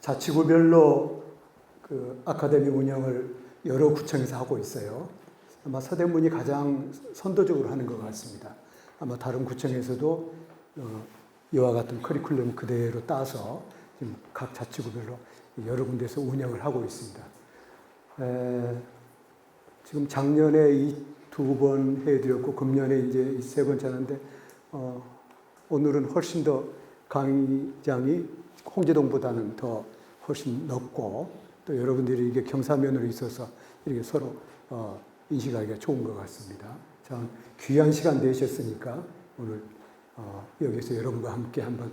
자치구별로 그 아카데미 운영을 여러 구청에서 하고 있어요. 아마 서대문이 가장 선도적으로 하는 것 같습니다. 아마 다른 구청에서도 이와 같은 커리큘럼 그대로 따서 지금 각 자치구별로 여러 군데서 운영을 하고 있습니다. 지금 작년에 2번 해드렸고 금년에 이제 3번째 하는데 오늘은 훨씬 더 강의장이 홍제동보다는 더 훨씬 넓고 또 여러분들이 이게 경사면으로 있어서 이렇게 서로 인식하기가 좋은 것 같습니다. 참 귀한 시간 내셨으니까 오늘 여기서 여러분과 함께 한번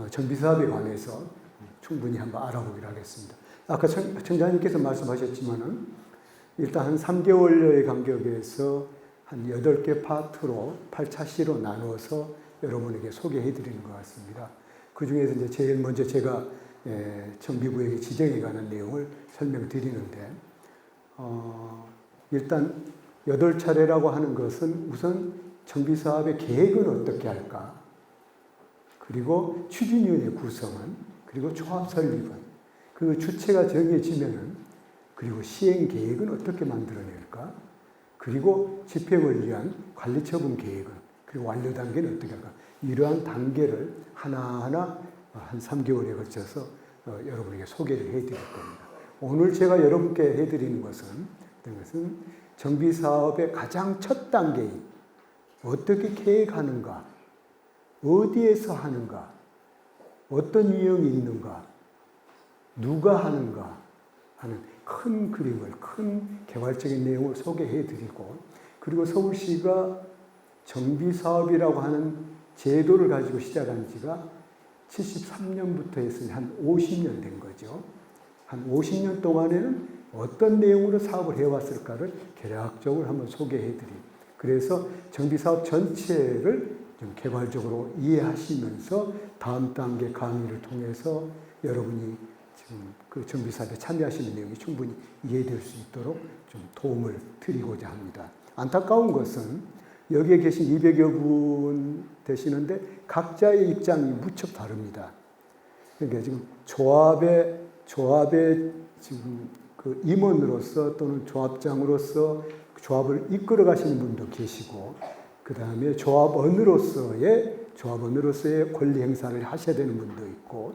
정비사업에 관해서 충분히 한번 알아보기로 하겠습니다. 아까 청장님께서 말씀하셨지만은 일단 한 3개월여의 간격에서 한 8개 파트로 8차시로 나누어서 여러분에게 소개해 드리는 것 같습니다. 그 중에서 이제 제일 먼저 제가 정비구역의 지정에 관한 내용을 설명드리는데, 일단 8차례라고 하는 것은 우선 정비사업의 계획은 어떻게 할까, 그리고 추진위원회 구성은, 그리고 조합 설립은, 그 주체가 정해지면은, 그리고 시행 계획은 어떻게 만들어낼까, 그리고 집행을 위한 관리 처분 계획은, 그리고 완료 단계는 어떻게 할까, 이러한 단계를 하나하나 한 3개월에 걸쳐서 여러분에게 소개를 해드릴 겁니다. 오늘 제가 여러분께 해드리는 것은 정비사업의 가장 첫 단계인 어떻게 계획하는가, 어디에서 하는가, 어떤 유형이 있는가, 누가 하는가 하는 큰 그림을, 큰 개괄적인 내용을 소개해드리고, 그리고 서울시가 정비사업이라고 하는 제도를 가지고 시작한 지가 73년부터 했으니 한 50년 된 거죠. 한 50년 동안에는 어떤 내용으로 사업을 해왔을까를 개략적으로 한번 소개해드립니다. 그래서 정비사업 전체를 좀 개괄적으로 이해하시면서 다음 단계 강의를 통해서 여러분이 지금 그 정비사업에 참여하시는 내용이 충분히 이해될 수 있도록 좀 도움을 드리고자 합니다. 안타까운 것은 여기에 계신 200여 분 되시는데 각자의 입장이 무척 다릅니다. 그러니까 지금 조합의 지금 그 임원으로서 또는 조합장으로서 조합을 이끌어 가시는 분도 계시고, 그 다음에 조합원으로서의 권리 행사를 하셔야 되는 분도 있고,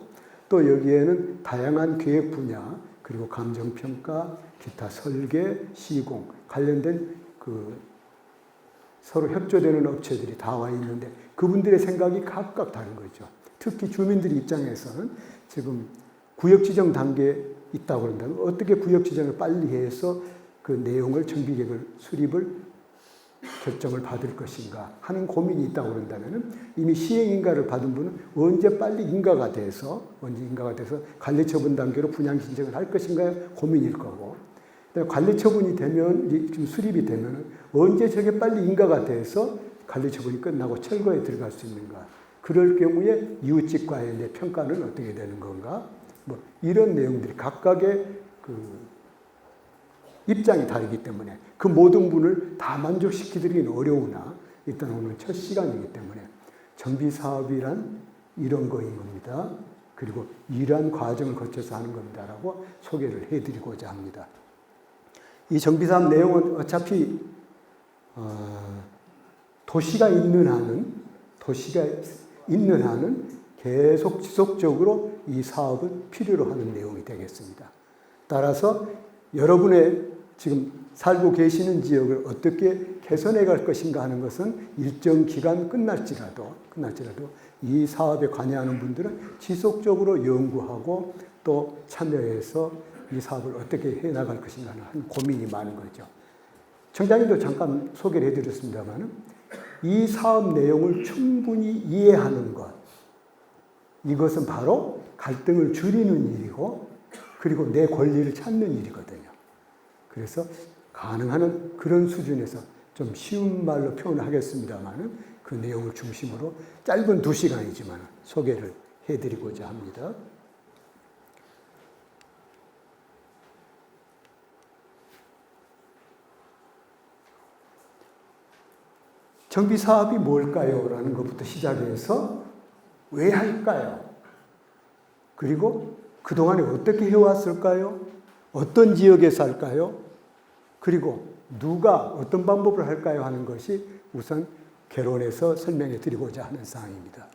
또 여기에는 다양한 계획 분야, 그리고 감정평가, 기타 설계, 시공 관련된 그 서로 협조되는 업체들이 다 와 있는데 그분들의 생각이 각각 다른 거죠. 특히 주민들 입장에서는 지금 구역 지정 단계에 있다고 그런다면 어떻게 구역 지정을 빨리 해서 그 내용을 정비계획을 수립을 결정을 받을 것인가 하는 고민이 있다고 그런다면 이미 시행인가를 받은 분은 언제 빨리 인가가 돼서 관리처분 단계로 분양 신청을 할 것인가 고민일 거고, 관리처분이 되면, 지금 수립이 되면 언제 저게 빨리 인가가 돼서 관리처분이 끝나고 철거에 들어갈 수 있는가, 그럴 경우에 이웃집과의 내 평가는 어떻게 되는 건가, 뭐 이런 내용들이 각각의 그 입장이 다르기 때문에 그 모든 분을 다 만족시키기는 어려우나 일단 오늘 첫 시간이기 때문에 정비사업이란 이런 거인 겁니다. 그리고 이러한 과정을 거쳐서 하는 겁니다라고 소개를 해드리고자 합니다. 이 정비사업 내용은 어차피 도시가 있는 한은 계속 지속적으로 이 사업은 필요로 하는 내용이 되겠습니다. 따라서 여러분의 지금 살고 계시는 지역을 어떻게 개선해 갈 것인가 하는 것은 일정 기간 끝날지라도 이 사업에 관여하는 분들은 지속적으로 연구하고 또 참여해서 이 사업을 어떻게 해나갈 것인가 하는 고민이 많은 거죠. 청장님도 잠깐 소개를 해드렸습니다만 이 사업 내용을 충분히 이해하는 것, 이것은 바로 갈등을 줄이는 일이고 그리고 내 권리를 찾는 일이거든요. 그래서 가능한 한 그런 수준에서 좀 쉬운 말로 표현을 하겠습니다만 그 내용을 중심으로 짧은 2시간이지만 소개를 해드리고자 합니다. 정비사업이 뭘까요? 라는 것부터 시작해서 왜 할까요? 그리고 그동안에 어떻게 해왔을까요? 어떤 지역에 살까요? 그리고 누가 어떤 방법을 할까요? 하는 것이 우선 개론에서 설명해 드리고자 하는 사항입니다.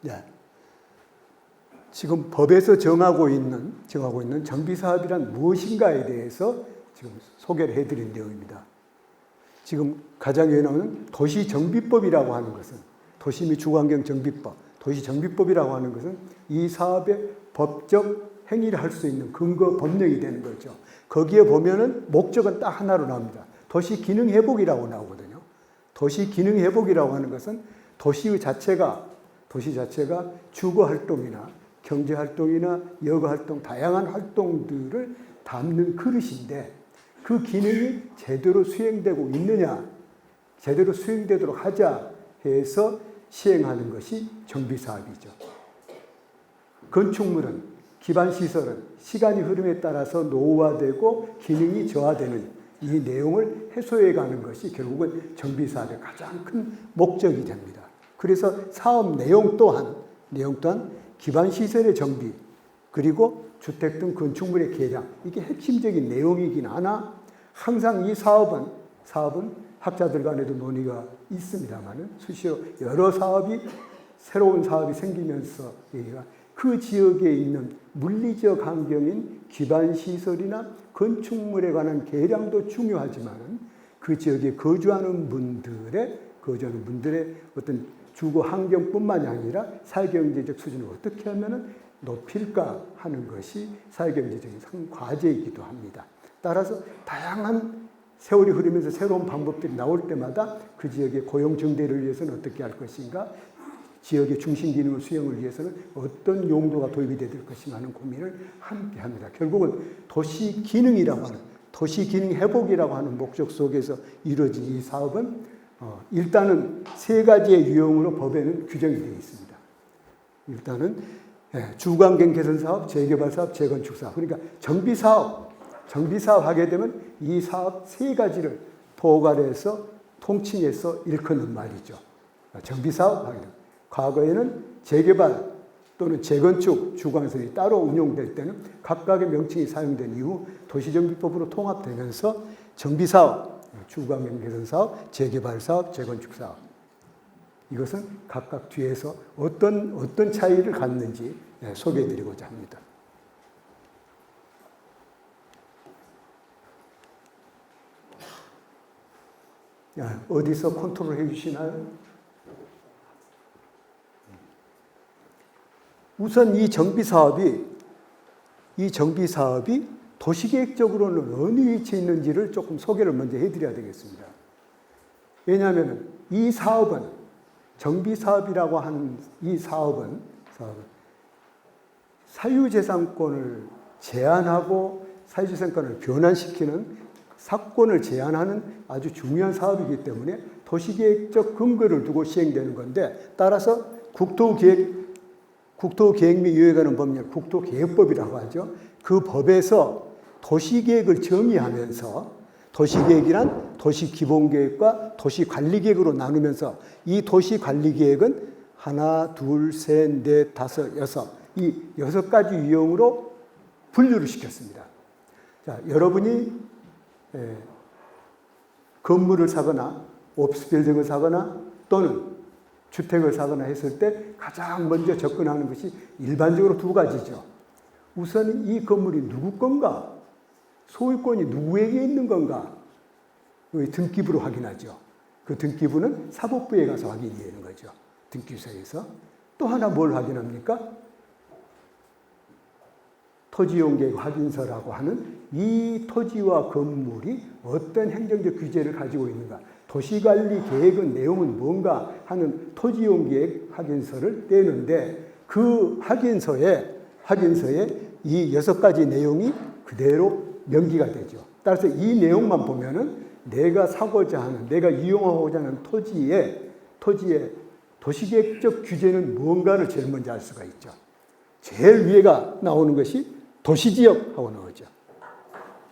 네. 지금 법에서 정하고 있는 정비사업이란 무엇인가에 대해서 지금 소개를 해드린 내용입니다. 지금 가장 위에 나오는 도시정비법이라고 하는 것은 도시 및 주거환경정비법, 도시정비법이라고 하는 것은 이 사업의 법적 행위를 할 수 있는 근거 법령이 되는 거죠. 거기에 보면은 목적은 딱 하나로 나옵니다. 도시기능회복이라고 나오거든요. 도시기능회복이라고 하는 것은 도시 자체가 주거활동이나 경제활동이나 여가활동, 다양한 활동들을 담는 그릇인데 그 기능이 제대로 수행되고 있느냐, 제대로 수행되도록 하자 해서 시행하는 것이 정비사업이죠. 건축물은, 기반시설은 시간이 흐름에 따라서 노후화되고 기능이 저하되는 이 내용을 해소해 가는 것이 결국은 정비사업의 가장 큰 목적이 됩니다. 그래서 사업 내용 또한 기반시설의 정비, 그리고 주택 등 건축물의 개량, 이게 핵심적인 내용이긴 하나 항상 이 사업은 학자들 간에도 논의가 있습니다만 수시로 여러 새로운 사업이 생기면서 그 지역에 있는 물리적 환경인 기반시설이나 건축물에 관한 개량도 중요하지만 그 지역에 거주하는 분들의 어떤 주거 환경뿐만이 아니라 사회경제적 수준을 어떻게 하면 높일까 하는 것이 사회경제적인 과제이기도 합니다. 따라서 다양한 세월이 흐르면서 새로운 방법들이 나올 때마다 그 지역의 고용 증대를 위해서는 어떻게 할 것인가, 지역의 중심 기능을 수행을 위해서는 어떤 용도가 도입이 될 것인가 하는 고민을 함께 합니다. 결국은 도시 기능이라고 하는, 도시 기능 회복이라고 하는 목적 속에서 이루어진 이 사업은 일단은 세 가지의 유형으로 법에는 규정이 되어 있습니다. 일단은 주거환경 개선 사업, 재개발 사업, 재건축 사업. 그러니까 정비사업 하게 되면 이 사업 세 가지를 포괄해서 통칭해서 일컫는 말이죠. 정비사업 하게 되면. 과거에는 재개발 또는 재건축 주거시설이 따로 운용될 때는 각각의 명칭이 사용된 이후 도시정비법으로 통합되면서 정비사업, 주거환경 개선 사업, 재개발 사업, 재건축 사업. 이것은 각각 뒤에서 어떤 차이를 갖는지 소개해드리고자 합니다. 어디서 컨트롤 해주시나요? 우선 이 정비사업이 도시계획적으로는 어느 위치에 있는지를 조금 소개를 먼저 해드려야 되겠습니다. 왜냐하면 이 사업은, 정비사업이라고 하는 이 사업은 사유재산권을 제한하고 사유재산권을 변환시키는 사건을 제한하는 아주 중요한 사업이기 때문에 도시계획적 근거를 두고 시행되는 건데, 따라서 국토계획 및 이에 관한 법령, 국토계획법이라고 하죠. 그 법에서 도시계획을 정의하면서 도시계획이란 도시기본계획과 도시관리계획으로 나누면서 이 도시관리계획은 하나, 둘, 셋, 넷, 다섯, 여섯, 이 6가지 유형으로 분류를 시켰습니다. 자, 여러분이 건물을 사거나 오피스 빌딩을 사거나 또는 주택을 사거나 했을 때 가장 먼저 접근하는 것이 일반적으로 2가지죠. 우선 이 건물이 누구 건가? 소유권이 누구에게 있는 건가? 등기부로 확인하죠. 그 등기부는 사법부에 가서 확인이 되는 거죠. 등기소에서. 또 하나 뭘 확인합니까? 토지용계획 확인서라고 하는 이 토지와 건물이 어떤 행정적 규제를 가지고 있는가, 도시관리 계획의 내용은 뭔가 하는 토지용계획 확인서를 떼는데 그 확인서에 이 6가지 내용이 그대로 명기가 되죠. 따라서 이 내용만 보면은 내가 사고자 하는, 내가 이용하고자 하는 토지의 도시계획적 규제는 무언가를 제일 먼저 알 수가 있죠. 제일 위에가 나오는 것이 도시지역하고 나오죠.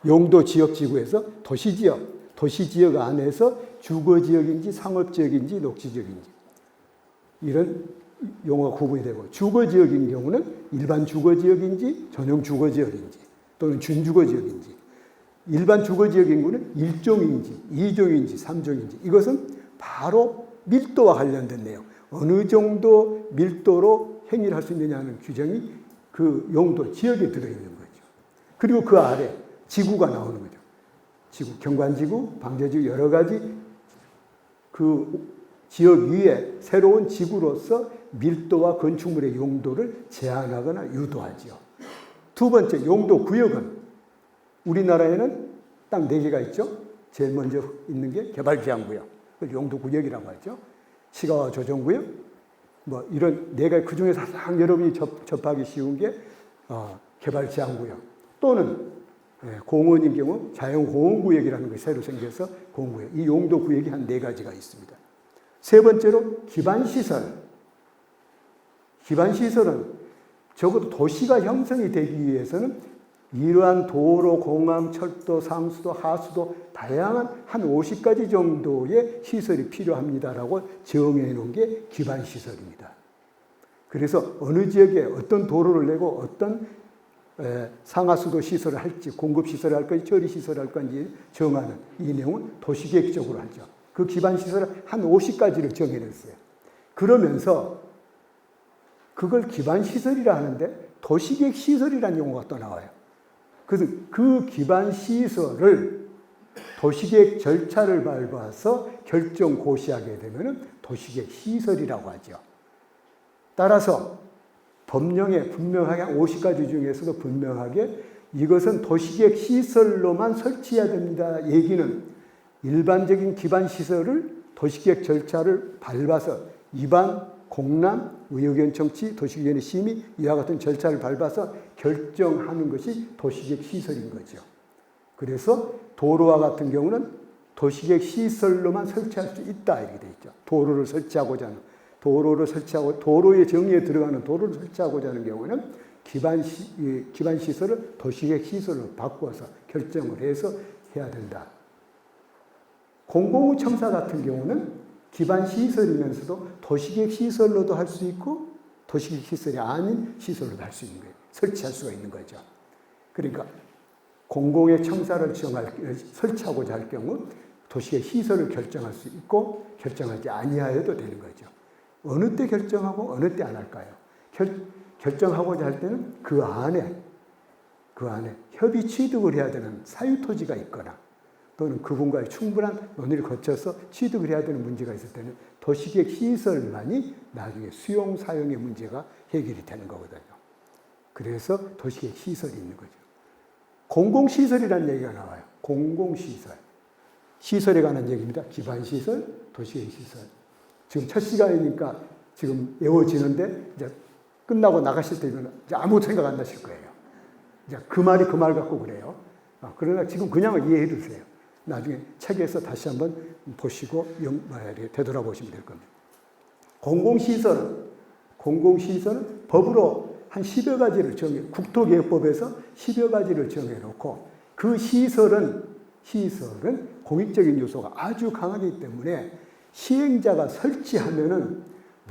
용도지역지구에서 도시지역 안에서 주거지역인지 상업지역인지 녹지지역인지, 이런 용어가 구분이 되고, 주거지역인 경우는 일반 주거지역인지 전용 주거지역인지 또는 준주거지역인지, 일반 주거지역인 경우는 1종인지 2종인지 3종인지, 이것은 바로 밀도와 관련된 내용, 어느 정도 밀도로 행위를 할 수 있느냐는 규정이 그 용도 지역에 들어있는 거죠. 그리고 그 아래 지구가 나오는 거죠. 지구, 경관지구, 방제지구, 여러 가지 그 지역 위에 새로운 지구로서 밀도와 건축물의 용도를 제한하거나 유도하죠. 두 번째, 용도 구역은 우리나라에는 딱 4개가 있죠. 제일 먼저 있는 게 개발제한구역, 그걸 용도 구역이라고 하죠. 시가와 조정구역, 뭐 이런 4가지, 그 중에서 가장 여러분이 접하기 쉬운 게 개발제한구역, 또는 공원인 경우 자연공원구역이라는 것이 새로 생겨서 공원구역, 이 용도 구역이 한 4가지가 있습니다. 세 번째로 기반시설. 기반시설은 적어도 도시가 형성이 되기 위해서는 이러한 도로, 공항, 철도, 상수도, 하수도 다양한 한 50가지 정도의 시설이 필요합니다라고 정해 놓은 게 기반시설입니다. 그래서 어느 지역에 어떤 도로를 내고 어떤 상하수도 시설을 할지, 공급시설을 할 건지 처리시설을 할 건지 정하는 이 내용은 도시계획적으로 하죠. 그 기반시설을 한 50가지를 정해냈어요. 그러면서 그걸 기반시설이라 하는데 도시계획 시설이라는 용어가 또 나와요. 그래서 그 기반시설을 도시계획 절차를 밟아서 결정 고시하게 되면 도시계획 시설이라고 하죠. 따라서 법령에 분명하게 50가지 중에서도 분명하게 이것은 도시계획 시설로만 설치해야 됩니다. 얘기는 일반적인 기반시설을 도시계획 절차를 밟아서 위반, 공람, 의료견 청취, 도시위원회 심의 이와 같은 절차를 밟아서 결정하는 것이 도시계획 시설인 거죠. 그래서 도로와 같은 경우는 도시계획 시설로만 설치할 수 있다 이렇게 되어 있죠. 도로를 설치하고자 하는, 도로의 정의에 들어가는 도로를 설치하고자 하는 경우는 기반시설을 도시계획 시설로 바꿔서 결정을 해서 해야 된다. 공공청사 같은 경우는 기반시설이면서도 도시계획 시설로도 할 수 있고 도시계획 시설이 아닌 시설로도 할 수 있는 거예요. 설치할 수가 있는 거죠. 그러니까 공공의 청사를 설치하고자 할 경우 도시계획 시설을 결정할 수 있고 결정하지 아니하여도 되는 거죠. 어느 때 결정하고 어느 때 안 할까요? 결정하고자 할 때는 그 안에 협의 취득을 해야 되는 사유토지가 있거나 또는 그분과의 충분한 논의를 거쳐서 취득을 해야 되는 문제가 있을 때는 도시계획 시설만이 나중에 수용, 사용의 문제가 해결이 되는 거거든요. 그래서 도시계획 시설이 있는 거죠. 공공시설이라는 얘기가 나와요. 공공시설. 시설에 관한 얘기입니다. 기반시설, 도시계획 시설. 지금 첫 시간이니까 지금 외워지는데 이제 끝나고 나가실 때는 이제 아무 생각 안 나실 거예요. 이제 그 말이 그 말 같고 그래요. 그러나 지금 그냥 이해해 두세요. 나중에 책에서 다시 한번 보시고 되돌아보시면 될 겁니다. 공공시설은 법으로 한 10여 가지를 국토계획법에서 10여 가지를 정해놓고 그 시설은 공익적인 요소가 아주 강하기 때문에 시행자가 설치하면은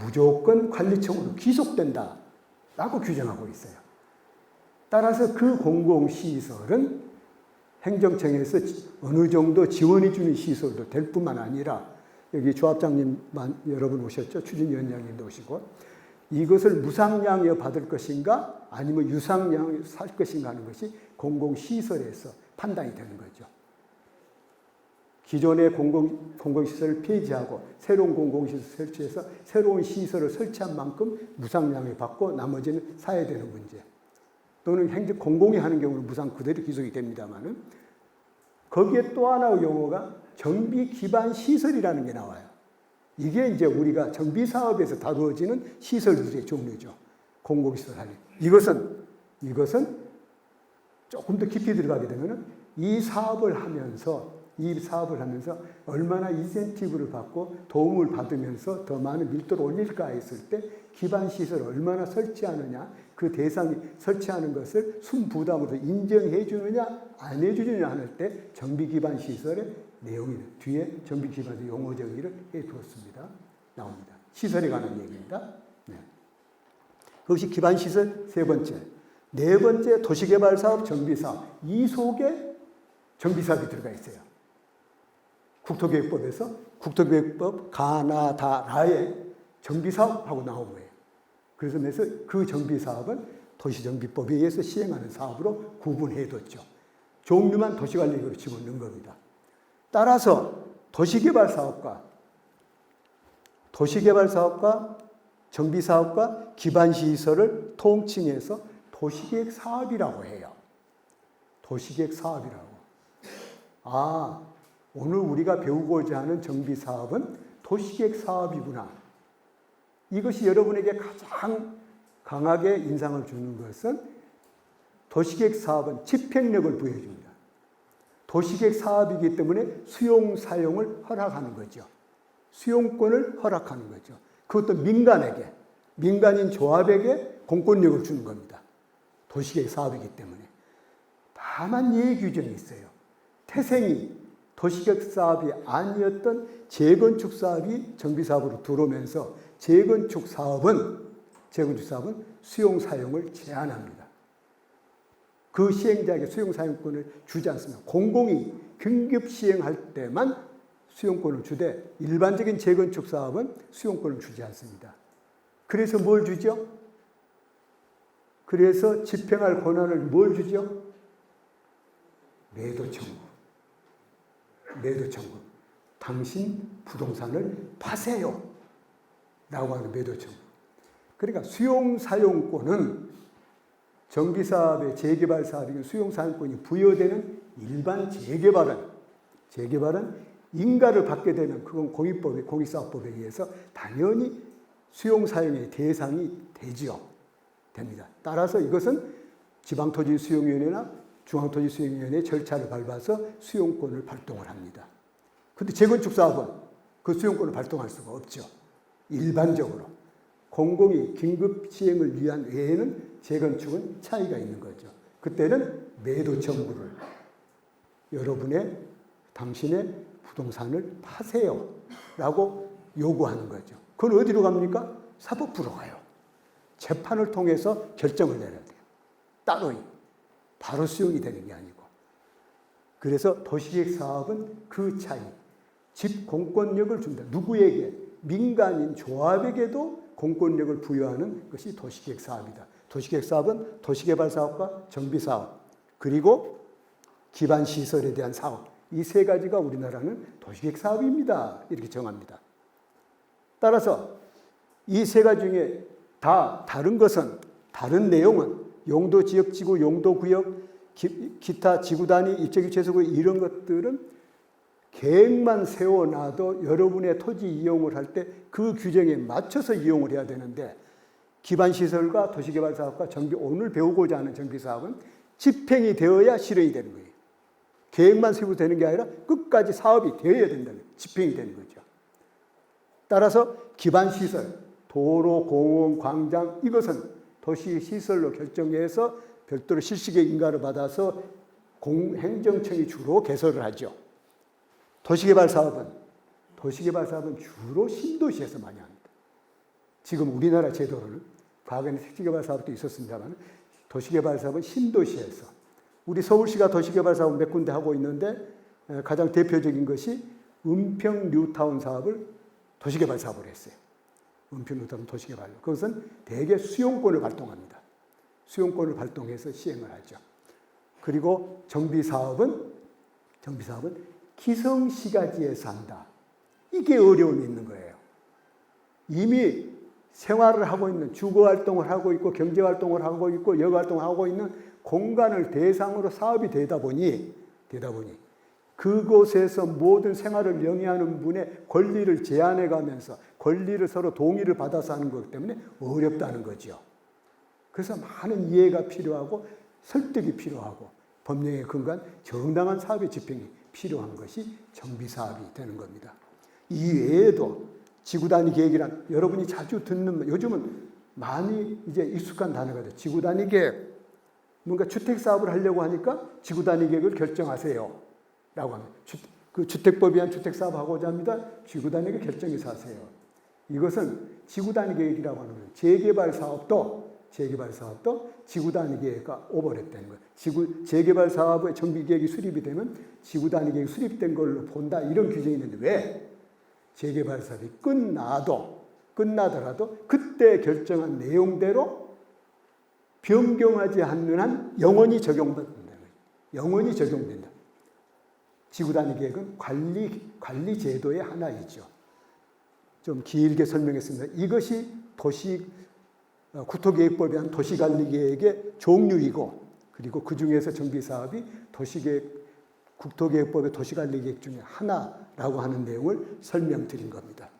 무조건 관리청으로 귀속된다라고 규정하고 있어요. 따라서 그 공공시설은 행정청에서 어느 정도 지원해 주는 시설도 될 뿐만 아니라 여기 조합장님 여러분 오셨죠? 추진위원장님도 오시고 이것을 무상양여 받을 것인가 아니면 유상양여 살 것인가 하는 것이 공공시설에서 판단이 되는 거죠. 기존의 공공시설을 폐지하고 새로운 공공시설 설치해서 새로운 시설을 설치한 만큼 무상양여 받고 나머지는 사야 되는 문제. 또는 공공이 하는 경우는 무상 그대로 기속이 됩니다만은 거기에 또 하나의 용어가 정비 기반 시설이라는 게 나와요. 이게 이제 우리가 정비 사업에서 다루어지는 시설들의 종류죠. 공공시설 하는. 이것은 조금 더 깊이 들어가게 되면은 이 사업을 하면서 얼마나 인센티브를 받고 도움을 받으면서 더 많은 밀도를 올릴까 했을 때 기반 시설을 얼마나 설치하느냐, 그 대상이 설치하는 것을 순부담으로 인정해 주느냐 안 해주느냐 할 때 정비 기반 시설의 내용이 뒤에 정비 기반 용어 정의를 해 두었습니다. 나옵니다. 시설에 관한 얘기입니다. 네. 그것이 기반시설 세 번째. 네 번째 도시개발사업, 정비사업. 이 속에 정비사업이 들어가 있어요. 국토계획법에서 국토계획법 가나다라에 정비사업하고 나온 거예요. 그래서 그 정비사업은 도시정비법에 의해서 시행하는 사업으로 구분해뒀죠. 종류만 도시관리계획으로 집어넣은 겁니다. 따라서 도시개발사업과 정비사업과 기반시설을 통칭해서 도시계획사업이라고 해요. 도시계획사업이라고. 오늘 우리가 배우고자 하는 정비사업은 도시계획사업이구나. 이것이 여러분에게 가장 강하게 인상을 주는 것은 도시계획사업은 집행력을 부여줍니다. 도시계획사업이기 때문에 수용사용을 허락하는 거죠. 수용권을 허락하는 거죠. 그것도 민간에게, 민간인 조합에게 공권력을 주는 겁니다. 도시계획사업이기 때문에. 다만 예외 규정이 있어요. 태생이 도시계획사업이 아니었던 재건축사업이 정비사업으로 들어오면서 재건축사업은 수용사용을 제한합니다. 그 시행자에게 수용사용권을 주지 않습니다. 공공이 긴급 시행할 때만 수용권을 주되 일반적인 재건축사업은 수용권을 주지 않습니다. 그래서 뭘 주죠? 그래서 집행할 권한을 뭘 주죠? 매도 청구. 당신 부동산을 파세요. 라고 하는 매도 청구. 그러니까 수용사용권은 정비사업의 재개발사업이 수용사용권이 부여되는 일반 재개발은 인가를 받게 되는 그건 공익사업법에 의해서 당연히 수용사용의 대상이 됩니다. 따라서 이것은 지방토지수용위원회나 중앙토지수용위원회의 절차를 밟아서 수용권을 발동을 합니다. 그런데 재건축사업은 그 수용권을 발동할 수가 없죠. 일반적으로. 공공이 긴급 시행을 위한 외에는 재건축은 차이가 있는 거죠. 그때는 매도 청구를 당신의 부동산을 파세요 라고 요구하는 거죠. 그건 어디로 갑니까? 사법부로 가요. 재판을 통해서 결정을 내려야 돼요. 따로 바로 수용이 되는 게 아니고. 그래서 도시계획사업은 그 차이, 집 공권력을 준다. 누구에게? 민간인 조합에게도 공권력을 부여하는 것이 도시계획사업이다. 도시계획사업은 도시개발사업과 정비사업, 그리고 기반시설에 대한 사업, 이 세 가지가 우리나라는 도시계획사업입니다. 이렇게 정합니다. 따라서 이 세 가지 중에 다 다른 내용은 용도지역지구, 용도구역, 기타 지구단위, 입지규제소구역 이런 것들은 계획만 세워놔도 여러분의 토지 이용을 할 때 그 규정에 맞춰서 이용을 해야 되는데 기반시설과 도시개발사업과 오늘 배우고자 하는 정비사업은 집행이 되어야 실행이 되는 거예요. 계획만 세우고 되는 게 아니라 끝까지 사업이 되어야 된다는 거예요. 집행이 되는 거죠. 따라서 기반시설, 도로, 공원, 광장 이것은 도시시설로 결정해서 별도로 실시계획 인가를 받아서 행정청이 주로 개설을 하죠. 도시개발사업은 주로 신도시에서 많이 합니다. 지금 우리나라 제도를, 과거에는 택지개발사업도 있었습니다만 도시개발사업은 신도시에서, 우리 서울시가 도시개발사업 몇 군데 하고 있는데 가장 대표적인 것이 은평 뉴타운 사업을 도시개발사업으로 했어요. 은평 뉴타운 도시개발. 그것은 대개 수용권을 발동합니다. 수용권을 발동해서 시행을 하죠. 그리고 정비사업은 기성시가지에서 한다. 이게 어려움이 있는 거예요. 이미 생활을 하고 있는, 주거활동을 하고 있고 경제활동을 하고 있고 여가활동을 하고 있는 공간을 대상으로 사업이 되다 보니 그곳에서 모든 생활을 영위하는 분의 권리를 제한해 가면서 권리를 서로 동의를 받아서 하는 것 때문에 어렵다는 거죠. 그래서 많은 이해가 필요하고 설득이 필요하고 법령에 근거한 정당한 사업의 집행이 필요한 것이 정비사업이 되는 겁니다. 이 외에도 지구단위 계획이란 여러분이 자주 듣는, 요즘은 많이 이제 익숙한 단어가 돼요. 지구단위 계획. 뭔가 주택사업을 하려고 하니까 지구단위 계획을 결정하세요 라고 합니다. 그 주택법에 의한 주택사업 하고자 합니다. 지구단위 계획 결정해서 하세요. 이것은 지구 단위 계획이라고 하는 거예요. 재개발 사업도 지구 단위 계획과 오버랩되는 거예요. 재개발 사업의 정비 계획이 수립이 되면 지구 단위 계획이 수립된 걸로 본다. 이런 규정이 있는데 왜 재개발 사업이 끝나더라도 그때 결정한 내용대로 변경하지 않는 한 영원히 적용된다. 영원히 적용된다. 지구 단위 계획은 관리 제도의 하나이죠. 좀 길게 설명했습니다. 이것이 국토계획법에 한 도시관리계획의 종류이고, 그리고 그 중에서 정비사업이 국토계획법의 도시관리계획 중에 하나라고 하는 내용을 설명드린 겁니다.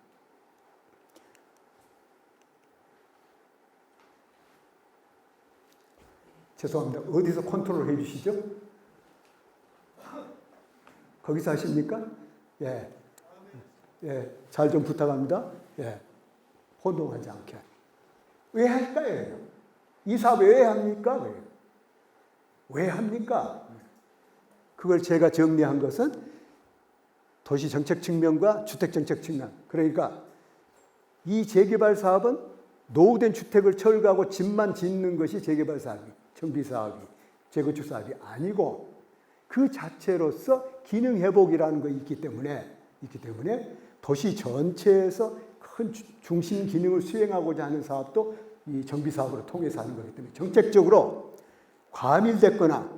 죄송합니다. 어디서 컨트롤 해주시죠? 거기서 하십니까? 예. 예. 잘 좀 부탁합니다. 예. 혼동하지 않게. 왜 할까요? 이 사업 왜 합니까? 왜 합니까? 그걸 제가 정리한 것은 도시정책 측면과 주택정책 측면. 그러니까 이 재개발 사업은 노후된 주택을 철거하고 집만 짓는 것이 재개발 사업이, 정비사업이, 재건축 사업이 아니고 그 자체로서 기능 회복이라는 것이 있기 때문에 도시 전체에서 큰 중심 기능을 수행하고자 하는 사업도 이 정비사업으로 통해서 하는 거기 때문에 정책적으로 과밀됐거나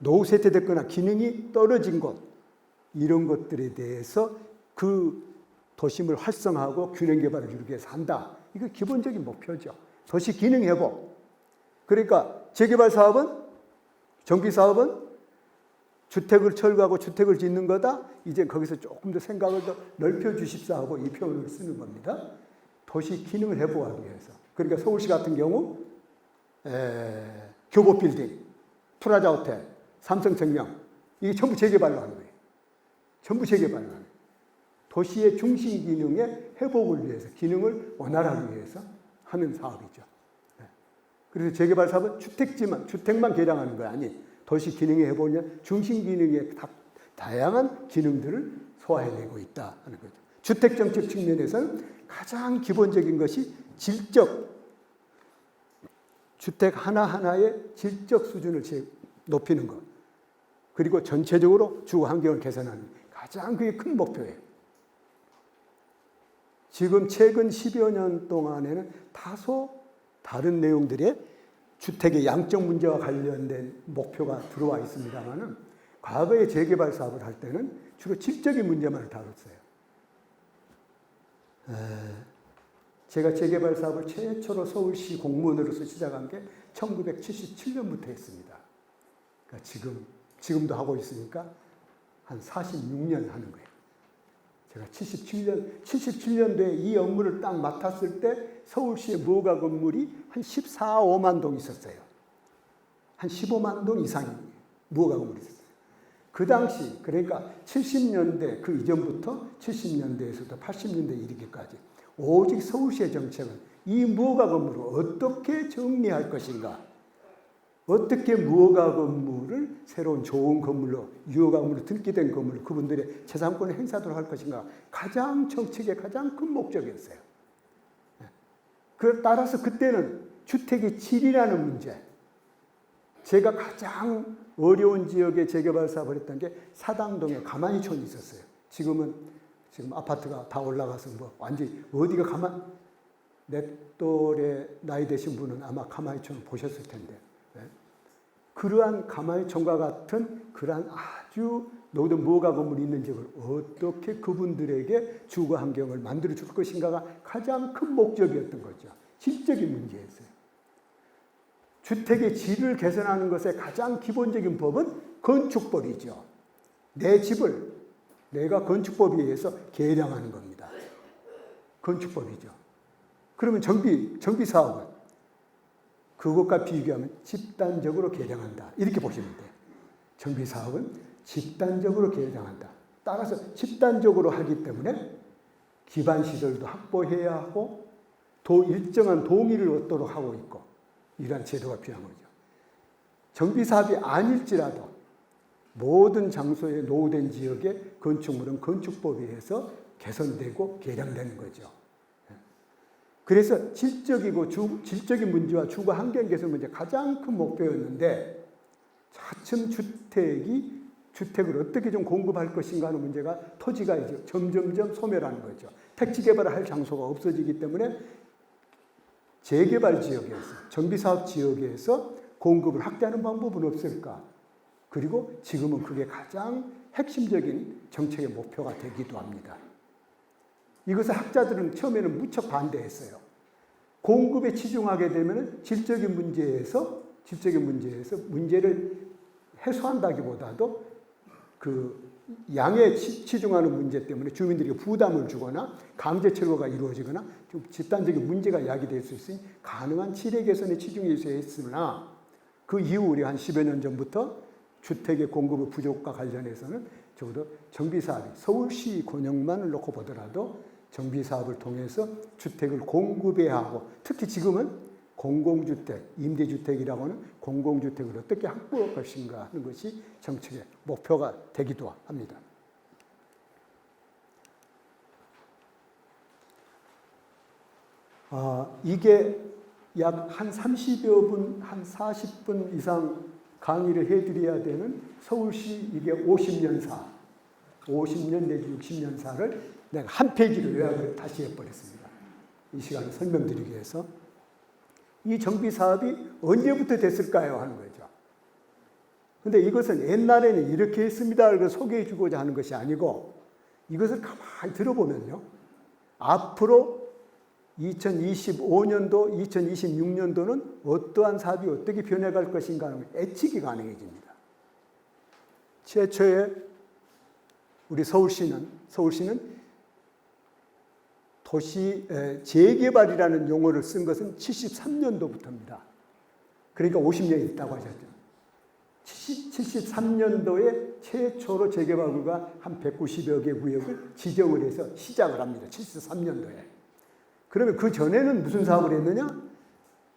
노후 쇠퇴됐거나 기능이 떨어진 곳, 이런 것들에 대해서 그 도심을 활성화하고 균형 개발을 이루기 위해서 한다. 이거 기본적인 목표죠. 도시 기능 회복. 그러니까 재개발 사업은, 정비 사업은 주택을 철거하고 주택을 짓는 거다. 이제 거기서 조금 더 생각을 더 넓혀 주십사 하고 이 표현을 쓰는 겁니다. 도시 기능을 회복하기 위해서. 그러니까 서울시 같은 경우 교보 빌딩, 프라자 호텔, 삼성생명, 이게 전부 재개발로 하는 거예요. 전부 재개발로 하는 거예요. 도시의 중심 기능의 회복을 위해서, 기능을 원활하기 위해서 하는 사업이죠. 그래서 재개발 사업은 주택만 개량하는 거 아니, 도시 기능의 회복이냐, 중심 기능의 다양한 기능들을 소화해내고 있다 하는 거죠. 주택정책 측면에서는 가장 기본적인 것이 주택 하나하나의 질적 수준을 높이는 것. 그리고 전체적으로 주거 환경을 개선하는 것. 가장 그게 큰 목표예요. 지금 최근 10여 년 동안에는 다소 다른 내용들의 주택의 양적 문제와 관련된 목표가 들어와 있습니다만은 과거에 재개발 사업을 할 때는 주로 질적인 문제만 다뤘어요. 제가 재개발 사업을 최초로 서울시 공무원으로서 시작한 게 1977년부터 했습니다. 그러니까 지금도 하고 있으니까 한 46년 하는 거예요. 제가 77년도에 이 업무를 딱 맡았을 때 서울시의 무허가 건물이 한 14, 5만 동 있었어요. 한 15만 동 이상이 무허가 건물이 있었어요. 그 당시, 그러니까 70년대, 그 이전부터 70년대에서부터 80년대 이르기까지 오직 서울시의 정책은 이 무허가 건물을 어떻게 정리할 것인가, 어떻게 무허가 건물을 새로운 좋은 건물로, 유허가 건물로 등기된 건물로 그분들의 재산권을 행사하도록 할 것인가, 가장 정책의 가장 큰 목적이었어요. 따라서 그때는 주택의 질이라는 문제, 제가 가장 어려운 지역에 재개발 사업을 했던 게 사당동에 가마니촌이 있었어요. 지금 아파트가 다 올라가서 완전히 어디가 내 또래 나이 되신 분은 아마 가마니촌을 보셨을 텐데, 그러한 가마니촌과 같은 그러한 아주 노후된 무허가 건물이 있는 지역을 어떻게 그분들에게 주거 환경을 만들어 줄 것인가가 가장 큰 목적이었던 거죠. 질적인 문제였어요. 주택의 질을 개선하는 것의 가장 기본적인 법은 건축법이죠. 내 집을 내가 건축법에 의해서 개량하는 겁니다. 건축법이죠. 그러면 정비 사업은 그것과 비교하면 집단적으로 개량한다. 이렇게 보시면 돼요. 정비 사업은 집단적으로 개량한다. 따라서 집단적으로 하기 때문에 기반 시설도 확보해야 하고 일정한 동의를 얻도록 하고 있고, 이러한 제도가 필요한 거죠. 정비 사업이 아닐지라도 모든 장소의 노후된 지역의 건축물은 건축법에 의해서 개선되고 개량되는 거죠. 그래서 질적인 문제와 주거 환경 개선 문제 가장 큰 목표였는데 차츰 주택을 어떻게 좀 공급할 것인가 하는 문제가 토지가 이제 점점점 소멸하는 거죠. 택지 개발을 할 장소가 없어지기 때문에 재개발 지역에서 정비사업 지역에서 공급을 확대하는 방법은 없을까? 그리고 지금은 그게 가장 핵심적인 정책의 목표가 되기도 합니다. 이것을 학자들은 처음에는 무척 반대했어요. 공급에 치중하게 되면 질적인 문제에서 문제를 해소한다기보다도 그 양에 치중하는 문제 때문에 주민들에게 부담을 주거나 강제 철거가 이루어지거나 좀 집단적인 문제가 야기될 수 있으니 가능한 치대 개선에 치중해서 했으나 그 이후 우리 한 10여 년 전부터 주택의 공급의 부족과 관련해서는 적어도 정비사업이 서울시 권역만을 놓고 보더라도 정비사업을 통해서 주택을 공급해야 하고 특히 지금은 공공주택, 임대주택이라고 하는 공공주택을 어떻게 확보할 것인가 하는 것이 정책의 목표가 되기도 합니다. 이게 약 한 30여 분, 한 40분 이상 강의를 해드려야 되는 서울시 이게 50년사, 50년 내지 60년사를 내가 한 페이지로 요약을 다시 해버렸습니다. 이 시간에 설명드리기 위해서. 이 정비 사업이 언제부터 됐을까요? 하는 거죠. 근데 이것은 옛날에는 이렇게 했습니다. 그래서 소개해 주고자 하는 것이 아니고 이것을 가만히 들어보면요. 앞으로 2025년도, 2026년도는 어떠한 사업이 어떻게 변해갈 것인가 하는 예측이 가능해집니다. 최초에 우리 서울시는 도시 재개발이라는 용어를 쓴 것은 73년도부터입니다. 그러니까 50년이 있다고 하셨죠. 73년도에 최초로 재개발구가 한 190여 개 구역을 지정을 해서 시작을 합니다. 73년도에. 그러면 그 전에는 무슨 사업을 했느냐?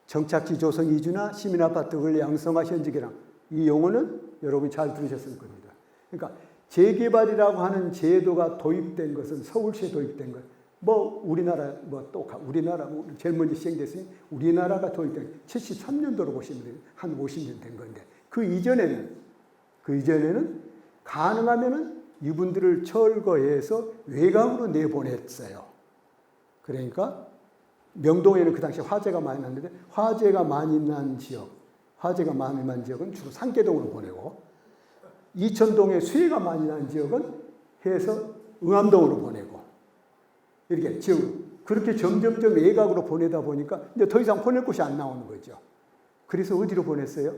정착지 조성 이주나 시민아파트를 양성화 현직이랑 이 용어는 여러분이 잘 들으셨을 겁니다. 그러니까 재개발이라고 하는 제도가 도입된 것은 서울시에 도입된 것. 우리나라 제일 먼저 시행됐으니 우리나라가 도입된 73년도로 보시면 돼요. 한 50년 된 건데 그 이전에는 가능하면은 이분들을 철거해서 외곽으로 내보냈어요. 그러니까 명동에는 그 당시 화재가 많이 났는데 화재가 많이 난 지역은 주로 상계동으로 보내고 이천동에 수해가 많이 난 지역은 해서 응암동으로 보내고 이렇게 그렇게 점점점 외곽으로 보내다 보니까 이제 더 이상 보낼 곳이 안 나오는 거죠. 그래서 어디로 보냈어요?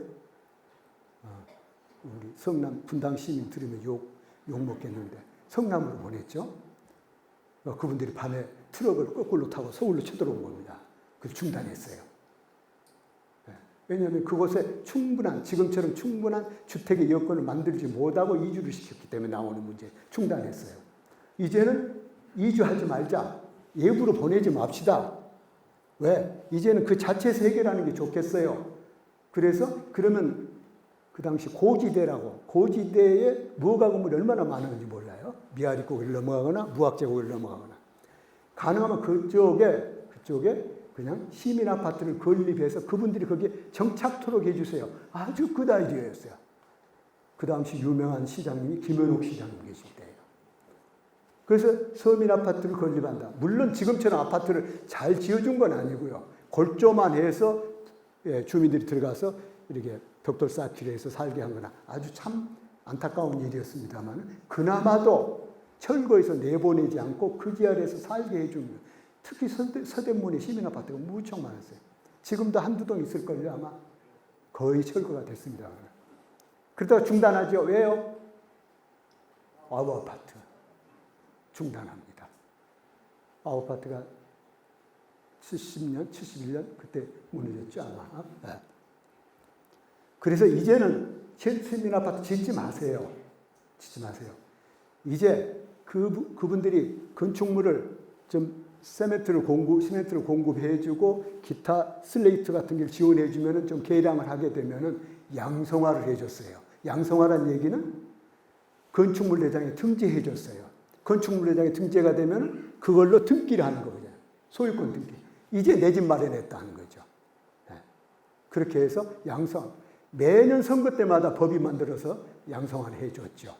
우리 성남 분당 시민 들으면 욕 먹겠는데 성남으로 보냈죠. 그분들이 밤에 트럭을 거꾸로 타고 서울로 쳐들어온 겁니다. 그걸 중단했어요. 왜냐하면 그곳에 지금처럼 충분한 주택의 여건을 만들지 못하고 이주를 시켰기 때문에 나오는 문제 중단했어요. 이제는 이주하지 말자. 예부로 보내지 맙시다. 왜? 이제는 그 자체에서 해결하는 게 좋겠어요. 그러면 그 당시 고지대에 무허가 건물이 얼마나 많은지 몰라요. 미아리고기를 넘어가거나 무학제고기를 넘어가거나. 가능하면 그쪽에 그냥 시민 아파트를 건립해서 그분들이 거기에 정착토록 해주세요. 아주 굿 아이디어였어요. 그 당시 유명한 시장님이 김현옥 시장님 계실 때예요. 그래서 서민 아파트를 건립한다. 물론 지금처럼 아파트를 잘 지어준 건 아니고요. 골조만 해서 주민들이 들어가서 이렇게 벽돌 쌓기로 해서 살게 한 거나 아주 참 안타까운 일이었습니다만 그나마도 철거해서 내보내지 않고 그 지하에서 살게 해준 거예요. 특히 서대문에 시민 아파트가 무척 많았어요. 지금도 한두 동 있을걸요 아마. 거의 철거가 됐습니다. 그러다가 중단하죠. 왜요? 아파트 중단합니다. 아파트가 70년, 71년 그때 무너졌죠 아마. 네. 그래서 이제는 시민 아파트 짓지 마세요. 이제 그분들이 건축물을 좀 시멘트를 공급해주고 기타 슬레이트 같은 걸 지원해주면은 좀 개량을 하게 되면은 양성화를 해줬어요. 양성화란 얘기는 건축물 대장에 등재해줬어요. 건축물 대장에 등재가 되면 그걸로 등기를 하는 거거든요. 소유권 등기. 이제 내 집 마련했다는 거죠. 그렇게 해서 양성, 매년 선거 때마다 법이 만들어서 양성화를 해줬죠.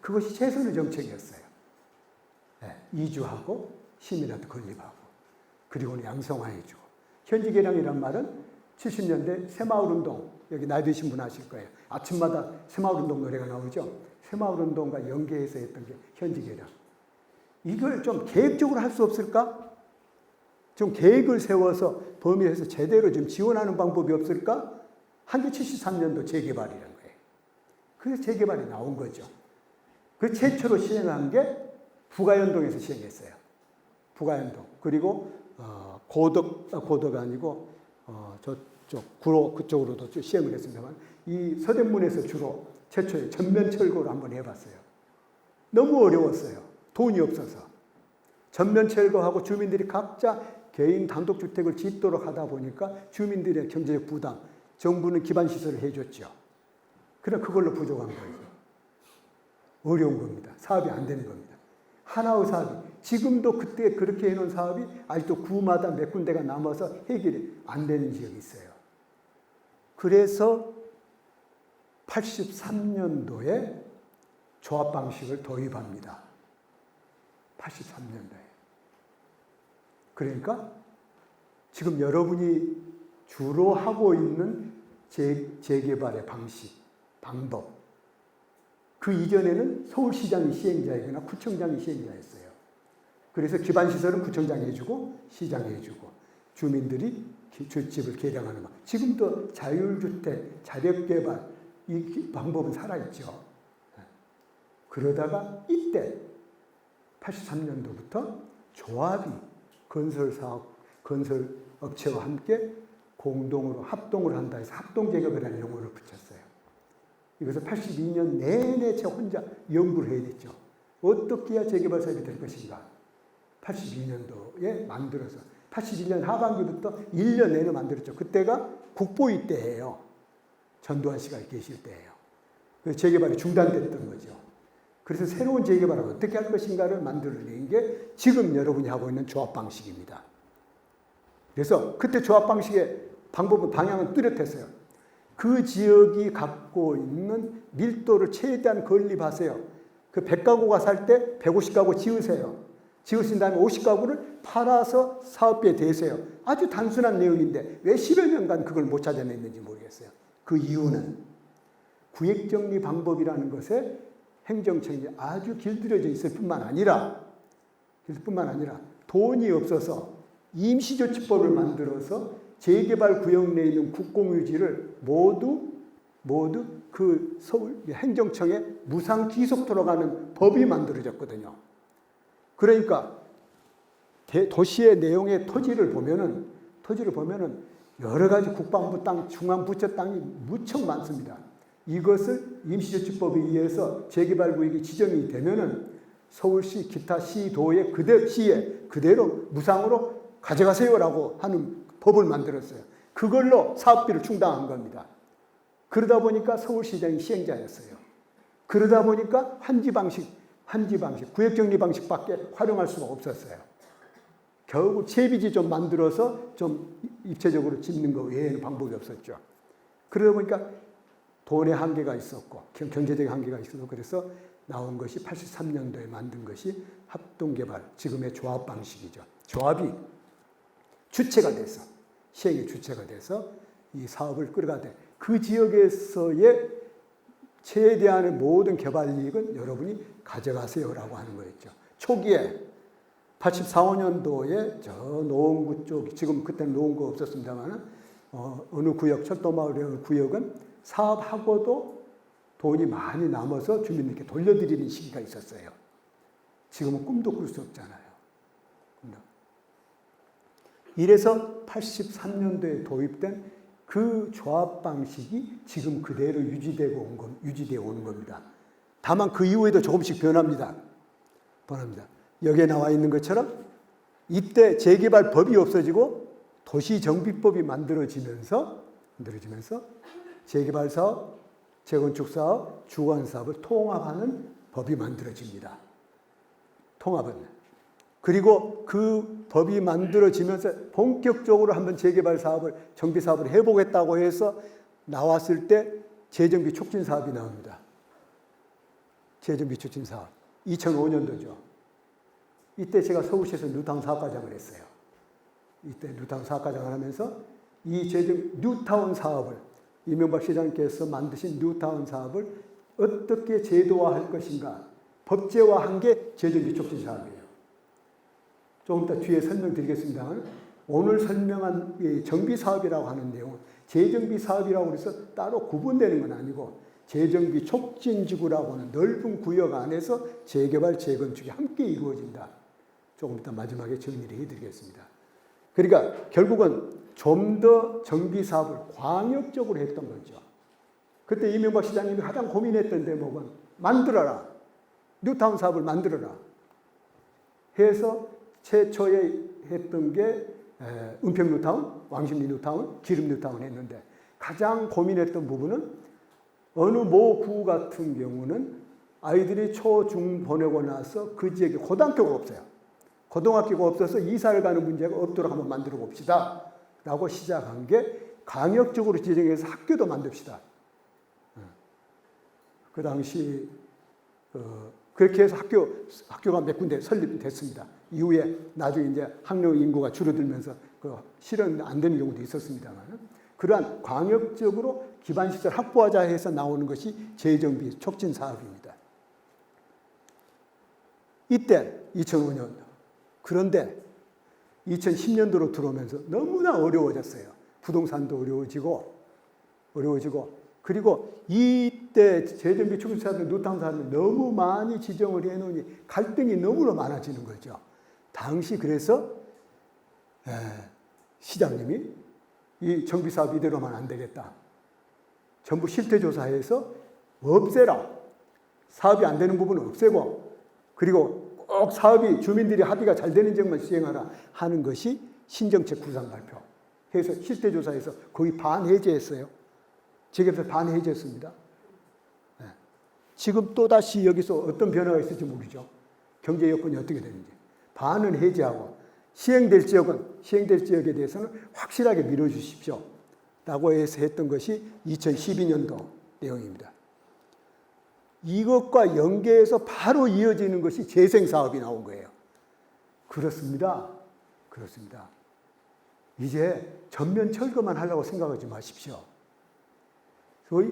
그것이 최선의 정책이었어요. 이주하고 시민한테 건립하고 그리고는 양성화해주고. 현지개량이란 말은 70년대 새마을운동, 여기 나이 드신 분 아실 거예요. 아침마다 새마을운동 노래가 나오죠. 새마을운동과 연계해서 했던 게 현지개량. 이걸 좀 계획적으로 할 수 없을까? 좀 계획을 세워서 범위에서 제대로 좀 지원하는 방법이 없을까? 한 게 73년도 재개발이라는 거예요. 그래서 재개발이 나온 거죠. 그 최초로 시행한 게 부가연동에서 시행했어요. 부가연동. 그리고 고덕가 아니고 저쪽 구로 그쪽으로도 시행을 했습니다만 이 서대문에서 주로 최초에 전면 철거를 한번 해봤어요. 너무 어려웠어요. 돈이 없어서. 전면 철거하고 주민들이 각자 개인 단독주택을 짓도록 하다 보니까 주민들의 경제적 부담, 정부는 기반시설을 해줬죠. 그러나 그걸로 부족한 거예요. 어려운 겁니다. 사업이 안 되는 겁니다. 하나의 사업이, 지금도 그때 그렇게 해놓은 사업이 아직도 구마다 몇 군데가 남아서 해결이 안 되는 지역이 있어요. 그래서 83년도에 조합 방식을 도입합니다. 83년도에. 그러니까 지금 여러분이 주로 하고 있는 재개발의 방식, 방법. 그 이전에는 서울시장이 시행자이거나 구청장이 시행자였어요. 그래서 기반시설은 구청장이 해주고 시장이 해주고 주민들이 집을 개량하는 것. 지금도 자율주택, 자력개발 이 방법은 살아있죠. 그러다가 이때 83년도부터 조합이 건설사업, 건설업체와 함께 공동으로 합동을 한다 해서 합동재개발이라는 용어를 붙였어요. 이것을 82년 내내 저 혼자 연구를 해야 됐죠. 어떻게 해야 재개발 사업이 될 것인가. 82년도에 만들어서 81년 하반기부터 1년 내내 만들었죠. 그때가 국보위 때예요. 전두환 씨가 계실 때예요. 그래서 재개발이 중단됐던 거죠. 그래서 새로운 재개발을 어떻게 할 것인가를 만들어낸 게 지금 여러분이 하고 있는 조합 방식입니다. 그래서 그때 조합 방식의 방법은 방향은 뚜렷했어요. 그 지역이 갖고 있는 밀도를 최대한 건립하세요. 그 100가구가 살 때 150가구 지으세요. 지으신 다음에 50가구를 팔아서 사업비에 대세요. 아주 단순한 내용인데 왜 10여 년간 그걸 못 찾아냈는지 모르겠어요. 그 이유는 구획정리 방법이라는 것에 행정청이 아주 길들여져 있을 뿐만 아니라 돈이 없어서 임시조치법을 만들어서 재개발 구역 내에 있는 국공유지를 모두 그 서울 행정청에 무상 귀속 들어가는 법이 만들어졌거든요. 그러니까 도시의 내용의 토지를 보면은 여러 가지 국방부 땅, 중앙부처 땅이 무척 많습니다. 이것을 임시조치법에 의해서 재개발 구역이 지정이 되면은 서울시 기타 시도에 그대로 무상으로 가져가세요라고 하는 법을 만들었어요. 그걸로 사업비를 충당한 겁니다. 그러다 보니까 서울시장이 시행자였어요. 그러다 보니까 한지 방식, 구역정리 방식밖에 활용할 수가 없었어요. 결국 채비지 좀 만들어서 좀 입체적으로 짓는 거 외에는 방법이 없었죠. 그러다 보니까 돈의 한계가 있었고 경제적인 한계가 있어서 그래서 나온 것이 83년도에 만든 것이 합동개발, 지금의 조합 방식이죠. 조합이 주체가 돼서, 시행의 주체가 돼서 이 사업을 끌어가되 그 지역에서의 최대한의 모든 개발 이익은 여러분이 가져가세요라고 하는 거였죠. 초기에 84, 5년도에 저 노원구 쪽, 지금 그때는 노원구 없었습니다만 어느 구역, 철도마을의 구역은 사업하고도 돈이 많이 남아서 주민들께 돌려드리는 시기가 있었어요. 지금은 꿈도 꿀 수 없잖아요. 이래서 83년도에 도입된 그 조합 방식이 지금 그대로 유지되어 오는 겁니다. 다만 그 이후에도 조금씩 변합니다. 여기에 나와 있는 것처럼 이때 재개발법이 없어지고 도시정비법이 만들어지면서 재개발 사업, 재건축 사업, 주거사업을 통합하는 법이 만들어집니다. 통합은. 그리고 그 법이 만들어지면서 본격적으로 한번 재개발 사업을, 정비 사업을 해보겠다고 해서 나왔을 때 재정비 촉진 사업이 나옵니다. 재정비 촉진 사업. 2005년도죠. 이때 제가 서울시에서 뉴타운 사업과장을 했어요. 이때 뉴타운 사업과장을 하면서 이 뉴타운 사업을, 이명박 시장께서 만드신 뉴타운 사업을 어떻게 제도화할 것인가, 법제화한 게 재정비 촉진 사업이에요. 조금 이따 뒤에 설명드리겠습니다만, 오늘 설명한 정비 사업이라고 하는 내용은 재정비 사업이라고 해서 따로 구분되는 건 아니고, 재정비 촉진지구라고 하는 넓은 구역 안에서 재개발, 재건축이 함께 이루어진다. 조금 이따 마지막에 정리를 해드리겠습니다. 그러니까 결국은 좀 더 정비 사업을 광역적으로 했던 거죠. 그때 이명박 시장님이 가장 고민했던 대목은 만들어라. 뉴타운 사업을 만들어라. 해서 최초에 했던 게 은평 뉴타운, 왕십리 뉴타운, 기름 뉴타운 했는데, 가장 고민했던 부분은 어느 모 구 같은 경우는 아이들이 초, 중 보내고 나서 그 지역에 고등학교가 없어요. 고등학교가 없어서 이사를 가는 문제가 없도록 한번 만들어 봅시다. 라고 시작한 게 강력적으로 지정해서 학교도 만듭시다. 그 당시 그렇게 해서 학교가 몇 군데 설립됐습니다. 이후에 나중에 이제 학령 인구가 줄어들면서 실현 안 되는 경우도 있었습니다만, 그러한 광역적으로 기반시설 확보하자 해서 나오는 것이 재정비 촉진 사업입니다. 이때 2005년도. 그런데 2010년도로 들어오면서 너무나 어려워졌어요. 부동산도 어려워지고, 그리고 이때 재정비 촉진 사업을 뉴타운 사업을 너무 많이 지정을 해놓으니 갈등이 너무나 많아지는 거죠. 당시 그래서 시장님이 이 정비 사업 이대로만 안 되겠다. 전부 실태조사해서 없애라. 사업이 안 되는 부분은 없애고, 그리고 꼭 사업이 주민들이 합의가 잘 되는 지역만 시행하라 하는 것이 신정책 구상 발표. 해서 실태조사에서 거의 반해제했어요. 재개발 반해제했습니다. 지금 또다시 여기서 어떤 변화가 있을지 모르죠. 경제 여건이 어떻게 되는지. 반은 해제하고 시행될 지역에 대해서는 확실하게 밀어주십시오. 라고 해서 했던 것이 2012년도 내용입니다. 이것과 연계해서 바로 이어지는 것이 재생사업이 나온 거예요. 그렇습니다. 이제 전면 철거만 하려고 생각하지 마십시오. 소위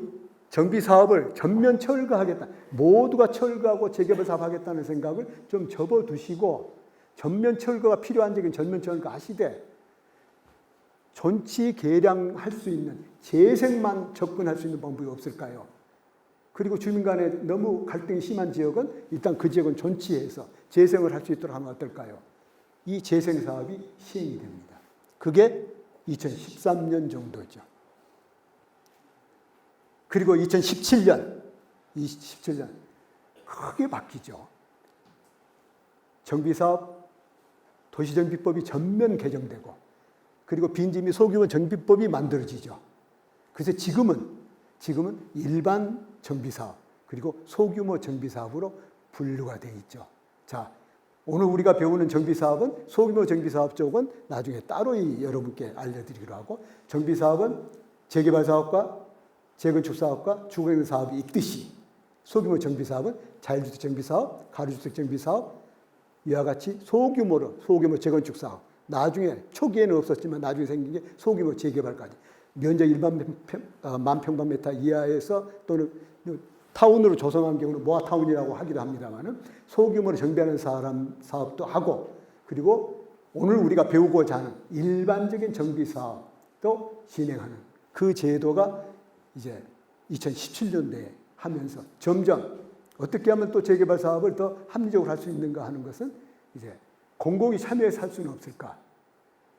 정비 사업을 전면 철거하겠다. 모두가 철거하고 재개발 사업 하겠다는 생각을 좀 접어두시고, 전면 철거가 필요한 적은 전면 철거 하시되, 존치 개량할 수 있는 재생만 접근할 수 있는 방법이 없을까요? 그리고 주민 간에 너무 갈등이 심한 지역은 일단 그 지역은 존치해서 재생을 할 수 있도록 하면 어떨까요? 이 재생 사업이 시행이 됩니다. 그게 2013년 정도죠. 그리고 2017년 크게 바뀌죠. 정비사업, 도시정비법이 전면 개정되고, 그리고 빈지 및 소규모 정비법이 만들어지죠. 그래서 지금은 일반 정비사업, 그리고 소규모 정비사업으로 분류가 되어 있죠. 자, 오늘 우리가 배우는 정비사업은, 소규모 정비사업 쪽은 나중에 따로 여러분께 알려드리기로 하고, 정비사업은 재개발사업과 재건축사업과 주거행사업이 있듯이, 소규모 정비사업은 자율주택 정비사업, 가로주택 정비사업, 이와 같이 소규모 재건축사업, 나중에 초기에는 없었지만 나중에 생긴 게 소규모 재개발까지, 면적 1만 평방미터 이하에서 또는 타운으로 조성한 경우는 모아타운이라고 하기도 합니다만, 소규모로 정비하는 사업도 하고, 그리고 오늘 우리가 배우고자 하는 일반적인 정비 사업도 진행하는 그 제도가 이제 2017년도에 하면서 점점 어떻게 하면 또 재개발 사업을 더 합리적으로 할 수 있는가 하는 것은 이제 공공이 참여해서 할 수는 없을까.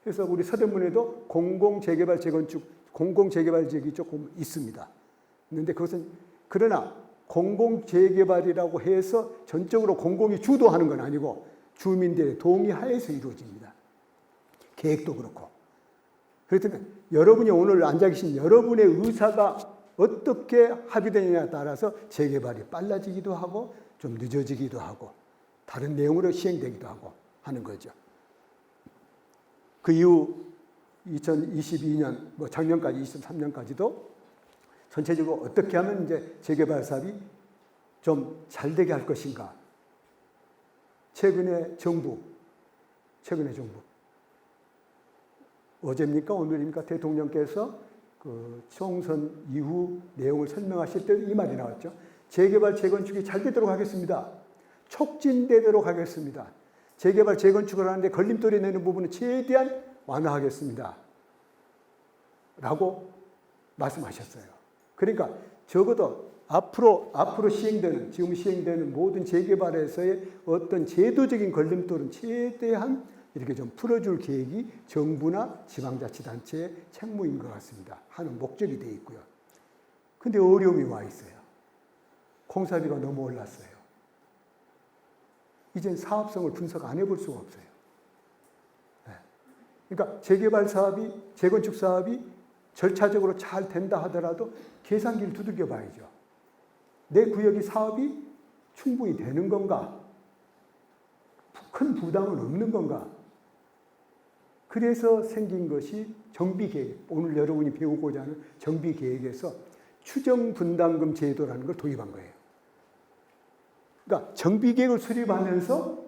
그래서 우리 서대문에도 공공재개발 재건축, 공공재개발 지역이 조금 있습니다. 그런데 그것은, 그러나 공공재개발이라고 해서 전적으로 공공이 주도하는 건 아니고 주민들의 동의하에서 이루어집니다. 계획도 그렇고. 그렇다면 여러분이 오늘 앉아 계신 여러분의 의사가 어떻게 합의되느냐에 따라서 재개발이 빨라지기도 하고 좀 늦어지기도 하고 다른 내용으로 시행되기도 하고 하는 거죠. 그 이후 2022년, 작년까지 23년까지도 전체적으로 어떻게 하면 이제 재개발 사업이 좀 잘 되게 할 것인가. 최근에 정부, 어제입니까? 오늘입니까? 대통령께서 그 총선 이후 내용을 설명하실 때 이 말이 나왔죠. 재개발, 재건축이 잘 되도록 하겠습니다. 촉진되도록 하겠습니다. 재개발, 재건축을 하는데 걸림돌이 되는 부분은 최대한 완화하겠습니다. 라고 말씀하셨어요. 그러니까 적어도 앞으로 지금 시행되는 모든 재개발에서의 어떤 제도적인 걸림돌은 최대한 이렇게 좀 풀어줄 계획이 정부나 지방자치단체의 책무인 것 같습니다. 하는 목적이 되어 있고요. 근데 어려움이 와 있어요. 공사비가 너무 올랐어요. 이젠 사업성을 분석 안 해볼 수가 없어요. 그러니까 재개발 사업이, 재건축 사업이 절차적으로 잘 된다 하더라도 계산기를 두들겨 봐야죠. 내 구역이 사업이 충분히 되는 건가? 큰 부담은 없는 건가? 그래서 생긴 것이 정비계획, 오늘 여러분이 배우고자 하는 정비계획에서 추정분담금 제도라는 걸 도입한 거예요. 그러니까 정비계획을 수립하면서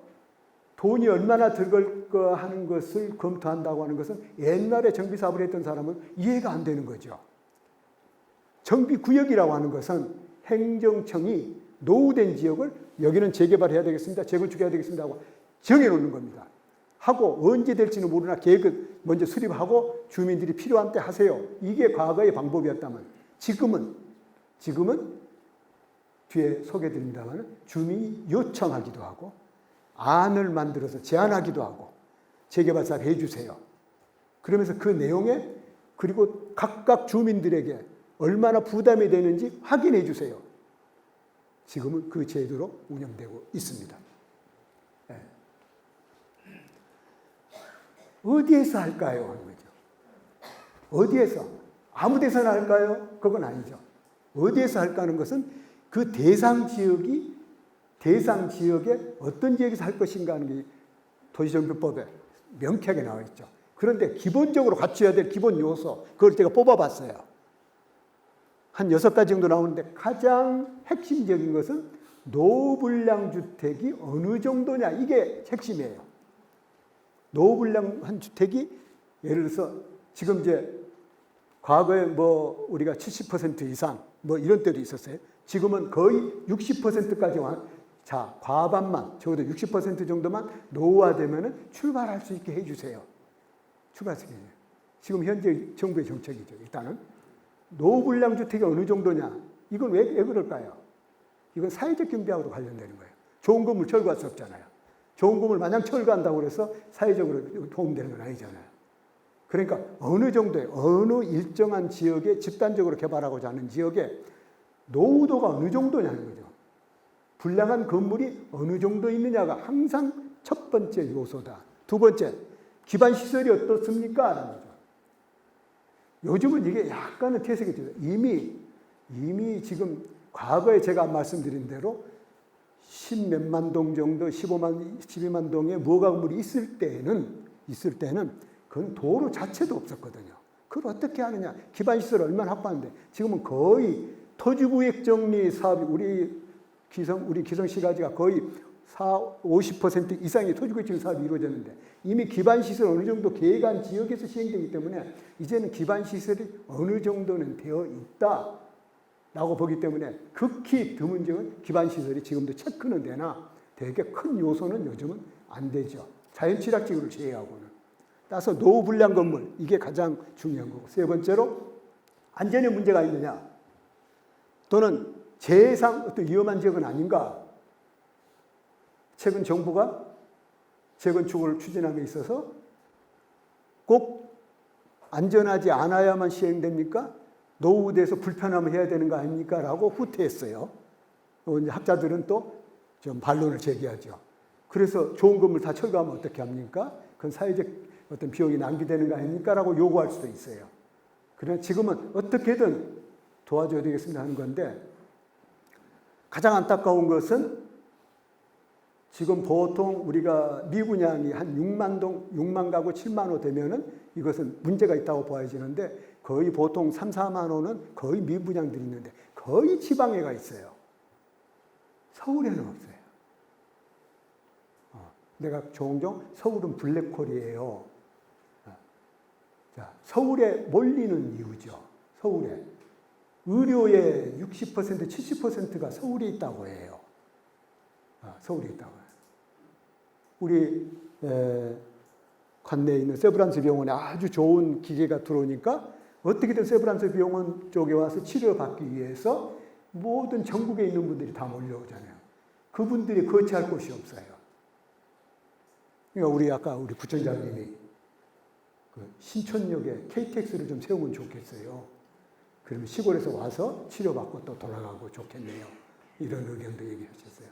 돈이 얼마나 들어갈까 하는 것을 검토한다고 하는 것은 옛날에 정비사업을 했던 사람은 이해가 안 되는 거죠. 정비구역이라고 하는 것은 행정청이 노후된 지역을 여기는 재개발해야 되겠습니다. 재건축해야 되겠습니다 하고 정해놓는 겁니다. 하고 언제 될지는 모르나 계획을 먼저 수립하고 주민들이 필요한 때 하세요. 이게 과거의 방법이었다면 지금은 뒤에 소개드립니다만 주민이 요청하기도 하고 안을 만들어서 제안하기도 하고 재개발 사업 해주세요. 그러면서 그 내용에 그리고 각각 주민들에게 얼마나 부담이 되는지 확인해 주세요. 지금은 그 제도로 운영되고 있습니다. 네. 어디에서 할까요? 하는 거죠. 어디에서? 아무 데서나 할까요? 그건 아니죠. 어디에서 할까 하는 것은 그 대상 지역에 어떤 지역에서 할 것인가 하는 게 도시정비법에 명쾌하게 나와 있죠. 그런데 기본적으로 갖춰야 될 기본 요소, 그걸 제가 뽑아봤어요. 한 6가지 정도 나오는데 가장 핵심적인 것은 노후불량 주택이 어느 정도냐, 이게 핵심이에요. 노후불량한 주택이 예를 들어서 지금 이제 과거에 우리가 70% 이상 이런 때도 있었어요. 지금은 거의 60%까지 자, 과반만, 적어도 60% 정도만 노후화되면 출발할 수 있게 해주세요. 출발할 수 있게 해주세요. 지금 현재 정부의 정책이죠. 일단은 노후불량 주택이 어느 정도냐? 이건 왜 그럴까요? 이건 사회적 경비하고도 관련되는 거예요. 좋은 건물 철거할 수 없잖아요. 좋은 건물 마냥 철거한다고 해서 사회적으로 도움되는 건 아니잖아요. 그러니까 어느 정도의 어느 일정한 지역에 집단적으로 개발하고자 하는 지역에 노후도가 어느 정도냐는 거죠. 불량한 건물이 어느 정도 있느냐가 항상 첫 번째 요소다. 두 번째, 기반시설이 어떻습니까? 라는 거죠. 요즘은 이게 약간은 퇴색이 돼요. 이미 지금 과거에 제가 말씀드린 대로 10몇만 동 정도, 12만 동의 무허가 건물이 있을 때는 그건 도로 자체도 없었거든요. 그걸 어떻게 하느냐? 기반시설 얼마나 확보하는데 지금은 거의 토지구역 정리 사업이 우리 기성시가지가 거의 50% 이상의 토지구역 정리 사업이 이루어졌는데 이미 기반시설 어느 정도 계획한 지역에서 시행되기 때문에 이제는 기반시설이 어느 정도는 되어 있다라고 보기 때문에 극히 드문 적은 기반시설이 지금도 체크는 되나 되게 큰 요소는 요즘은 안 되죠. 자연취락지구를 제외하고는. 따라서 노후불량 건물, 이게 가장 중요한 거고. 세 번째로 안전에 문제가 있느냐 또는 재해상 어떤 위험한 지역은 아닌가. 최근 정부가 재건축을 추진함에 있어서 꼭 안전하지 않아야만 시행됩니까? 노후돼서 불편하면 해야 되는 거 아닙니까? 라고 후퇴했어요. 이제 학자들은 또 좀 반론을 제기하죠. 그래서 좋은 건물 다 철거하면 어떻게 합니까? 그건 사회적 어떤 비용이 낭비되는 거 아닙니까? 라고 요구할 수도 있어요. 그러나 지금은 어떻게든 도와줘야 되겠습니다 하는 건데 가장 안타까운 것은 지금 보통 우리가 미분양이 한 6만 가구 7만 호 되면은 이것은 문제가 있다고 보아지는데 거의 보통 3, 4만 호는 거의 미분양들이 있는데 거의 지방에 가 있어요. 서울에는 없어요. 내가 종종 서울은 블랙홀이에요. 자, 서울에 몰리는 이유죠. 서울에. 의료의 60%, 70%가 서울에 있다고 해요. 서울에 있다고 해요. 우리 관내에 있는 세브란스 병원에 아주 좋은 기계가 들어오니까 어떻게든 세브란스 병원 쪽에 와서 치료받기 위해서 모든 전국에 있는 분들이 다 몰려오잖아요. 그분들이 거치할 곳이 없어요. 그러니까 우리 아까 우리 부총장님이 그 신촌역에 KTX를 좀 세우면 좋겠어요. 그러면 시골에서 와서 치료받고 또 돌아가고 좋겠네요. 이런 의견도 얘기하셨어요.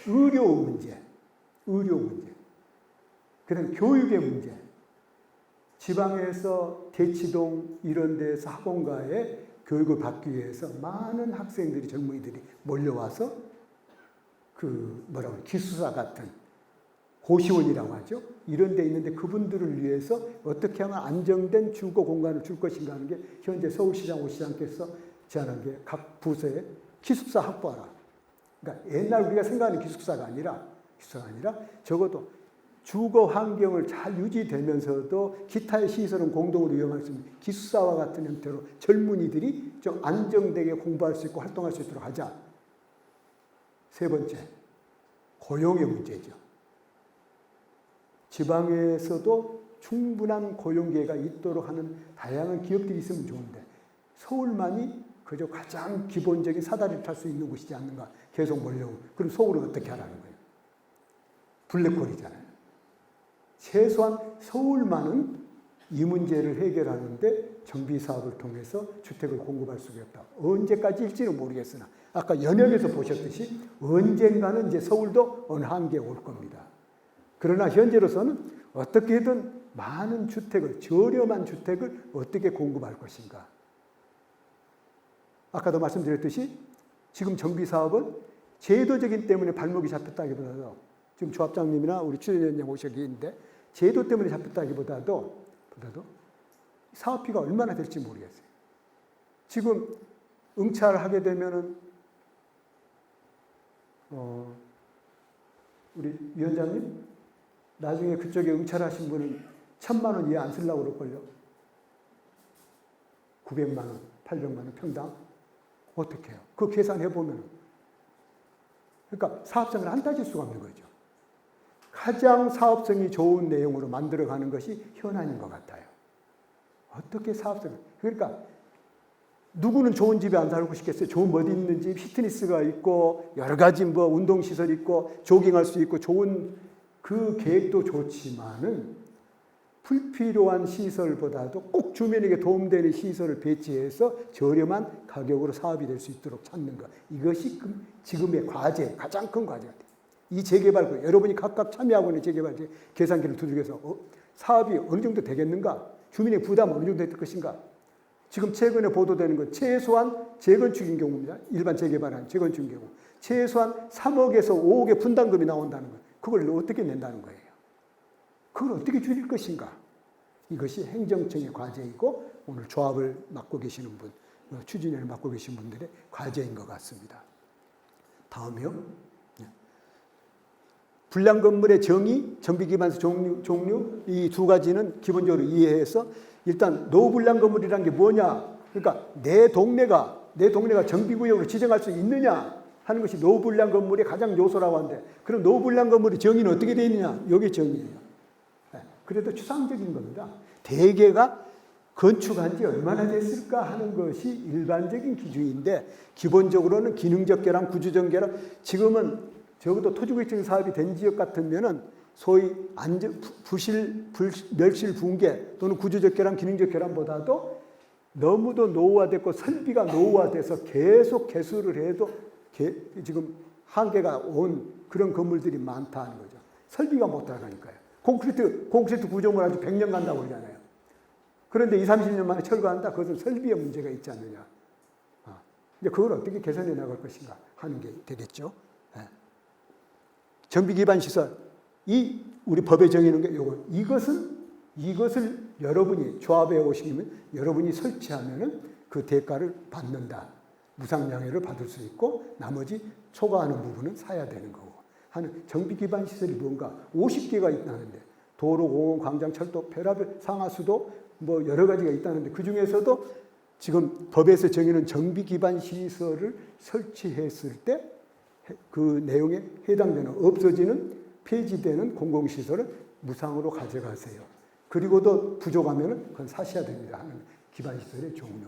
의료 문제. 그다음 교육의 문제. 지방에서 대치동 이런 데서 학원가에 교육을 받기 위해서 많은 학생들이 젊은이들이 몰려와서 기숙사 같은 고시원이라고 하죠. 이런 데 있는데 그분들을 위해서 어떻게 하면 안정된 주거 공간을 줄 것인가 하는 게 현재 서울시장, 오시장께서 제안한 게 각 부서에 기숙사 확보하라. 그러니까 옛날 우리가 생각하는 기숙사가 아니라 적어도 주거 환경을 잘 유지되면서도 기타의 시설은 공동으로 이용할 수 있는 기숙사와 같은 형태로 젊은이들이 좀 안정되게 공부할 수 있고 활동할 수 있도록 하자. 세 번째, 고용의 문제죠. 지방에서도 충분한 고용 기회가 있도록 하는 다양한 기업들이 있으면 좋은데 서울만이 그저 가장 기본적인 사다리를 탈 수 있는 곳이지 않는가 계속 몰려오고 그럼 서울은 어떻게 하라는 거예요? 블랙홀이잖아요. 최소한 서울만은 이 문제를 해결하는데 정비사업을 통해서 주택을 공급할 수가 없다. 언제까지일지는 모르겠으나 아까 연역에서 보셨듯이 언젠가는 이제 서울도 어느 한계에 올 겁니다. 그러나 현재로서는 어떻게든 많은 주택을, 저렴한 주택을 어떻게 공급할 것인가. 아까도 말씀드렸듯이 지금 정비사업은 제도적인 때문에 발목이 잡혔다기보다도 지금 조합장님이나 우리 추진위원장 오셔기 있는데 제도 때문에 잡혔다기보다도 사업비가 얼마나 될지 모르겠어요. 지금 응찰을 하게 되면은 우리 위원장님 나중에 그쪽에 응찰하신 분은 1,000만 원 이하 안 쓰려고 그럴걸요. 900만 원, 800만 원 평당 어떻게 해요? 그거 계산해 보면 그러니까 사업성을 안 따질 수가 없는 거죠. 가장 사업성이 좋은 내용으로 만들어가는 것이 현안인 것 같아요. 어떻게 사업성을 그러니까 누구는 좋은 집에 안 살고 싶겠어요? 좋은 어디 있는 집, 피트니스가 있고 여러 가지 운동시설이 있고 조깅할 수 있고 좋은 그 계획도 좋지만은 불필요한 시설보다도 꼭 주민에게 도움되는 시설을 배치해서 저렴한 가격으로 사업이 될 수 있도록 찾는 것. 이것이 지금의 과제, 가장 큰 과제가 돼요. 이 재개발, 여러분이 각각 참여하고 있는 재개발 계산기를 두들겨서 사업이 어느 정도 되겠는가? 주민의 부담 어느 정도 될 것인가? 지금 최근에 보도되는 건 최소한 재건축인 경우입니다. 일반 재개발한 재건축인 경우. 최소한 3억에서 5억의 분담금이 나온다는 것. 그걸 어떻게 낸다는 거예요? 그걸 어떻게 줄일 것인가? 이것이 행정청의 과제이고 오늘 조합을 맡고 계시는 분, 추진위를 맡고 계신 분들의 과제인 것 같습니다. 다음이요. 불량 건물의 정의, 정비기반서 종류 이 두 가지는 기본적으로 이해해서 일단 노불량 건물이라는 게 뭐냐? 그러니까 내 동네가 정비구역으로 지정할 수 있느냐 하는 것이 노불량 건물의 가장 요소라고 하는데 그럼 노불량 건물의 정의는 어떻게 되어 있느냐? 여기 정의예요. 그래도 추상적인 겁니다. 대개가 건축한 지 얼마나 됐을까 하는 것이 일반적인 기준인데 기본적으로는 기능적 결함, 구조적 결함 지금은 적어도 토지구역적인 사업이 된 지역 같으면은 소위 멸실 붕괴 또는 구조적 결함, 기능적 결함보다도 너무도 노후화됐고 설비가 노후화돼서 계속 개수를 해도 지금 한계가 온 그런 건물들이 많다는 거죠. 설비가 못 들어가니까요. 콘크리트 구조물 아주 100년 간다고 그러잖아요. 그런데 20, 30년 만에 철거한다? 그것은 설비의 문제가 있지 않느냐. 이제 그걸 어떻게 개선해 나갈 것인가 하는 게 되겠죠. 정비 기반 시설, 이 우리 법에 정해놓은 게 요거. 이것을 여러분이 조합에 오시면 여러분이 설치하면은 그 대가를 받는다. 무상양해를 받을 수 있고 나머지 초과하는 부분은 사야 되는 거고 하는 정비 기반 시설이 뭔가 50개가 있다는데 도로, 공원, 광장, 철도, 별하별 상하수도 뭐 여러 가지가 있다는데 그 중에서도 지금 법에서 정해놓은 정비 기반 시설을 설치했을 때 그 내용에 해당되는 없어지는 폐지되는 공공시설을 무상으로 가져가세요. 그리고도 부족하면 그건 사셔야 됩니다 하는 기반시설의 종류.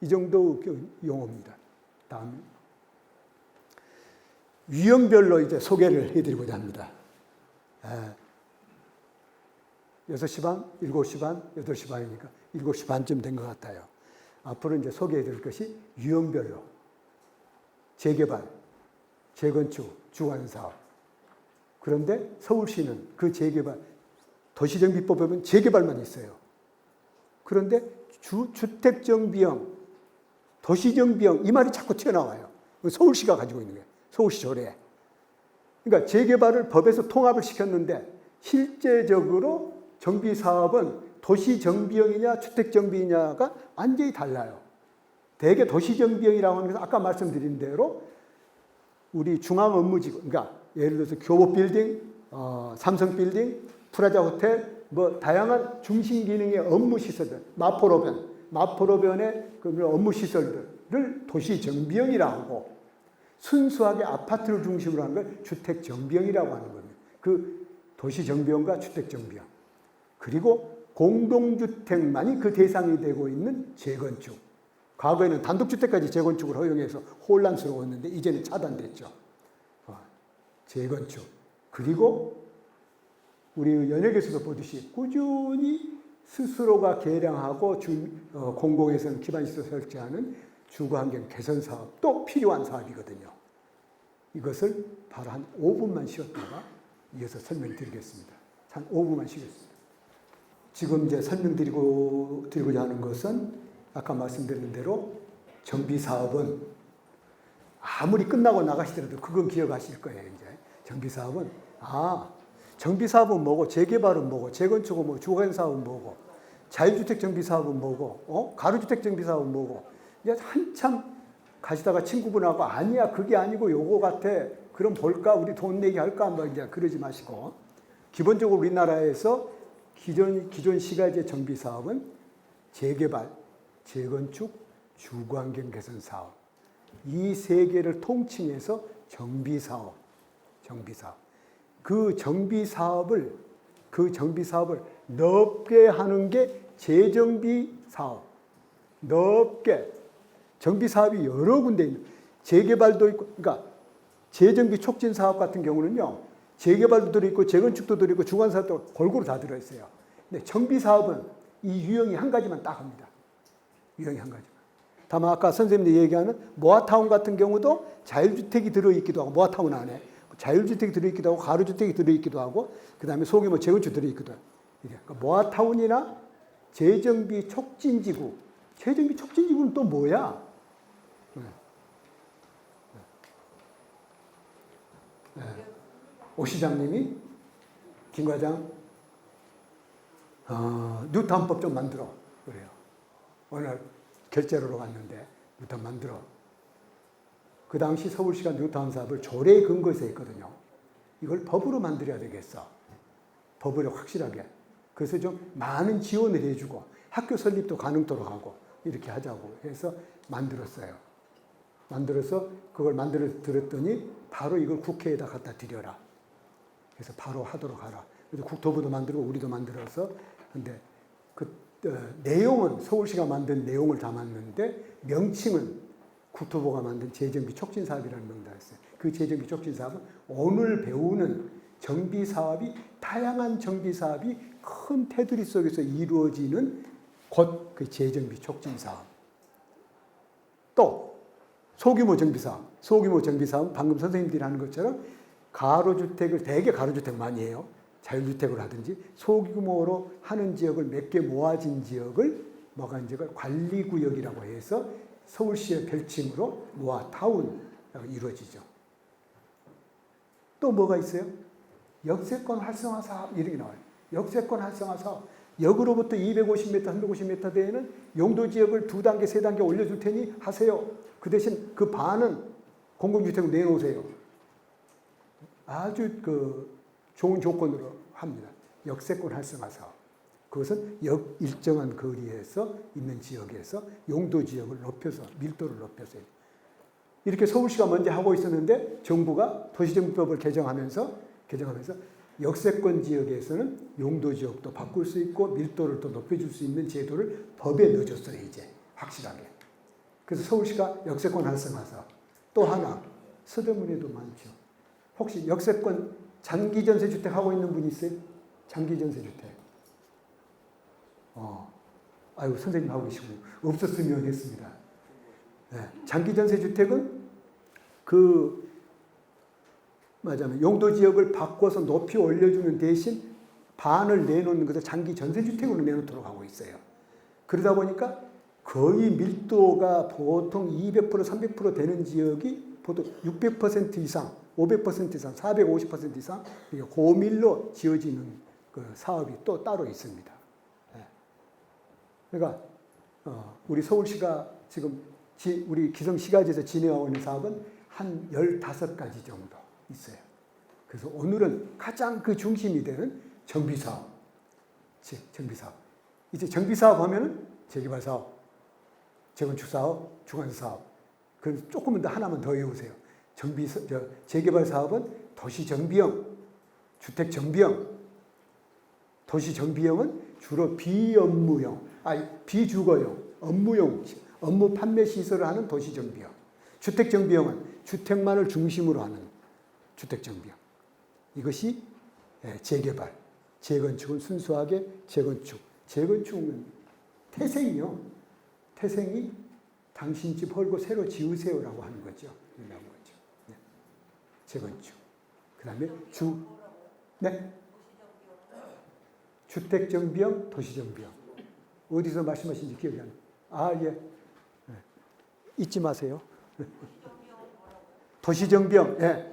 이 정도 용어입니다. 다음 유형별로 이제 소개를 해드리고자 합니다. 6시 반, 7시 반, 8시 반이니까 7시 반쯤 된 것 같아요. 앞으로 이제 소개해드릴 것이 유형별로 재개발, 재건축, 주관사업. 그런데 서울시는 그 재개발, 도시정비법에 보면 재개발만 있어요. 그런데 주택정비형, 도시정비형 이 말이 자꾸 튀어나와요. 서울시가 가지고 있는 거예요. 서울시 조례. 그러니까 재개발을 법에서 통합을 시켰는데 실제적으로 정비사업은 도시정비형이냐 주택정비냐가 완전히 달라요. 대개 도시정비형이라고 하는 것은 아까 말씀드린 대로 우리 중앙업무지구, 그러니까 예를 들어서 교보빌딩, 삼성빌딩, 프라자 호텔, 뭐 다양한 중심기능의 업무시설들, 마포로변의 그 업무 시설들을 도시정비형이라고 하고 순수하게 아파트를 중심으로 하는 걸 주택정비형이라고 하는 겁니다. 그 도시정비형과 주택정비형. 그리고 공동주택만이 그 대상이 되고 있는 재건축. 과거에는 단독주택까지 재건축을 허용해서 혼란스러웠는데 이제는 차단됐죠. 재건축. 그리고 우리 연예계에서도 보듯이 꾸준히 스스로가 개량하고 공공에서는 기반시설 설치하는 주거환경 개선 사업도 필요한 사업이거든요. 이것을 바로 한 5분만 쉬었다가 이어서 설명드리겠습니다. 한 5분만 쉬겠습니다. 지금 이제 설명드리고자 하는 것은 아까 말씀드린 대로 정비사업은 아무리 끝나고 나가시더라도 그건 기억하실 거예요. 이제 정비사업은 정비사업은 뭐고 재개발은 뭐고 재건축은 뭐고 주거사업은 뭐고 자유주택 정비사업은 뭐고 가로주택 정비사업은 뭐고 이제 한참 가시다가 친구분하고 아니야 그게 아니고 요거 같아 그럼 볼까 우리 돈 내기 할까 뭐 이제 그러지 마시고 기본적으로 우리나라에서 기존 시가지의 정비사업은 재개발, 재건축, 주거환경 개선 사업 이 세 개를 통칭해서 정비사업. 그 정비사업을 넓게 하는 게 재정비사업. 넓게 정비사업이 여러 군데 있는 재개발도 있고 그러니까 재정비 촉진 사업 같은 경우는요. 재개발도 들어있고 재건축도 들어있고 주관사업도 골고루 다 들어있어요. 근데 정비사업은 이 유형이 한 가지만 딱 합니다. 유형이 한 가지만. 다만 아까 선생님들이 얘기하는 모아타운 같은 경우도 자율주택이 들어있기도 하고 모아타운 안에 자율주택이 들어있기도 하고 가로주택이 들어있기도 하고 그 다음에 소규모 재건축 들어있기도 하고 그러니까 모아타운이나 재정비 촉진지구 재정비 촉진지구는 또 뭐야? 오 시장님이 김 과장 뉴타운법 좀 만들어 그래요. 오늘 결제로로 갔는데 뉴타운 만들어. 그 당시 서울시가 뉴타운 사업을 조례에 근거해서 했거든요. 이걸 법으로 만들어야 되겠어. 법으로 확실하게. 그래서 좀 많은 지원을 해주고 학교 설립도 가능토록 하고 이렇게 하자고 해서 만들었어요. 만들어서 그걸 만들어 들었더니 바로 이걸 국회에다 갖다 드려라. 그래서 바로 하도록 하라. 그래서 국토부도 만들고 우리도 만들어서 근데 내용은 서울시가 만든 내용을 담았는데 명칭은 국토부가 만든 재정비 촉진 사업이라는 명단이었어요. 그 재정비 촉진 사업은 오늘 배우는 정비 사업이 다양한 정비 사업이 큰 테두리 속에서 이루어지는 곧 그 재정비 촉진 사업. 또 소규모 정비 사업. 소규모 정비 사업은 방금 선생님들이 하는 것처럼 가로주택을 대개 가로주택 많이 해요. 자율주택으로 하든지 소규모로 하는 지역을 몇 개 모아진 지역을 관리구역이라고 해서 서울시의 별칭으로 모아타운이라고 이루어지죠. 또 뭐가 있어요? 역세권 활성화 사업 이런 게 나와요. 역세권 활성화 사업. 역으로부터 250m, 350m 대에는 용도 지역을 2단계, 3단계 올려줄 테니 하세요. 그 대신 그 반은 공공주택으로 내놓으세요. 아주 좋은 조건으로 합니다. 역세권 활성화 사업. 그것은 일정한 거리에서 있는 지역에서 용도 지역을 높여서 밀도를 높여서 이렇게 서울시가 먼저 하고 있었는데 정부가 도시정비법을 개정하면서 역세권 지역에서는 용도 지역도 바꿀 수 있고 밀도를 또 높여줄 수 있는 제도를 법에 넣어줬어요. 이제 확실하게. 그래서 서울시가 역세권 활성화 사업. 또 하나 서대문에도 많죠. 혹시 역세권 장기 전세 주택 하고 있는 분 있어요? 장기 전세 주택. 아이고 선생님 하고 계시군요. 없었으면 했습니다. 네, 장기 전세 주택은 맞아요. 용도 지역을 바꿔서 높이 올려주는 대신 반을 내놓는 것을 장기 전세 주택으로 내놓도록 하고 있어요. 그러다 보니까 거의 밀도가 보통 200%, 300% 되는 지역이 보통 600% 이상, 500% 이상, 450% 이상 고밀로 지어지는 그 사업이 또 따로 있습니다. 그러니까 우리 서울시가 지금 우리 기성시가지에서 진행하고 있는 사업은 한 15가지 정도 있어요. 그래서 오늘은 가장 그 중심이 되는 정비사업. 정비사업. 이제 정비사업 하면은 재개발사업, 재건축사업, 중환사업. 그 조금은 더 하나만 더 외우세요. 재개발사업은 도시정비형, 주택정비형. 도시정비형은 주로 비업무형, 비주거용, 업무용, 업무 판매 시설을 하는 도시정비형. 주택정비형은 주택만을 중심으로 하는 주택정비형. 이것이 재개발, 재건축은 순수하게 재건축. 재건축은 태생이요. 태생이 당신 집 헐고 새로 지으세요라고 하는 거죠. 이라고 하죠. 네. 재건축. 그 다음에 네? 주택정비형, 도시정비형. 어디서 말씀하신지 기억이 안 나요. 예. 네. 잊지 마세요. 도시정비형. 예.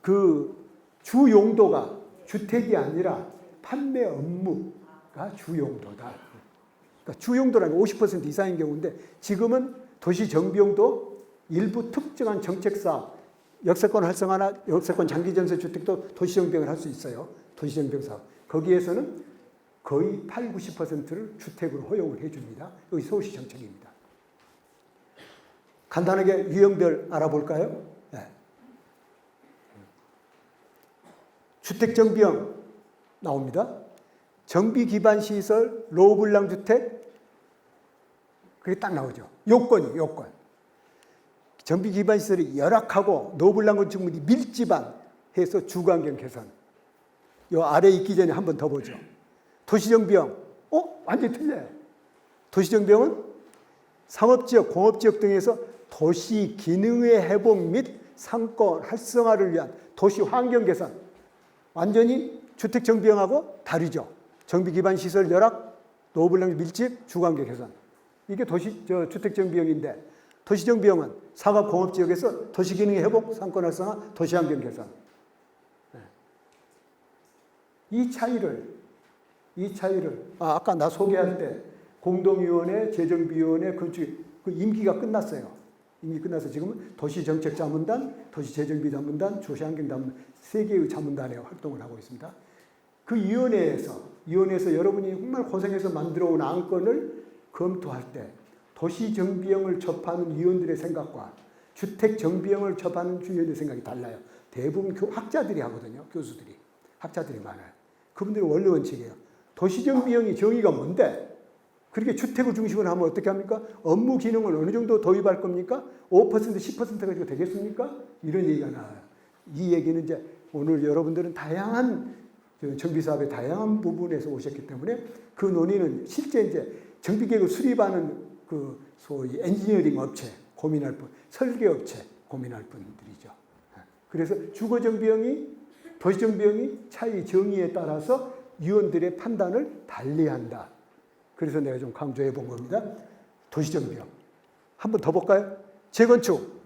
그 주 용도가 주택이 아니라 판매 업무가 주 용도다. 그러니까 주 용도라는 50% 이상인 경우인데 지금은 도시정비용도 일부 특정한 정책사업, 역세권 활성화나 역세권 장기전세 주택도 도시정비용을 할 수 있어요. 도시정비용 사업. 거기에서는 거의 8, 90%를 주택으로 허용을 해줍니다. 여기 서울시 정책입니다. 간단하게 유형별 알아볼까요? 네. 주택정비형 나옵니다. 정비기반시설, 로블랑주택, 그게 딱 나오죠. 요건. 정비기반시설이 열악하고 노블랑 건축물이 밀집한해서 주거환경 개선. 요 아래 있기 전에 한 번 더 보죠. 도시정비형, 완전히 틀려요. 도시정비형은 상업지역, 공업지역 등에서 도시 기능의 회복 및 상권 활성화를 위한 도시 환경 개선. 완전히 주택정비형하고 다르죠. 정비기반시설 열악, 노블랑 밀집, 주거환경 개선. 이게 주택정비형인데 도시정비형은 상업, 공업지역에서 도시기능의 회복, 상권 활성화, 도시환경 개선. 이 차이를 아까 나 소개할 때 공동위원회, 재정비위원회 그 임기가 끝났어요. 임기 끝나서 지금은 도시정책자문단, 도시재정비자문단, 도시환경자문단 3개의 자문단에 활동을 하고 있습니다. 그 위원회에서 여러분이 정말 고생해서 만들어온 안건을 검토할 때 도시정비형을 접하는 위원들의 생각과 주택정비형을 접하는 위원들의 생각이 달라요. 대부분 학자들이 하거든요. 교수들이. 학자들이 많아요. 그분들의 원리 원칙이에요. 도시정비형이 정의가 뭔데? 그렇게 주택을 중심으로 하면 어떻게 합니까? 업무 기능을 어느 정도 도입할 겁니까? 5%, 10%가 가지고 되겠습니까? 이런 얘기가 나와요. 이 얘기는 이제 오늘 여러분들은 다양한 정비사업의 다양한 부분에서 오셨기 때문에 그 논의는 실제 이제 정비계획을 수립하는 그 소위 엔지니어링 업체 고민할 분, 설계업체 고민할 분들이죠. 그래서 주거정비형이 도시정비형이 차이 정의에 따라서 위원들의 판단을 달리한다. 그래서 내가 좀 강조해 본 겁니다. 도시정비형. 한 번 더 볼까요? 재건축.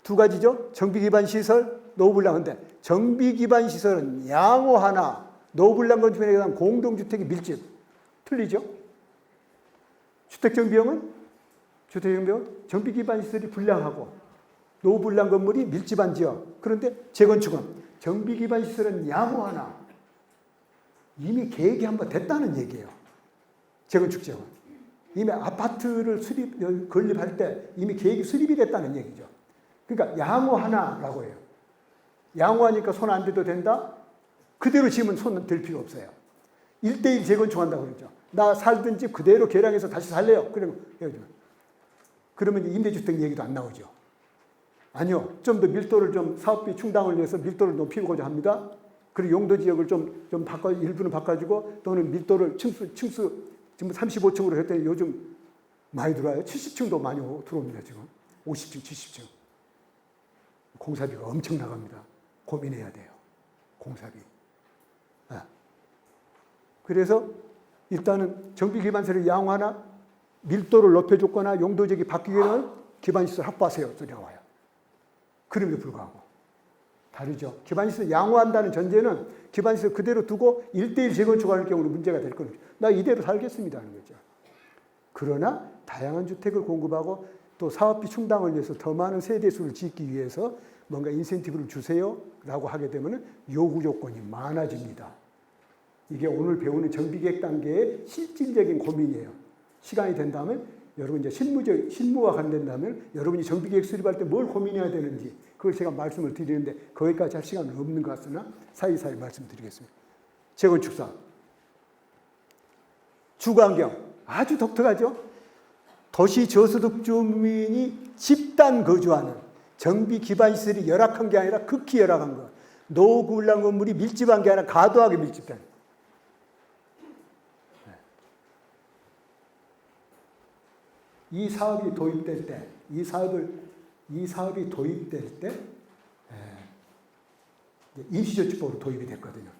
2가지죠. 정비기반시설, 노후불량인데 정비 기반 시설은 양호하나 노후불량 건축에 대한 공동주택의 밀집. 틀리죠? 주택정비용은 정비 기반 시설이 불량하고 노후불량 건물이 밀집한 지역. 그런데 재건축은 정비 기반 시설은 양호하나 이미 계획이 한번 됐다는 얘기예요. 재건축 지역은. 이미 아파트를 건립할 때 이미 계획이 수립이 됐다는 얘기죠. 그러니까 양호하나라고 해요. 양호하니까 손 안 대도 된다? 그대로 지으면 손 댈 필요 없어요. 1:1 재건축한다고 그러죠. 나 살던 집 그대로 개량해서 다시 살래요. 그러면 임대주택 얘기도 안 나오죠. 아니요. 좀 더 밀도를 좀 사업비 충당을 위해서 밀도를 높이고자 합니다. 그리고 용도 지역을 좀 일부는 바꿔주고 또는 밀도를 층수 지금 35층으로 했더니 요즘 많이 들어와요. 70층도 많이 들어옵니다. 지금 50층, 70층. 공사비가 엄청 나갑니다. 고민해야 돼요. 공사비. 그래서 일단은 정비 기반시설을 양호하나 밀도를 높여줬거나 용도 지역이 바뀌기는 기반시설 확보하세요. 소리 나와요. 그럼에도 불구하고 다르죠. 기반시설 양호한다는 전제는 기반시설 그대로 두고 1:1 재건축할 경우는 문제가 될 거죠. 나 이대로 살겠습니다 하는 거죠. 그러나 다양한 주택을 공급하고 또 사업비 충당을 위해서 더 많은 세대수를 짓기 위해서 뭔가 인센티브를 주세요 라고 하게 되면 요구 조건이 많아집니다. 이게 오늘 배우는 정비계획 단계의 실질적인 고민이에요. 시간이 된다면 여러분 이제 실무와 관련된다면 여러분이 정비계획 수립할 때 뭘 고민해야 되는지 그걸 제가 말씀을 드리는데 거기까지 할 시간은 없는 것 같으나 사이사이 말씀드리겠습니다. 재건축사. 주거환경 아주 독특하죠. 도시 저소득 주민이 집단 거주하는 정비 기반 시설이 열악한 게 아니라 극히 열악한 것. 노후불량 건물이 밀집한 게 아니라 과도하게 밀집된. 이 사업이 도입될 때, 이 사업이 도입될 때 임시저축법으로 도입이 됐거든요.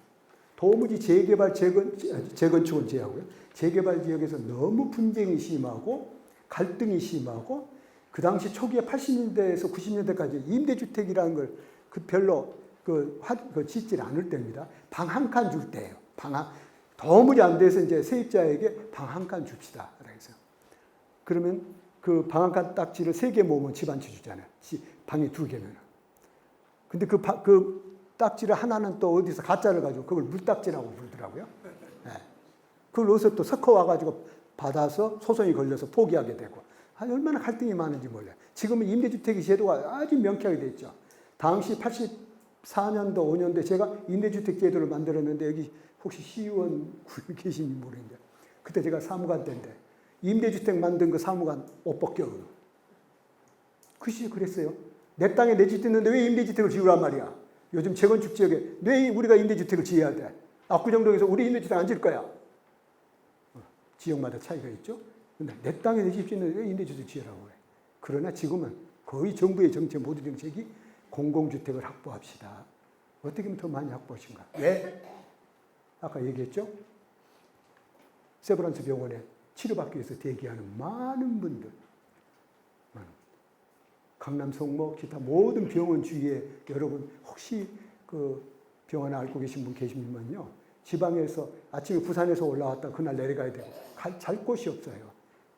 도무지 재개발, 재건축은 제하고요. 재개발 지역에서 너무 분쟁이 심하고 갈등이 심하고 그 당시 초기에 80년대에서 90년대까지 임대주택이라는 걸 별로 짓질 않을 때입니다. 방 한 칸 줄 때예요. 도무지 안 돼서 이제 세입자에게 방 한 칸 줍시다. 그래서 그러면 그 방 한 칸 딱지를 3개 모으면 집 한 채 주잖아요. 방이 2개면. 근데 그 딱지를 하나는 또 어디서 가짜를 가지고 그걸 물딱지라고 부르더라고요. 네. 그걸 어디서 또 섞어와가지고 받아서 소송이 걸려서 포기하게 되고. 얼마나 갈등이 많은지 몰라요. 지금은 임대주택의 제도가 아주 명쾌하게 돼 있죠. 당시 84년도, 5년도에 제가 임대주택 제도를 만들었는데 여기 혹시 시의원 계신지 모르겠는데 그때 제가 사무관 때인데 임대주택 만든 그 사무관 옷 벗겨요. 그 시절 그랬어요. 내 땅에 내 집 짓는데 왜 임대주택을 지으란 말이야. 요즘 재건축 지역에 왜 우리가 임대주택을 지어야 돼. 압구정동에서 우리 임대주택 안 지을 거야. 지역마다 차이가 있죠. 근데 내 땅에 내 집 짓는데 왜 임대주택 지으라고 해. 그러나 지금은 거의 정부의 정책, 모든 정책이 공공주택을 확보합시다. 어떻게 하면 더 많이 확보하신가? 왜? 아까 얘기했죠? 세브란스 병원에 치료받기 위해서 대기하는 많은 분들. 강남 성모 기타 모든 병원 주위에 여러분 혹시 그 병원 알고 계신 분 계시면요. 지방에서 아침에 부산에서 올라왔다 그날 내려가야 되고 잘 곳이 없어요.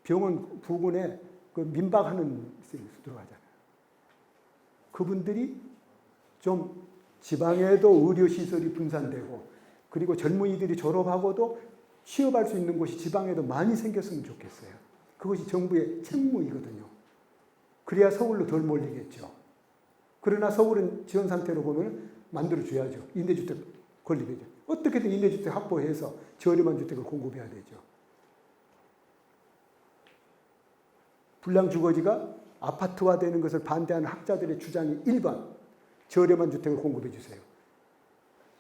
병원 부근에 그 민박하는 데서 들어가잖아요. 그분들이 좀 지방에도 의료시설이 분산되고 그리고 젊은이들이 졸업하고도 취업할 수 있는 곳이 지방에도 많이 생겼으면 좋겠어요. 그것이 정부의 책무이거든요. 그래야 서울로 덜 몰리겠죠. 그러나 서울은 지원 상태로 보면 만들어줘야죠. 임대주택 건립이죠. 어떻게든 임대주택 확보해서 저렴한 주택을 공급해야 되죠. 불량주거지가 아파트화되는 것을 반대하는 학자들의 주장이 1번, 저렴한 주택을 공급해 주세요.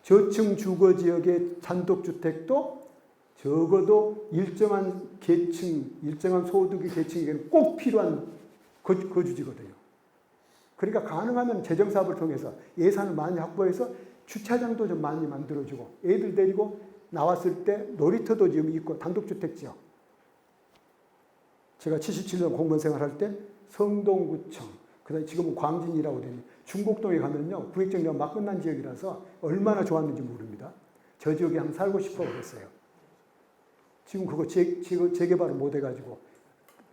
저층 주거지역의 단독주택도 적어도 일정한 계층, 일정한 소득의 계층에게는 꼭 필요한 거주지거든요. 그러니까 가능하면 재정사업을 통해서 예산을 많이 확보해서 주차장도 좀 많이 만들어주고 애들 데리고 나왔을 때 놀이터도 좀 있고 단독주택 지역. 제가 77년 공무원 생활할 때 성동구청, 그다음에 지금은 광진이라고 되는 중곡동에 가면요. 구획정리가 막 끝난 지역이라서 얼마나 좋았는지 모릅니다. 저 지역에 한번 살고 싶어 그랬어요. 지금 그거 재개발을 못 해가지고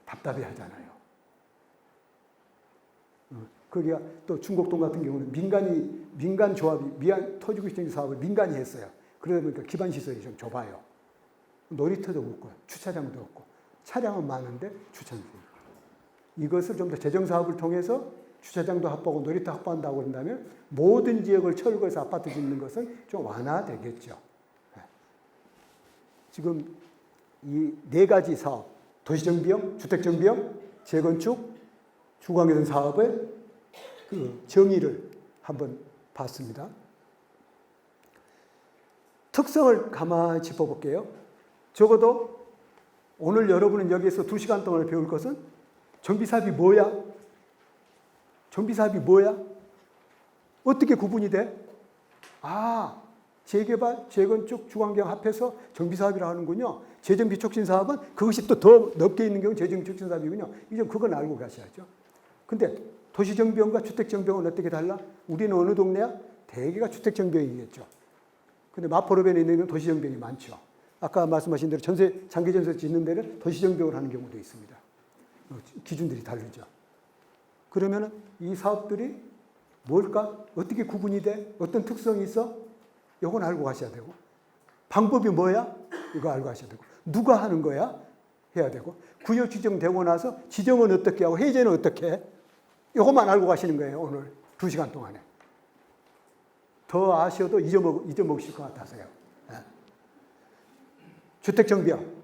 답답해 하잖아요. 거기가 또 중곡동 같은 경우는 민간 조합이 토지구역정리 사업을 민간이 했어요. 그러다 보니까 기반 시설이 좀 좁아요. 놀이터도 없고 주차장도 없고 차량은 많은데 주차장도 없고. 이것을 좀 더 재정 사업을 통해서 주차장도 확보하고 놀이터 확보한다고 한다면 모든 지역을 철거해서 아파트 짓는 것은 좀 완화되겠죠. 지금 이 네 가지 사업, 도시정비형, 주택정비형, 재건축, 주거환경 사업의 그 정의를 한번 봤습니다. 특성을 가만히 짚어볼게요. 적어도 오늘 여러분은 여기에서 2시간 동안 배울 것은 정비사업이 뭐야? 정비사업이 뭐야? 어떻게 구분이 돼? 아, 재개발, 재건축, 주거환경 합해서 정비사업이라고 하는군요. 재정비촉진 사업은 그것이 또 더 넓게 있는 경우는 재정비촉진 사업이군요. 이제 그건 알고 가셔야죠. 근데 도시정비형과 주택정비형은 어떻게 달라? 우리는 어느 동네야? 대개가 주택정비형이겠죠. 근데 마포로변에 있는 건 도시정비형이 많죠. 아까 말씀하신 대로 장기전세 짓는 데는 도시정비형을 하는 경우도 있습니다. 기준들이 다르죠. 그러면 이 사업들이 뭘까? 어떻게 구분이 돼? 어떤 특성이 있어? 이건 알고 가셔야 되고. 방법이 뭐야? 이거 알고 가셔야 되고. 누가 하는 거야? 해야 되고. 구역 지정되고 나서 지정은 어떻게 하고 해제는 어떻게 해? 이것만 알고 가시는 거예요. 오늘 2시간 동안에. 더 아셔도 잊어먹으실 것 같아서요. 주택정비형.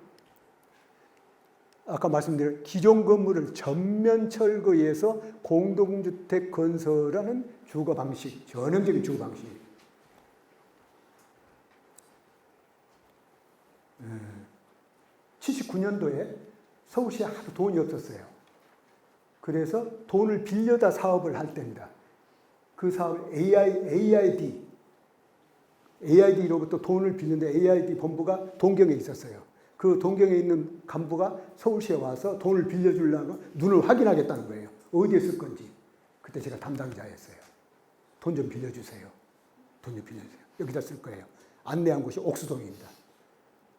아까 말씀드린 기존 건물을 전면 철거해서 공동주택 건설하는 주거 방식, 전형적인 주거 방식. 79년도에 서울시에 하도 돈이 없었어요. 그래서 돈을 빌려다 사업을 할 때입니다. 그 사업 AID로부터 돈을 빌렸는데 AID 본부가 동경에 있었어요. 그 동경에 있는 간부가 서울시에 와서 돈을 빌려주려고 눈을 확인하겠다는 거예요. 어디에 쓸 건지. 그때 제가 담당자였어요. 돈 좀 빌려주세요. 돈 좀 빌려주세요. 여기다 쓸 거예요. 안내한 곳이 옥수동입니다.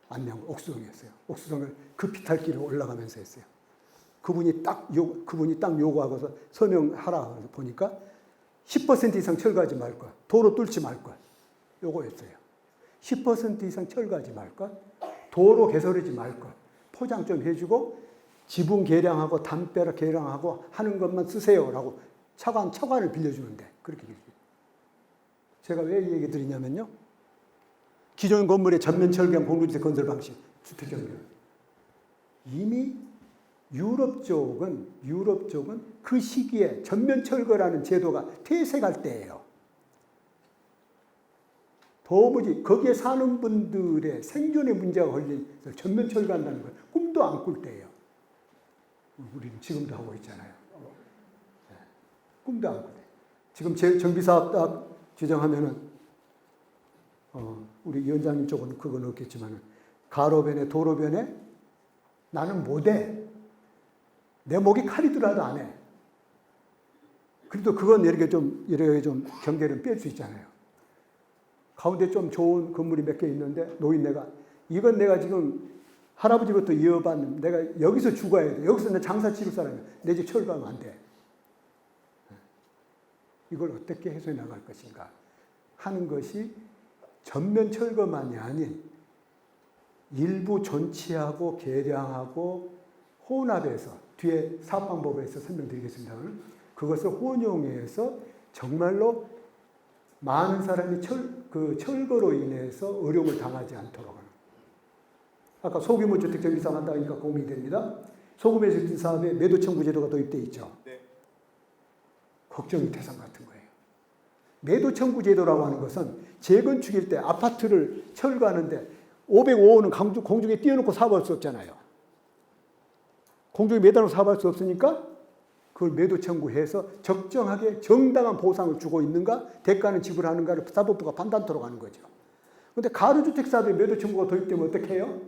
안내한 곳 옥수동이었어요. 옥수동을 그 비탈길을 올라가면서 했어요. 그분이 딱 요구하고서 서명하라 보니까 10% 이상 철거하지 말 것, 도로 뚫지 말 것, 요거였어요. 10% 이상 철거하지 말 것, 도로 개설하지 말 것, 포장 좀 해주고 지붕 개량하고 담벼락 개량하고 하는 것만 쓰세요라고 차관을 빌려주는데 그렇게 빌려줘요. 제가 왜 이 얘기 드리냐면요. 기존 건물의 전면 철거형 공동주택 건설 방식, 주택정비. 이미 유럽 쪽은 그 시기에 전면 철거라는 제도가 퇴색할 때예요. 도무지 거기에 사는 분들의 생존의 문제가 걸린 전면 철거한다는 걸 꿈도 안 꿀 때예요. 우리는 지금도 하고 있잖아요. 꿈도 안 꿀 때. 지금 정비사업 딱 지정하면은 우리 위원장님 쪽은 그건 없겠지만 가로변에 도로변에 나는 못해. 내 목이 칼이더라도 안 해. 그래도 그건 이렇게 좀 경계를 뺄 수 있잖아요. 가운데 좀 좋은 건물이 몇 개 있는데 노인네가 이건 내가 지금 할아버지부터 이어받는 내가 여기서 죽어야 돼. 여기서 내 장사 치를 사람이야. 내 집 철거하면 안 돼. 이걸 어떻게 해소해 나갈 것인가 하는 것이 전면 철거만이 아닌 일부 존치하고 개량하고 혼합해서 뒤에 사업 방법에서 설명드리겠습니다만 그것을 혼용해서 정말로 많은 사람이 철거로 인해서 어려움을 당하지 않도록 하는. 아까 소규모 주택정비 사업 한다니까 고민이 됩니다. 소규모 주택 사업에 매도 청구 제도가 도입되어 있죠. 네. 걱정이 대상 같은 거예요. 매도 청구 제도라고 하는 것은 재건축일 때 아파트를 철거하는데 505호는 공중에 띄워놓고 사업할 수 없잖아요. 공중에 매달아서 사업할 수 없으니까 그걸 매도 청구해서 적정하게 정당한 보상을 주고 있는가 대가는 지불하는가를 사법부가 판단토록 하는 거죠. 그런데 가로주택 사업에 매도 청구가 도입되면 어떻게 해요?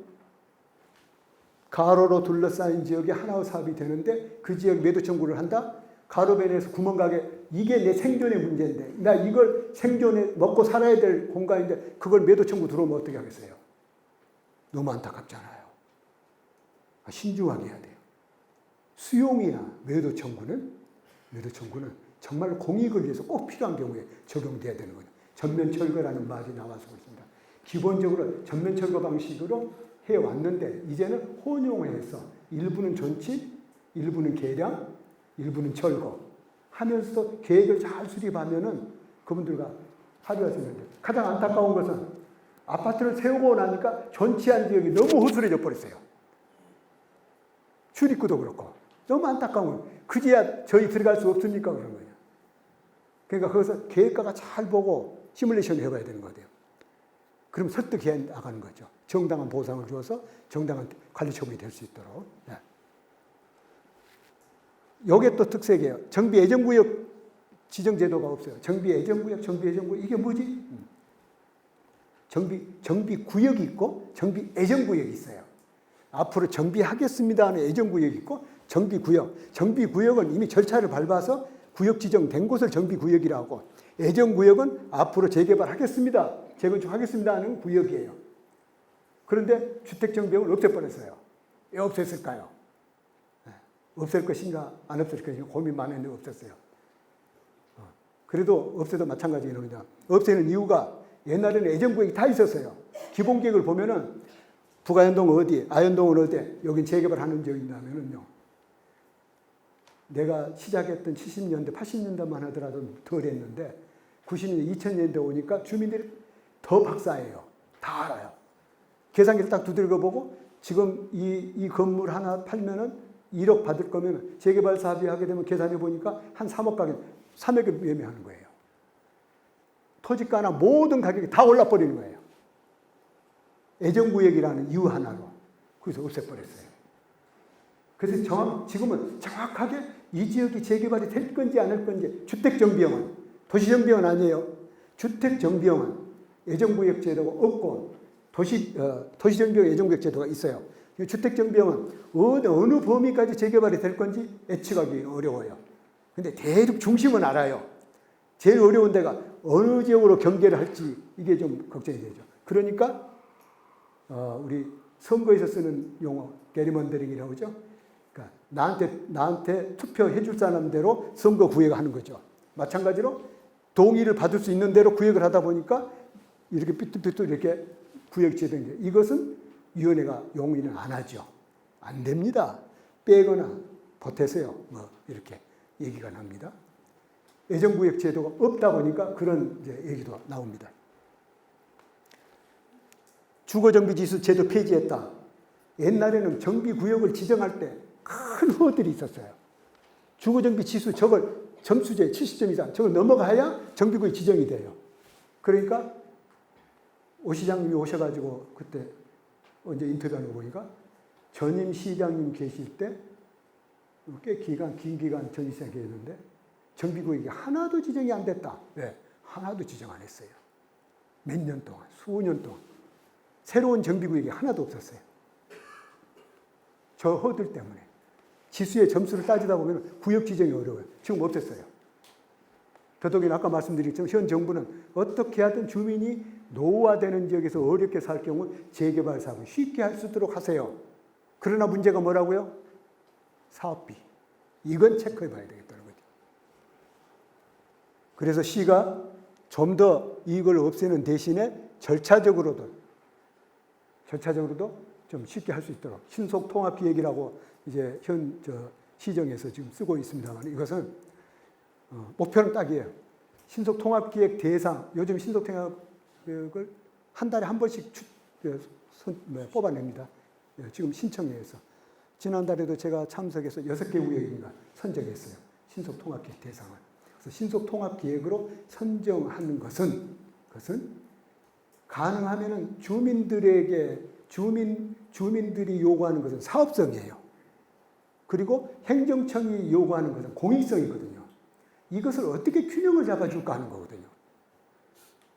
가로로 둘러싸인 지역에 하나의 사업이 되는데 그 지역 매도 청구를 한다? 가로변에서 구멍가게 이게 내 생존의 문제인데, 나 이걸 생존에 먹고 살아야 될 공간인데 그걸 매도 청구 들어오면 어떻게 하겠어요? 너무 안타깝잖아요. 신중하게 해야 돼요. 수용이나 매도 청구는 정말 공익을 위해서 꼭 필요한 경우에 적용돼야 되는 거죠. 전면 철거라는 말이 나와서 그렇습니다. 기본적으로 전면 철거 방식으로 해왔는데 이제는 혼용해서 일부는 존치, 일부는 개량, 일부는 철거 하면서 계획을 잘 수립하면은 그분들과 합의할 수 있는데, 가장 안타까운 것은 아파트를 세우고 나니까 존치한 지역이 너무 허술해져 버렸어요. 출입구도 그렇고 너무 안타까운 거예요. 그제야 저희 들어갈 수 없습니까? 그런 거예요. 그러니까 거기서 계획가가 잘 보고 시뮬레이션을 해봐야 되는 거예요. 그럼 설득해 나가는 거죠. 정당한 보상을 줘서 정당한 관리 처분이 될 수 있도록. 네. 요게 또 특색이에요. 정비 예정구역 지정 제도가 없어요. 정비 예정구역 이게 뭐지? 정비 구역이 있고 정비 예정구역이 있어요. 앞으로 정비하겠습니다 하는 예정구역이 있고 정비구역. 정비구역은 이미 절차를 밟아서 구역 지정된 곳을 정비구역이라고 하고, 예정구역은 앞으로 재개발하겠습니다, 재건축하겠습니다 하는 구역이에요. 그런데 주택정비역을 없애버렸어요. 왜 없앴을까요? 없앨 것인가 안 없앨 것인가 고민 많았는데 없었어요. 그래도 없애도 마찬가지예요. 없애는 이유가 옛날에는 예정구역이 다 있었어요. 기본계획을 보면은 북아현동 어디, 아현동은 어디, 여긴 재개발하는 지역이 있냐면은요, 내가 시작했던 70년대, 80년대만 하더라도 덜 했는데 90년대, 2000년대 오니까 주민들이 더 박사예요. 다 알아요. 계산기를 딱 두들겨 보고 지금 이 건물 하나 팔면은 1억 받을 거면 재개발 사업이 하게 되면 계산해 보니까 한 3억 가격, 3억에 매매하는 거예요. 토지가나 모든 가격이 다 올라버리는 거예요. 예정구역이라는 이유 하나로. 그래서 없애버렸어요. 그래서 지금은 정확하게 이 지역이 재개발이 될 건지 안 할 건지, 주택정비형은, 도시정비형은 아니에요. 주택정비형은 예정구역 제도가 없고 도시정비형 예정구역 제도가 있어요. 주택정비형은 어느 범위까지 재개발이 될 건지 예측하기 어려워요. 근데 대륙 중심은 알아요. 제일 어려운 데가 어느 지역으로 경계를 할지 이게 좀 걱정이 되죠. 그러니까 우리 선거에서 쓰는 용어 게리먼더링이라고 하죠. 그러니까 나한테 투표해 줄 사람대로 선거 구역을 하는 거죠. 마찬가지로 동의를 받을 수 있는 대로 구역을 하다 보니까 이렇게 삐뚤삐뚤 이렇게 구역 지정된 게, 이것은 위원회가 용인을 안 하죠. 안 됩니다. 빼거나 보태세요. 뭐 이렇게 얘기가 납니다. 예정구역 제도가 없다 보니까 그런 이제 얘기도 나옵니다. 주거정비지수 제도 폐지했다. 옛날에는 정비구역을 지정할 때 큰 허들이 있었어요. 주거정비지수 저걸 점수제 70점 이상 저걸 넘어가야 정비구역 지정이 돼요. 그러니까 오 시장님이 오셔가지고 그때 언제 인터뷰하는 거 보니까 전임 시장님 계실 때 꽤 긴 기간 전임 시장 계셨는데 정비구역이 하나도 지정이 안 됐다. 네, 하나도 지정 안 했어요. 몇 년 동안, 수년 동안. 새로운 정비구역이 하나도 없었어요. 저 허들 때문에. 지수의 점수를 따지다 보면 구역 지정이 어려워요. 지금 없앴어요. 더더욱이나 아까 말씀드린 것처럼 현 정부는 어떻게 하든 주민이 노후화되는 지역에서 어렵게 살 경우 재개발 사업을 쉽게 할 수 있도록 하세요. 그러나 문제가 뭐라고요? 사업비. 이건 체크해 봐야 되겠다는 거죠. 그래서 시가 좀 더 이걸 없애는 대신에 절차적으로도 좀 쉽게 할 수 있도록 신속통합기획이라고 이제 현 시정에서 지금 쓰고 있습니다만, 이것은 목표는 딱이에요. 신속통합기획 대상, 요즘 신속통합기획을 한 달에 한 번씩 뽑아냅니다. 지금 신청해서. 지난달에도 제가 참석해서 6개 구역인가 선정했어요. 신속통합기획 대상을. 그래서 신속통합기획으로 선정하는 것은 가능하면은 주민들이 요구하는 것은 사업성이에요. 그리고 행정청이 요구하는 것은 공익성이거든요. 이것을 어떻게 균형을 잡아줄까 하는 거거든요.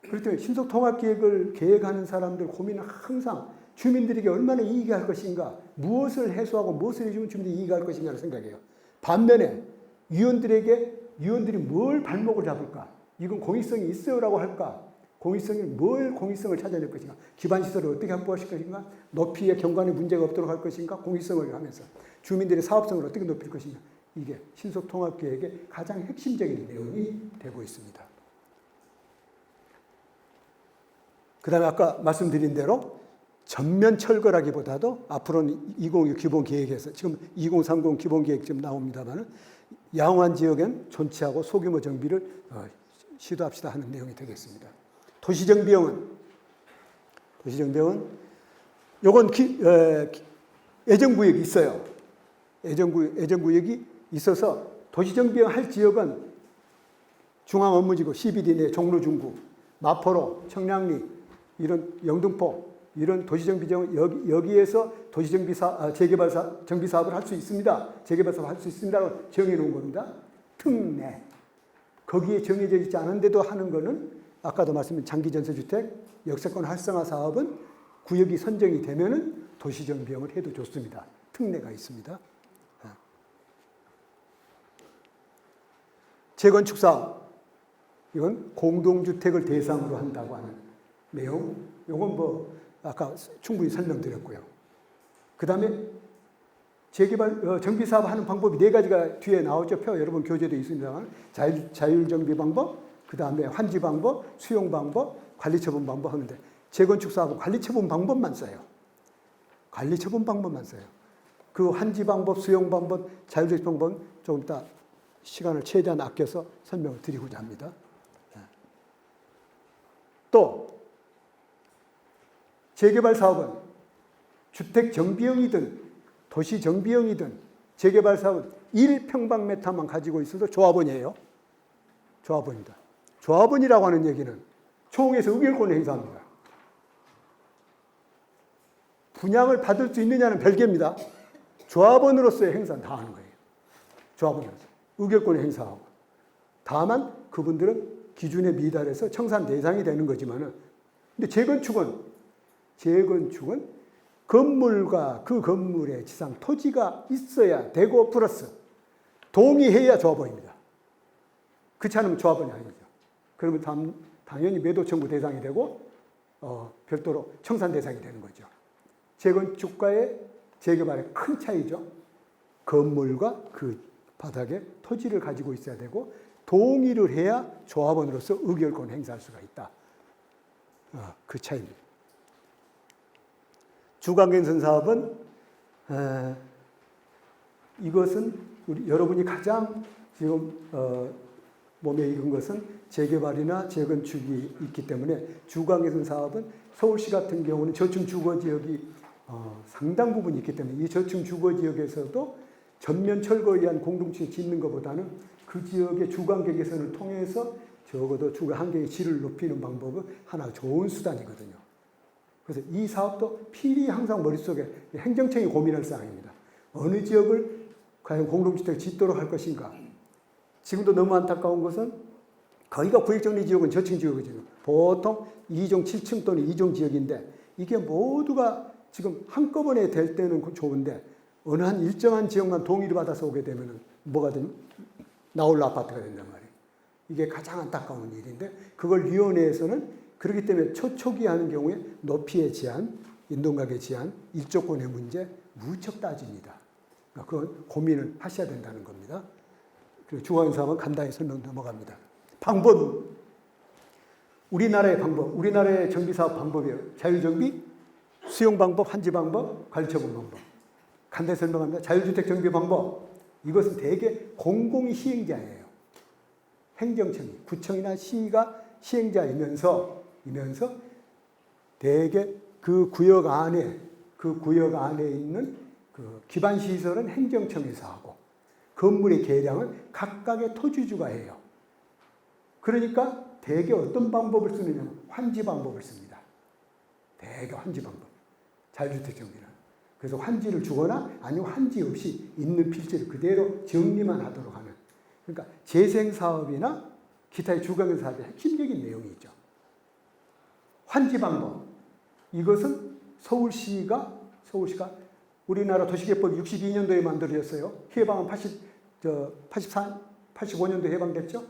그렇기 때문에 신속통합기획을 계획하는 사람들 고민은 항상 주민들에게 얼마나 이익이 할 것인가, 무엇을 해소하고 무엇을 해주면 주민들이 이익이 할 것인가를 생각해요. 반면에 위원들에게 위원들이 뭘 발목을 잡을까? 이건 공익성이 있어요라고 할까? 공익성을 찾아낼 것인가? 기반시설을 어떻게 확보하실 것인가? 높이에 경관에 문제가 없도록 할 것인가? 공익성을 하면서 주민들의 사업성을 어떻게 높일 것인가? 이게 신속통합계획의 가장 핵심적인 내용이 되고 있습니다. 그 다음에 아까 말씀드린 대로 전면 철거라기보다도 앞으로는 2026 기본계획에서 지금 2030 기본계획 지금 나옵니다만 양호한 지역엔 존치하고 소규모 정비를 시도합시다 하는 내용이 되겠습니다. 도시정비형은 요건 애정구역이 있어요. 애정구역이 있어서 도시정비형 할 지역은 중앙업무지구, CBD 내 종로 중구, 마포로, 청량리, 이런 영등포, 이런 도시정비지역 여기에서 재개발 정비 사업을 할 수 있습니다. 재개발 사업을 할 수 있습니다라고 정해 놓은 겁니다. 특내. 거기에 정해져 있지 않은데도 하는 거는 아까도 말씀드린 장기전세주택, 역세권 활성화 사업은 구역이 선정이 되면은 도시정비형을 해도 좋습니다. 특례가 있습니다. 재건축 사업, 이건 공동주택을 대상으로 한다고 하는 내용. 이건 뭐 아까 충분히 설명드렸고요. 그 다음에 재개발 정비 사업 하는 방법이 4가지가 뒤에 나오죠. 표 여러분 교재도 있습니다만 자율 정비 방법, 그 다음에 환지 방법, 수용 방법, 관리처분 방법 하는데 재건축 사업은 관리처분 방법만 써요. 관리처분 방법만 써요. 그 환지 방법, 수용 방법, 자율적인 방법은 조금 이따 시간을 최대한 아껴서 설명을 드리고자 합니다. 또 재개발 사업은 주택 정비형이든 도시 정비형이든 재개발 사업은 1평방미터만 가지고 있어도 조합원이에요. 조합원입니다. 조합원이라고 하는 얘기는 총회에서 의결권을 행사합니다. 분양을 받을 수 있느냐는 별개입니다. 조합원으로서의 행사는 다 하는 거예요. 조합원으로서. 의결권을 행사하고. 다만 그분들은 기준에 미달해서 청산 대상이 되는 거지만은, 근데 재건축은 건물과 그 건물의 지상 토지가 있어야 되고 플러스 동의해야 조합원입니다. 그렇지 않으면 조합원이 아니죠. 그러면 당연히 매도 청구 대상이 되고 별도로 청산 대상이 되는 거죠. 재건축과의 재개발의 큰 차이죠. 건물과 그 바닥에 토지를 가지고 있어야 되고 동의를 해야 조합원으로서 의결권 행사할 수가 있다. 그 차이입니다. 주간갱선 사업은 이것은 여러분이 가장 지금 몸에 익은 것은 재개발이나 재건축이 있기 때문에 주간갱선 사업은 서울시 같은 경우는 저층 주거지역이 상당 부분 있기 때문에 이 저층 주거지역에서도 전면 철거에 의한 공동주택 짓는 것보다는 그 지역의 주간개개선을 통해서 적어도 주거 환경의 질을 높이는 방법은 하나 좋은 수단이거든요. 그래서 이 사업도 필히 항상 머릿속에 행정청이 고민할 사항입니다. 어느 지역을 과연 공동주택 짓도록 할 것인가. 지금도 너무 안타까운 것은 거기가 구획정리지역은 저층 지역이죠. 보통 2종 7층 또는 2종 지역인데 이게 모두가 지금 한꺼번에 될 때는 좋은데 어느 한 일정한 지역만 동의를 받아서 오게 되면 뭐가 되면 나홀로 아파트가 된단 말이에요. 이게 가장 안타까운 일인데 그걸 위원회에서는 그렇기 때문에 초초기 하는 경우에 높이의 제한, 인동각의 제한, 일조권의 문제 무척 따집니다. 그건 고민을 하셔야 된다는 겁니다. 그리고 주관사업은 간단히 설명 넘어갑니다. 방법, 우리나라의 방법, 우리나라의 정비사업 방법이에요. 자율정비, 수용 방법, 환지 방법, 관리처분 방법. 간단히 설명합니다. 자율주택 정비 방법, 이것은 대개 공공이 시행자예요. 행정청이, 구청이나 시가 시행자이면서 대개 그 구역 안에 있는 그 기반 시설은 행정청에서 하고 건물의 계량은 각각의 토지주가 해요. 그러니까 대개 어떤 방법을 쓰느냐면 환지 방법을 씁니다. 대개 환지 방법. 자율주택 정비는. 그래서 환지를 주거나 아니면 환지 없이 있는 필지를 그대로 정리만 하도록 하는. 그러니까 재생사업이나 기타의 주거경 사업의 핵심적인 내용이 있죠. 환지 방법. 이것은 서울시가 우리나라 도시개법 62년도에 만들어졌어요. 해방은 84 85년도에 해방됐죠?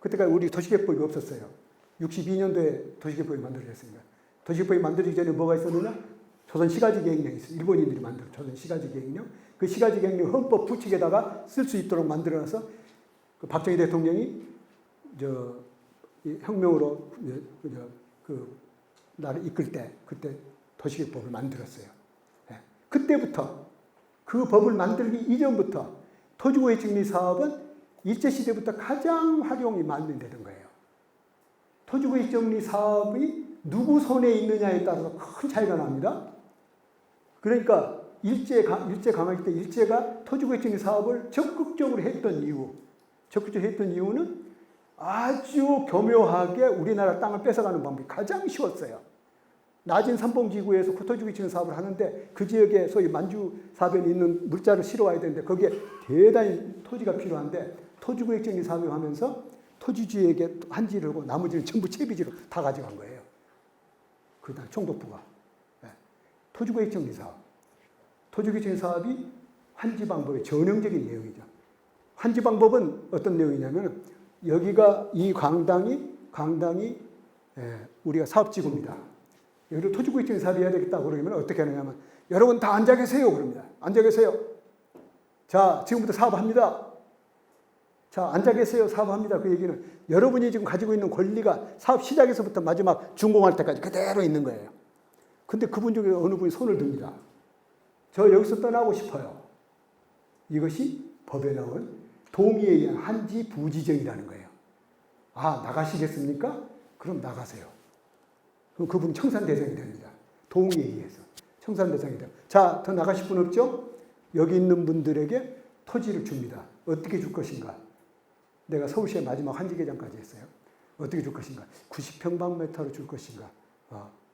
그때까지 우리 도시개법이 없었어요. 62년도에 도시개법이 만들어졌습니다. 도시개법이 만들어지기 전에 뭐가 있었느냐? 조선 시가지 계획령이 있어요. 일본인들이 만든 조선 시가지 계획령. 그 시가지 계획령 헌법 부칙에다가 쓸 수 있도록 만들어놔서 그 박정희 대통령이 혁명으로 그 나를 이끌 때 그때 도시개법을 만들었어요. 예. 그때부터 그 법을 만들기 이전부터 토지구획 정리 사업은 일제시대부터 가장 활용이 많이 되는 거예요. 토지구획 정리 사업이 누구 손에 있느냐에 따라서 큰 차이가 납니다. 그러니까 일제 강점기 때 일제가 토지구획 정리 사업을 적극적으로 했던 이유는 아주 교묘하게 우리나라 땅을 뺏어가는 방법이 가장 쉬웠어요. 낮은 삼봉지구에서 토지구획 정리 사업을 하는데 그 지역에 소위 만주 사변이 있는 물자를 실어와야 되는데 거기에 대단히 토지가 필요한데 토지구획 정리 사업을 하면서 토지주에게 한지를 하고 나머지는 전부 채비지로 다 가져간 거예요. 그다음 총독부가. 토지구획 정리 사업. 토지구획 정리 사업이 환지 방법의 전형적인 내용이죠. 환지 방법은 어떤 내용이냐면 여기가 이 강당이 우리가 사업지구입니다. 여기를 토지구획 정리 사업을 해야 되겠다 그러면 어떻게 하느냐면 여러분 다 앉아 계세요 그럽니다. 앉아 계세요. 자, 지금부터 사업합니다. 자, 앉아 계세요. 사업합니다. 그 얘기는 여러분이 지금 가지고 있는 권리가 사업 시작에서부터 마지막 준공할 때까지 그대로 있는 거예요. 근데 그분 중에 어느 분이 손을 듭니다. 저 여기서 떠나고 싶어요. 이것이 법에 나온 동의에 의한 한지 부지정이라는 거예요. 아, 나가시겠습니까? 그럼 나가세요. 그럼 그분 청산 대상이 됩니다. 동의에 의해서 청산 대상이 돼요. 자, 더 나가실 분 없죠? 여기 있는 분들에게 토지를 줍니다. 어떻게 줄 것인가? 내가 서울시의 마지막 한지 개장까지 했어요. 어떻게 줄 것인가? 90평방미터로 줄 것인가?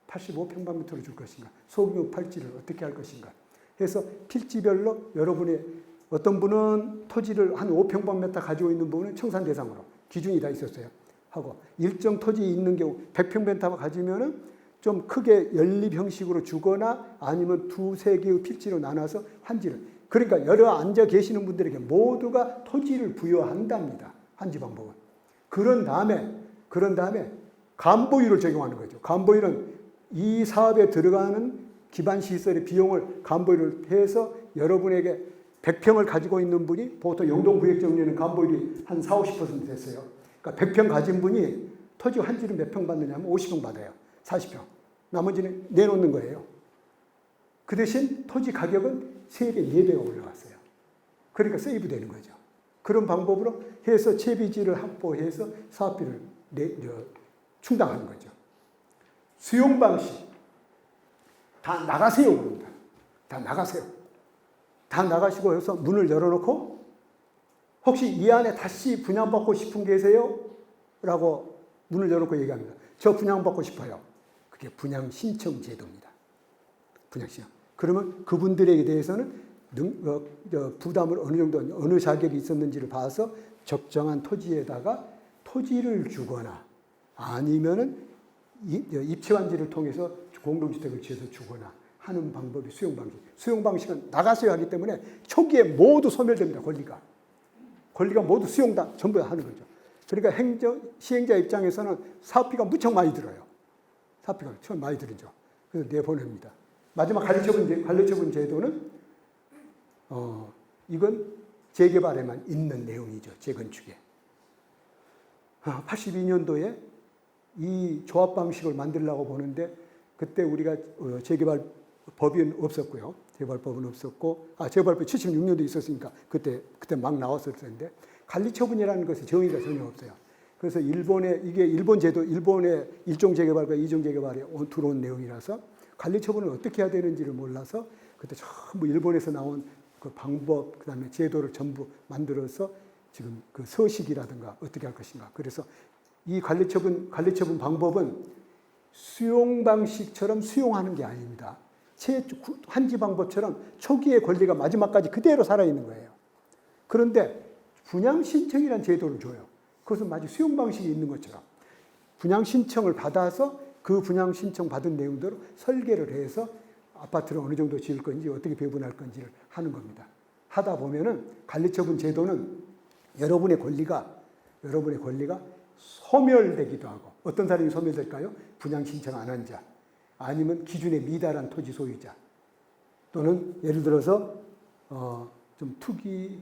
85평방미터로 줄 것인가? 소규모 팔지를 어떻게 할 것인가? 해서 필지별로 여러분의 어떤 분은 토지를 한 5평방미터 가지고 있는 분은 청산 대상으로 기준이 다 있었어요. 하고 일정 토지 있는 경우 100평미터 가지면은 좀 크게 연립 형식으로 주거나 아니면 두세 개의 필지로 나눠서 환지를. 그러니까 여러 앉아 계시는 분들에게 모두가 토지를 부여한답니다. 환지 방법은. 그런 다음에 간보유를 적용하는 거죠. 간보유는 이 사업에 들어가는 기반 시설의 비용을 간보유를 해서 여러분에게 100평을 가지고 있는 분이 보통 영동구획 정리는 간보율이 한 40~50% 됐어요. 그러니까 100평 가진 분이 토지 환지를 몇 평 받느냐면 50평 받아요. 40평. 나머지는 내놓는 거예요. 그 대신 토지 가격은 3배, 4배가 올라갔어요. 그러니까 세이브 되는 거죠. 그런 방법으로 해서 채비지를 확보해서 사업비를 충당하는 거죠. 수용 방식. 다 나가세요. 그럽니다. 다 나가세요. 다 나가시고 해서 문을 열어놓고 혹시 이 안에 다시 분양받고 싶은 계세요? 라고 문을 열어놓고 얘기합니다. 저 분양받고 싶어요. 그게 분양 신청 제도입니다. 분양 신청. 그러면 그분들에 대해서는 부담을 어느 정도, 어느 자격이 있었는지를 봐서 적정한 토지에다가 토지를 주거나 아니면은 입체환지를 통해서 공동주택을 지어서 주거나 하는 방법이 수용 방식. 수용 방식은 나가서야 하기 때문에 초기에 모두 소멸됩니다. 권리가 모두 전부 하는 거죠. 그러니까 시행자 입장에서는 사업비가 무척 많이 들어요. 사업비가 처음 많이 들죠. 그래서 내보냅니다. 마지막 관리처분 제도는 이건 재개발에만 있는 내용이죠. 재건축에. 82년도에 이 조합 방식을 만들려고 보는데 그때 우리가 재개발 법이 없었고요. 재개발법은 없었고, 재개발법이 76년도에 있었으니까 그때 막 나왔을 텐데 관리처분이라는 것이 정의가 전혀 없어요. 그래서 이게 일본 제도, 일본의 일종 재개발과 이종 재개발에 들어온 내용이라서 관리처분을 어떻게 해야 되는지를 몰라서 그때 전부 일본에서 나온 그 방법, 그 다음에 제도를 전부 만들어서 지금 그 서식이라든가 어떻게 할 것인가. 그래서 이 관리처분 방법은 수용 방식처럼 수용하는 게 아닙니다. 환지 방법처럼 초기의 권리가 마지막까지 그대로 살아있는 거예요. 그런데 분양 신청이라는 제도를 줘요. 그것은 마치 수용 방식이 있는 것처럼 분양 신청을 받아서 그 분양 신청 받은 내용대로 설계를 해서 아파트를 어느 정도 지을 건지 어떻게 배분할 건지를 하는 겁니다. 하다 보면은 관리처분 제도는 여러분의 권리가 소멸되기도 하고, 어떤 사람이 소멸될까요? 분양 신청 안 한 자, 아니면 기준에 미달한 토지 소유자, 또는 예를 들어서 좀 투기,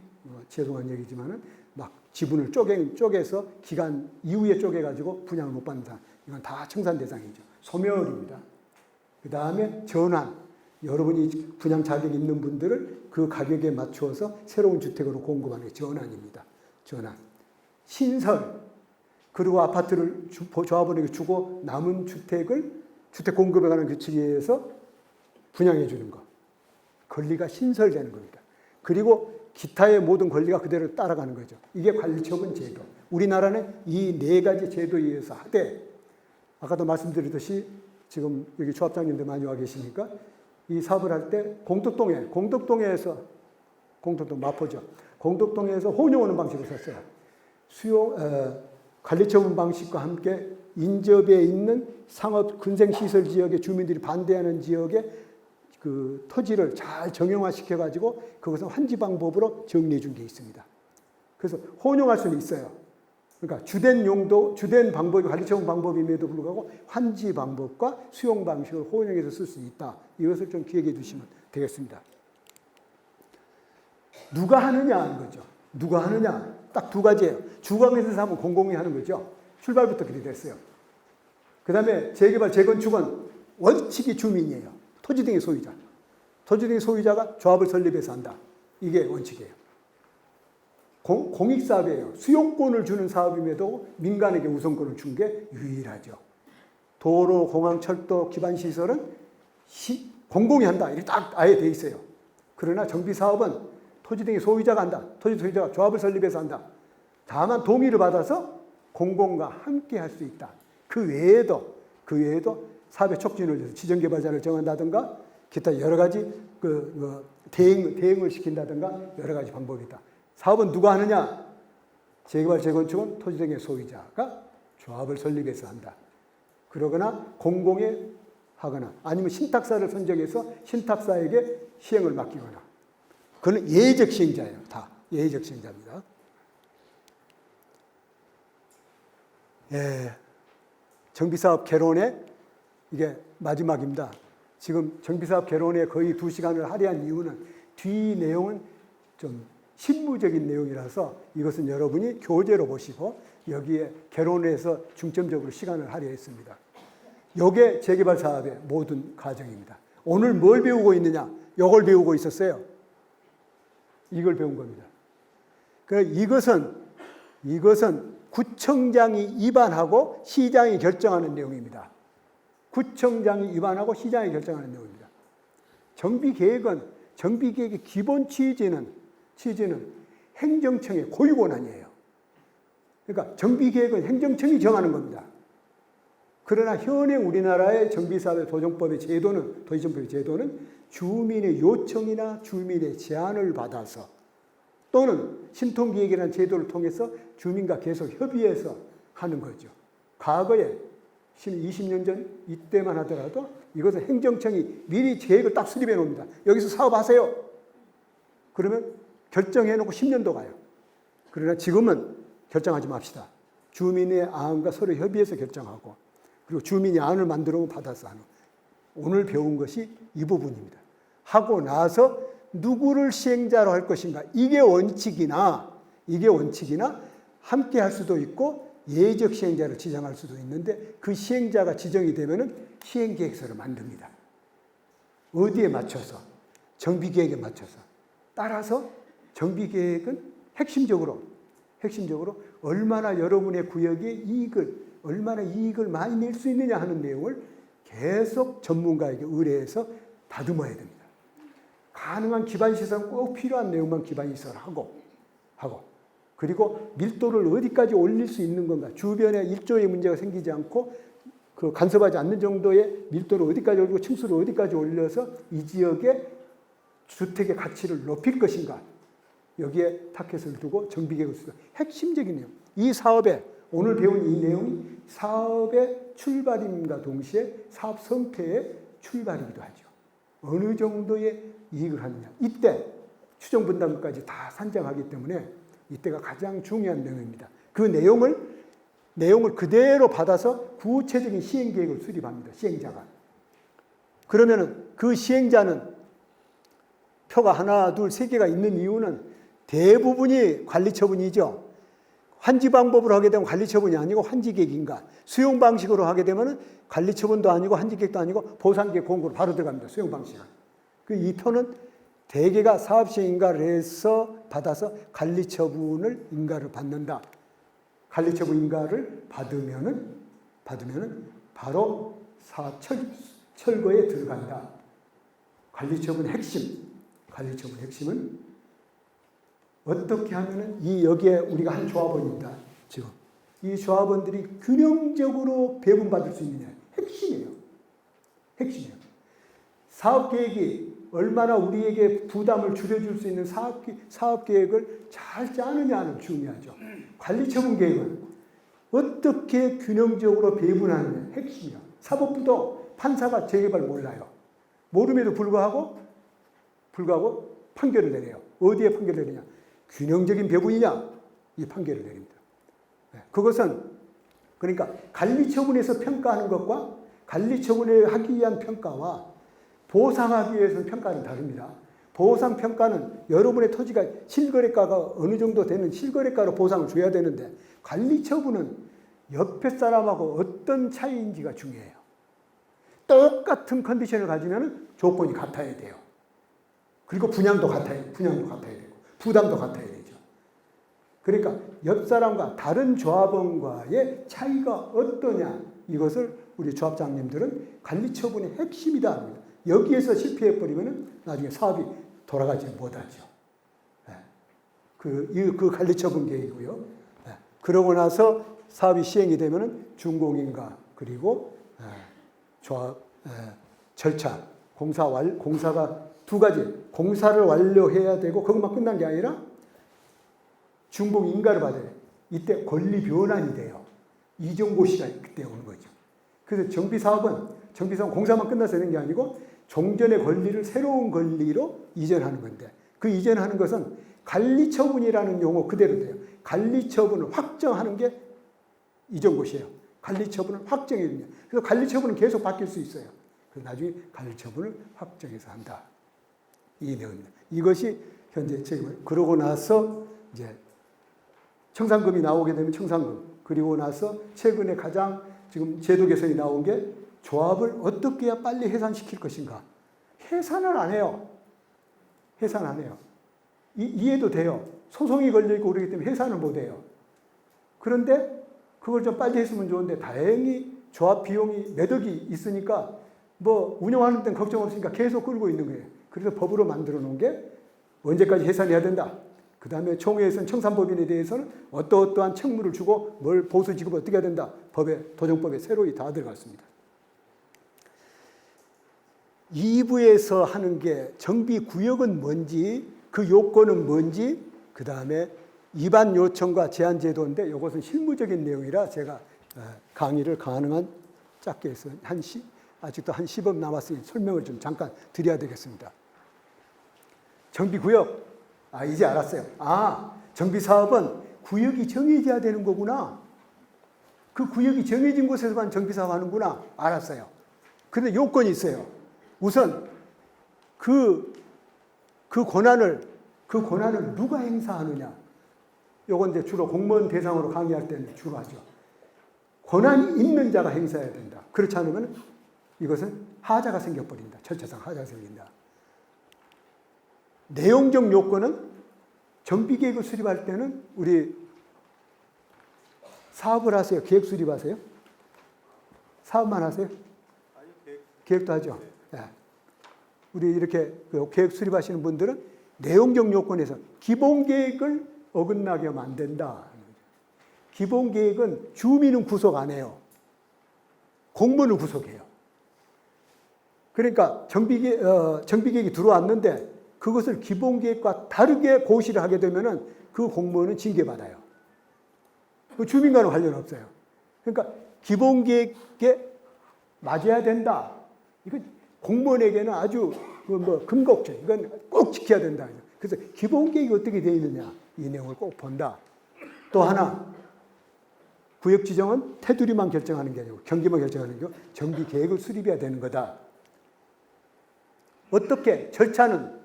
죄송한 얘기지만은 막 지분을 쪼개서 기간 이후에 쪼개가지고 분양을 못 받는 사람, 이건 다 청산 대상이죠. 소멸입니다. 그 다음에 전환, 여러분이 분양 자격이 있는 분들을 그 가격에 맞추어서 새로운 주택으로 공급하는 게 전환입니다. 전환. 신설, 그리고 아파트를 조합원에게 주고 남은 주택을 주택 공급에 관한 규칙에 의해서 분양해 주는 거. 권리가 신설되는 겁니다. 그리고 기타의 모든 권리가 그대로 따라가는 거죠. 이게 관리처분 제도. 우리나라는 이 네 가지 제도에 의해서 하되, 아까도 말씀드렸듯이 지금 여기 조합장님들 많이 와 계시니까 이 사업을 할 때 공덕동에서 마포죠. 공덕동에서 혼용하는 방식을 썼어요. 관리처분 방식과 함께 인접해 있는 상업 근생시설 지역의 주민들이 반대하는 지역에 그 토지를 잘 정형화시켜가지고 그것은 환지 방법으로 정리해 준 게 있습니다. 그래서 혼용할 수는 있어요. 그러니까 주된 방법이 관리처분 방법임에도 불구하고 환지 방법과 수용 방식을 혼용해서 쓸 수 있다. 이것을 좀 기억해 두시면 되겠습니다. 누가 하느냐 하는 거죠. 누가 하느냐. 딱 두 가지예요. 주거공사에서 하면 공공이 하는 거죠. 출발부터 그렇게 됐어요. 그 다음에 재개발, 재건축은 원칙이 주민이에요. 토지 등의 소유자. 토지 등의 소유자가 조합을 설립해서 한다. 이게 원칙이에요. 공익사업이에요. 수용권을 주는 사업임에도 민간에게 우선권을 준 게 유일하죠. 도로, 공항, 철도, 기반시설은 공공이 한다. 이렇게 딱 아예 돼 있어요. 그러나 정비사업은 토지 등의 소유자가 한다. 토지 소유자가 조합을 설립해서 한다. 다만 동의를 받아서 공공과 함께 할 수 있다. 그 외에도 사업의 촉진을 위해서 지정개발자를 정한다든가 기타 여러 가지 대응을 시킨다든가 여러 가지 방법이 있다. 사업은 누가 하느냐? 재개발, 재건축은 토지 등의 소유자가 조합을 설립해서 한다. 그러거나 공공에 하거나 아니면 신탁사를 선정해서 신탁사에게 시행을 맡기거나. 그건 예외적 시행자예요. 다 예외적 시행자입니다. 예, 정비사업 개론의 이게 마지막입니다. 지금 정비사업 개론에 거의 2시간을 할애한 이유는 뒤 내용은 좀 실무적인 내용이라서 이것은 여러분이 교재로 보시고 여기에 개론에서 중점적으로 시간을 할애했습니다. 이게 재개발 사업의 모든 과정입니다. 오늘 뭘 배우고 있느냐? 이걸 배우고 있었어요. 이걸 배운 겁니다. 이것은 구청장이 위반하고 시장이 결정하는 내용입니다. 구청장이 위반하고 시장이 결정하는 내용입니다. 정비계획의 기본 취지는 행정청의 고유 권한이에요. 그러니까 정비계획은 행정청이 정하는 겁니다. 그러나 현행 우리나라의 정비사업의 도정법의 제도는 주민의 요청이나 주민의 제안을 받아서 또는 신통기획이라는 제도를 통해서 주민과 계속 협의해서 하는 거죠. 과거에 20년 전 이때만 하더라도 이것은 행정청이 미리 계획을 딱 수립해 놓습니다. 여기서 사업하세요. 그러면 결정해 놓고 10년도 가요. 그러나 지금은 결정하지 맙시다. 주민의 안과 서로 협의해서 결정하고 그리고 주민이 안을 만들어 받아서 하는. 오늘 배운 것이 이 부분입니다. 하고 나서 누구를 시행자로 할 것인가. 이게 원칙이나 함께 할 수도 있고 예외적 시행자를 지정할 수도 있는데 그 시행자가 지정이 되면은 시행계획서를 만듭니다. 어디에 맞춰서? 정비계획에 맞춰서. 따라서 정비계획은 핵심적으로 얼마나 여러분의 구역에 얼마나 이익을 많이 낼 수 있느냐 하는 내용을 계속 전문가에게 의뢰해서 다듬어야 됩니다. 가능한 기반시설은 꼭 필요한 내용만 기반시설을 하고 그리고 밀도를 어디까지 올릴 수 있는 건가. 주변에 일조의 문제가 생기지 않고 간섭하지 않는 정도의 밀도를 어디까지 올리고 층수를 어디까지 올려서 이 지역의 주택의 가치를 높일 것인가. 여기에 타켓을 두고 정비계획을 쓰고 핵심적인 내용. 이 사업에 오늘 배운 이 내용이 사업의 출발임과 동시에 사업 성패의 출발이기도 하죠. 어느 정도의 이익을 하느냐. 이때 추정분담까지 다 산정하기 때문에 이때가 가장 중요한 내용입니다. 그 내용을 그대로 받아서 구체적인 시행 계획을 수립합니다. 시행자가. 그러면은 그 시행자는 표가 하나, 둘, 세 개가 있는 이유는 대부분이 관리처분이죠. 환지 방법으로 하게 되면 관리처분이 아니고 환지계획인가, 수용 방식으로 하게 되면 관리처분도 아니고 환지계획도 아니고 보상계획 공고로 바로 들어갑니다. 수용 방식은. 그 이 표는 대개가 사업시행인가를 해서 받아서 관리처분을 인가를 받는다. 관리처분 인가를 받으면은 바로 사업 철거에 들어간다. 관리처분 핵심은 어떻게 하면은 여기에 우리가 한 조합원입니다. 지금 이 조합원들이 균형적으로 배분받을 수 있느냐 핵심이에요. 사업 계획이 얼마나 우리에게 부담을 줄여줄 수 있는 사업 계획을 잘 짜느냐는 중요하죠. 관리처분 계획은 어떻게 균형적으로 배분하느냐 핵심이야. 사법부도 판사가 재개발 몰라요. 모름에도 불구하고 판결을 내려요. 어디에 판결을 내리냐? 균형적인 배분이냐? 이 판결을 내립니다. 그것은 그러니까 관리처분에서 평가하는 것과 관리처분을 하기 위한 평가와 보상하기 위해서는 평가는 다릅니다. 보상평가는 여러분의 토지가 실거래가가 어느 정도 되는 실거래가로 보상을 줘야 되는데 관리처분은 옆에 사람하고 어떤 차이인지가 중요해요. 똑같은 컨디션을 가지면 조건이 같아야 돼요. 그리고 분양도 같아야 되고 부담도 같아야 되죠. 그러니까 옆 사람과 다른 조합원과의 차이가 어떠냐 이것을 우리 조합장님들은 관리처분의 핵심이다 합니다. 여기에서 실패해버리면 나중에 사업이 돌아가지 못하죠. 그 관리처분 계획이고요. 그러고 나서 사업이 시행이 되면 준공인가 그리고 조합 절차 공사가 두 가지 공사를 완료해야 되고 그것만 끝난 게 아니라 준공인가를 받아야 돼요. 이때 권리 변환이 돼요. 이종고시가 그때 오는 거죠. 그래서 정비사업은 공사만 끝나서 되는 게 아니고 종전의 권리를 새로운 권리로 이전하는 건데 그 이전하는 것은 관리처분이라는 용어 그대로 돼요. 관리처분을 확정하는 게 이전고시예요. 관리처분을 확정해야 됩니다. 그래서 관리처분은 계속 바뀔 수 있어요. 그래서 나중에 관리처분을 확정해서 한다. 이 내용입니다. 이것이 현재 책임을 그러고 나서 이제 청산금이 나오게 되면 청산금 그리고 나서 최근에 가장 지금 제도 개선이 나온 게 조합을 어떻게 해야 빨리 해산시킬 것인가. 해산을 안 해요. 이해도 돼요. 소송이 걸려있고 그러기 때문에 해산을 못 해요. 그런데 그걸 좀 빨리 했으면 좋은데 다행히 조합 비용이 매덕이 있으니까 뭐 운영하는 데는 걱정 없으니까 계속 끌고 있는 거예요. 그래서 법으로 만들어 놓은 게 언제까지 해산해야 된다. 그 다음에 총회에서는 청산법인에 대해서는 어떠한 책무를 주고 뭘 보수 지급을 어떻게 해야 된다. 도정법에 새로이 다 들어갔습니다. 2부에서 하는 게 정비구역은 뭔지 그 요건은 뭔지 그 다음에 위반 요청과 제한 제도인데 이것은 실무적인 내용이라 제가 강의를 가능한 짧게 해서 아직도 한 10분 남았으니 설명을 좀 잠깐 드려야 되겠습니다. 정비구역 이제 알았어요. 정비사업은 구역이 정해져야 되는 거구나. 그 구역이 정해진 곳에서만 정비사업 하는구나. 알았어요. 그런데 요건이 있어요. 우선 그 권한을 누가 행사하느냐. 요건 이제 주로 공무원 대상으로 강의할 때는 주로 하죠. 권한이 있는 자가 행사해야 된다. 그렇지 않으면 이것은 하자가 생겨버린다. 절차상 하자가 생긴다. 내용적 요건은 정비계획을 수립할 때는 우리 사업을 하세요? 계획 수립하세요? 사업만 하세요? 아니요, 계획도 하죠. 네. 우리 이렇게 계획 수립하시는 분들은 내용적 요건에서 기본계획을 어긋나게 하면 안 된다. 기본계획은 주민은 구속 안 해요. 공무원을 구속해요. 그러니까 정비계획이 들어왔는데 그것을 기본계획과 다르게 고시를 하게 되면 그 공무원은 징계받아요. 그 주민과는 관련 없어요. 그러니까 기본계획에 맞아야 된다. 이건 공무원에게는 아주 금곡점. 이건 꼭 지켜야 된다. 그래서 기본 계획이 어떻게 되어 있느냐 이 내용을 꼭 본다. 또 하나 구역 지정은 테두리만 결정하는 게 아니고 경기만 결정하는 게 아니고 정비 계획을 수립해야 되는 거다. 어떻게 절차는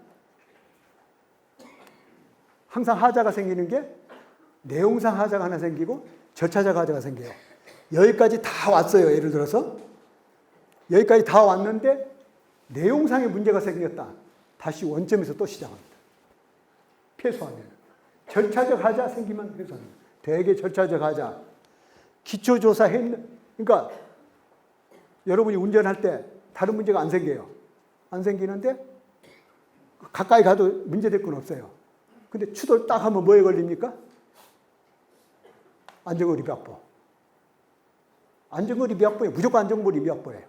항상 하자가 생기는 게 내용상 하자가 하나 생기고 절차적 하자가 생겨요. 여기까지 다 왔어요. 예를 들어서 여기까지 다 왔는데 내용상의 문제가 생겼다. 다시 원점에서 또 시작합니다. 패소하면. 절차적 하자 생기면 패소합니다. 되게 절차적 하자. 기초조사 했는, 그러니까 여러분이 운전할 때 다른 문제가 안 생겨요. 안 생기는데 가까이 가도 문제될 건 없어요. 근데 추돌 딱 하면 뭐에 걸립니까? 안전거리 위반법. 안전거리 위반법이에요. 무조건 안전거리 위반법이에요.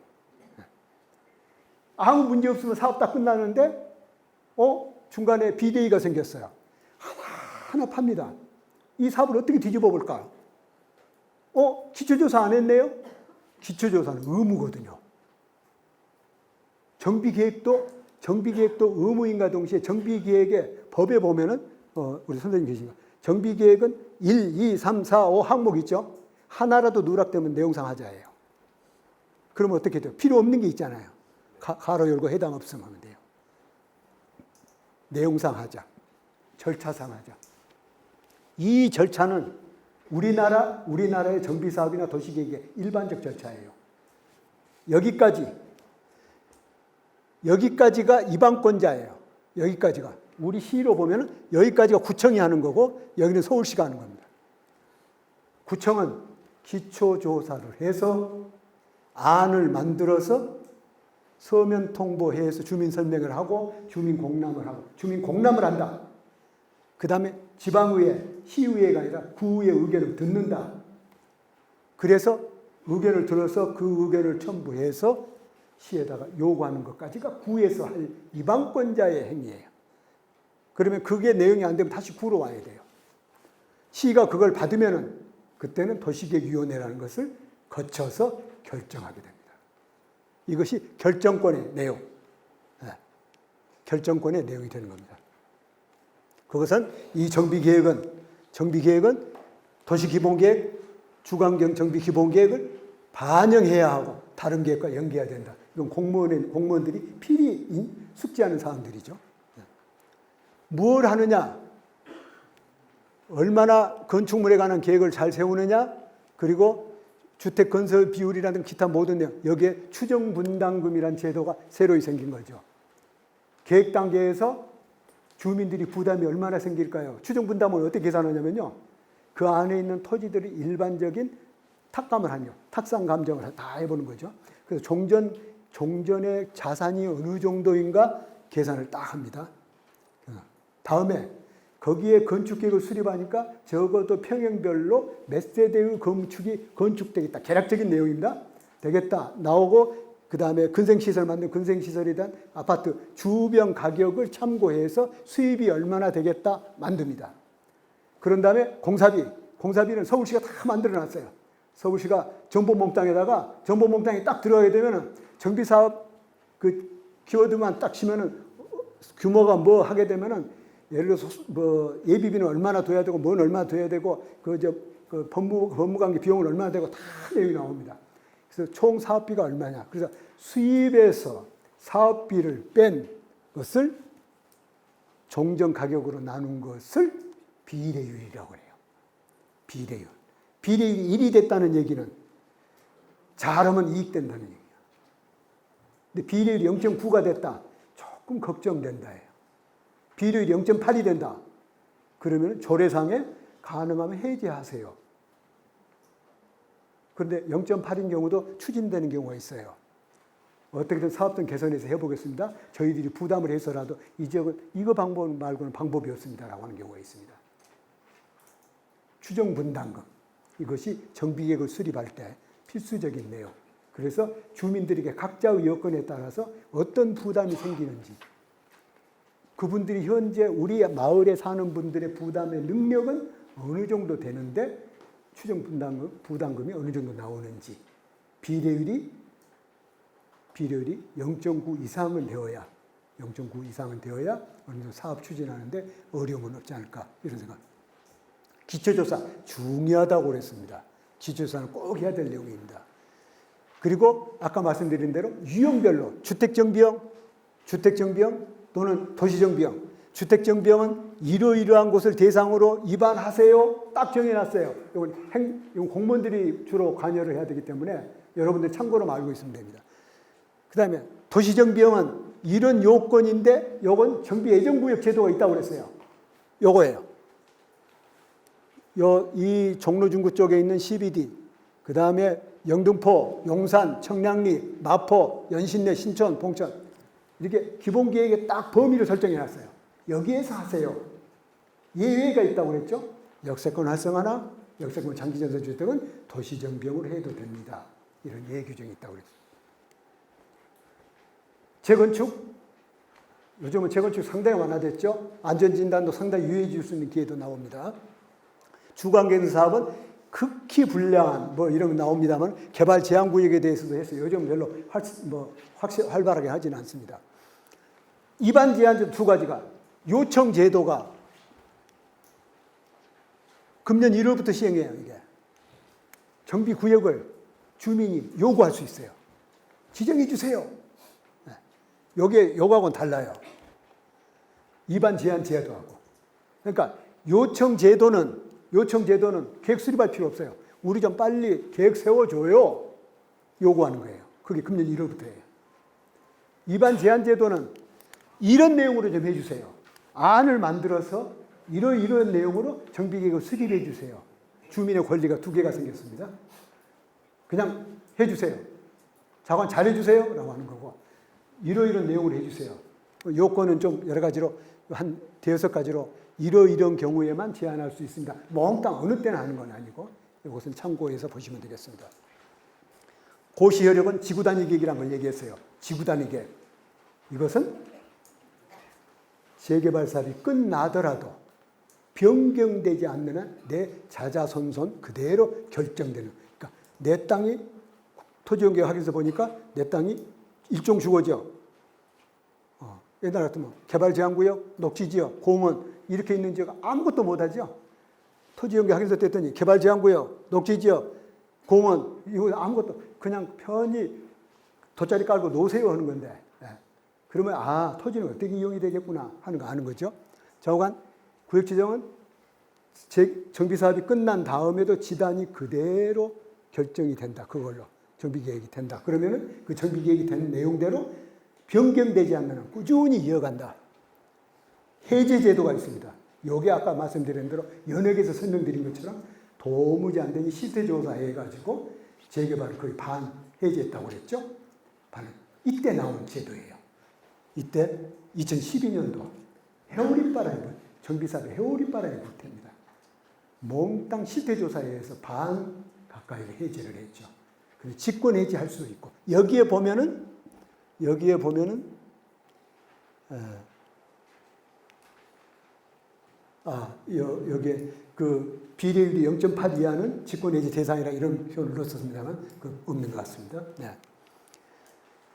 아무 문제 없으면 사업 다 끝나는데 중간에 비대위가 생겼어요. 하나 팝니다. 이 사업을 어떻게 뒤집어 볼까요? 기초조사 안 했네요? 기초조사는 의무거든요. 정비계획도 의무인과 동시에 정비계획의 법에 보면은, 우리 선생님 계신가? 정비계획은 1, 2, 3, 4, 5 항목 있죠? 하나라도 누락되면 내용상 하자예요. 그러면 어떻게 돼요? 필요 없는 게 있잖아요. 가로 열고 해당 없음 하면 돼요. 내용상 하자. 절차상 하자. 이 절차는 우리나라의 정비사업이나 도시계획의 일반적 절차예요. 여기까지가 이방권자예요. 여기까지가. 우리 시로 보면 여기까지가 구청이 하는 거고 여기는 서울시가 하는 겁니다. 구청은 기초조사를 해서 안을 만들어서 서면 통보해서 주민 설명을 하고 주민 공람을 한다. 그 다음에 지방의회, 시의회가 아니라 구의회 의견을 듣는다. 그래서 의견을 들어서 그 의견을 첨부해서 시에다가 요구하는 것까지가 구에서 할 이방권자의 행위예요. 그러면 그게 내용이 안 되면 다시 구로 와야 돼요. 시가 그걸 받으면은 그때는 도시계획위원회라는 것을 거쳐서 결정하게 됩니다. 이것이 결정권의 내용, 결정권의 내용이 되는 겁니다. 그것은 이 정비계획은 도시기본계획, 주관경 정비기본계획을 반영해야 하고 다른 계획과 연계해야 된다. 이건 공무원들이 필히 숙지하는 사항들이죠. 뭘 하느냐? 얼마나 건축물에 관한 계획을 잘 세우느냐? 그리고 주택 건설 비율이라든 기타 모든 내용, 여기에 추정분담금이라는 제도가 새로이 생긴 거죠. 계획 단계에서 주민들이 부담이 얼마나 생길까요? 추정분담은 어떻게 계산하냐면요. 그 안에 있는 토지들이 일반적인 탁감을 하며 탁상 감정을 다 해보는 거죠. 그래서 종전의 자산이 어느 정도인가 계산을 딱 합니다. 다음에 거기에 건축계획을 수립하니까 적어도 평형별로 몇 세대의 건축이 건축되겠다. 계략적인 내용입니다. 되겠다. 나오고 그 다음에 근생시설 만든 근생시설에 대한 아파트 주변 가격을 참고해서 수입이 얼마나 되겠다 만듭니다. 그런 다음에 공사비는 서울시가 다 만들어놨어요. 서울시가 정보몽땅에다가 정보몽땅에 딱 들어가게 되면은 정비사업 그 키워드만 딱 치면은 규모가 뭐 하게 되면은 예를 들어서 뭐 예비비는 얼마나 둬야 되고 뭔 얼마나 둬야 되고 그 법무관계 비용은 얼마나 되고 다 내용이 나옵니다. 그래서 총 사업비가 얼마냐. 그래서 수입에서 사업비를 뺀 것을 종전 가격으로 나눈 것을 비례율이라고 해요. 비례율. 비례율이 1이 됐다는 얘기는 잘하면 이익 된다는 얘기예요. 근데 비례율이 0.9가 됐다. 조금 걱정된다예요. 비례율이 0.8이 된다. 그러면 조례상에 가능하면 해제하세요. 그런데 0.8인 경우도 추진되는 경우가 있어요. 어떻게든 사업성 개선해서 해보겠습니다. 저희들이 부담을 해서라도 이 지역은 이거 방법 말고는 방법이 없습니다라고 하는 경우가 있습니다. 추정분담금. 이것이 정비계획을 수립할 때 필수적인 내용. 그래서 주민들에게 각자의 여건에 따라서 어떤 부담이 생기는지 그분들이 현재 우리 마을에 사는 분들의 부담의 능력은 어느 정도 되는데 부담금이 어느 정도 나오는지 비례율이 0.9 이상은 되어야 0.9 이상은 되어야 어느 정도 사업 추진하는데 어려움은 없지 않을까 이런 생각. 기초조사 중요하다고 그랬습니다. 기초조사는 꼭 해야 될 내용입니다. 그리고 아까 말씀드린 대로 유형별로 주택정비형 또는 도시정비형. 주택정비형은 이러이러한 곳을 대상으로 입안하세요. 딱 정해놨어요. 이건 공무원들이 주로 관여를 해야 되기 때문에 여러분들 참고로 알고 있으면 됩니다. 그 다음에 도시정비형은 이런 요건인데 요건 정비예정구역 제도가 있다고 그랬어요. 요거예요. 이 종로중구 쪽에 있는 CBD, 그 다음에 영등포, 용산, 청량리, 마포, 연신내, 신촌, 봉천 이렇게 기본계획에 딱 범위를 설정해놨어요. 여기에서 하세요. 예외가 있다고 그랬죠. 역세권 활성화나 역세권 장기전세주택은 도시정비형으로 해도 됩니다. 이런 예외 규정이 있다고 그랬어요. 재건축, 요즘은 재건축 상당히 완화됐죠. 안전진단도 상당히 유해해 줄 수 있는 기회도 나옵니다. 주관계획 사업은 극히 불량한 이런 거 나옵니다만 개발 제한 구역에 대해서도 했어요. 요즘 별로 활발하게 하지는 않습니다. 입안 제한 두 가지가 요청 제도가 금년 1월부터 시행해요. 이게 정비 구역을 주민이 요구할 수 있어요. 지정해 주세요. 요거하고는 달라요. 입안 제한 제도하고. 그러니까 요청 제도는 계획 수립할 필요 없어요. 우리 좀 빨리 계획 세워줘요. 요구하는 거예요. 그게 금년 1월부터예요. 입안 제한 제도는 이런 내용으로 좀 해주세요. 안을 만들어서 이런 내용으로 정비계획을 수립해 주세요. 주민의 권리가 두 개가 생겼습니다. 그냥 해주세요. 자관 잘해주세요. 라고 하는 거고 이런 내용으로 해주세요. 요건은 좀 여러 가지로 한 대여섯 가지로 이런 경우에만 제한할 수 있습니다. 몽땅 어느 때나 하는 건 아니고 이것은 참고해서 보시면 되겠습니다. 고시효력은 지구단위 계획이라는 걸 얘기했어요. 지구단위 계획. 이것은 재개발 사업이 끝나더라도 변경되지 않는 한 내 자자손손 그대로 결정되는. 그러니까 내 땅이 토지용계 확인서 보니까 내 땅이 일종 주거지역, 옛날 같으면 개발제한구역, 녹지지역, 공원 이렇게 있는 지역 아무것도 못하죠. 토지용계 확인서 뗐더니 개발제한구역, 녹지지역, 공원 이거 아무것도 그냥 편히 돗자리 깔고 노세요 하는 건데 그러면 토지는 어떻게 이용이 되겠구나 하는 거 아는 거죠. 좌우간 구역지정은 정비사업이 끝난 다음에도 지단이 그대로 결정이 된다. 그걸로 정비계획이 된다. 그러면은 그 정비계획이 된 내용대로 변경되지 않는 한 꾸준히 이어간다. 해제제도가 있습니다. 요게 아까 말씀드린 대로 연역에서 설명드린 것처럼 도무지 안 되니 시세조사 해가지고 재개발을 거의 반 해제했다고 그랬죠. 이때 나온 제도예요. 이때 2012년도 해오리바람이 정비사업의 해오리바람이 불 때입니다. 몽땅 실태조사에 의해서 반 가까이를 해제를 했죠. 그래서 직권 해제할 수도 있고 여기에 보면은 여기에 그 비례율이 0.8 이하는 직권 해제 대상이라 이런 표현을 넣었습니다만 그 없는 것 같습니다. 네.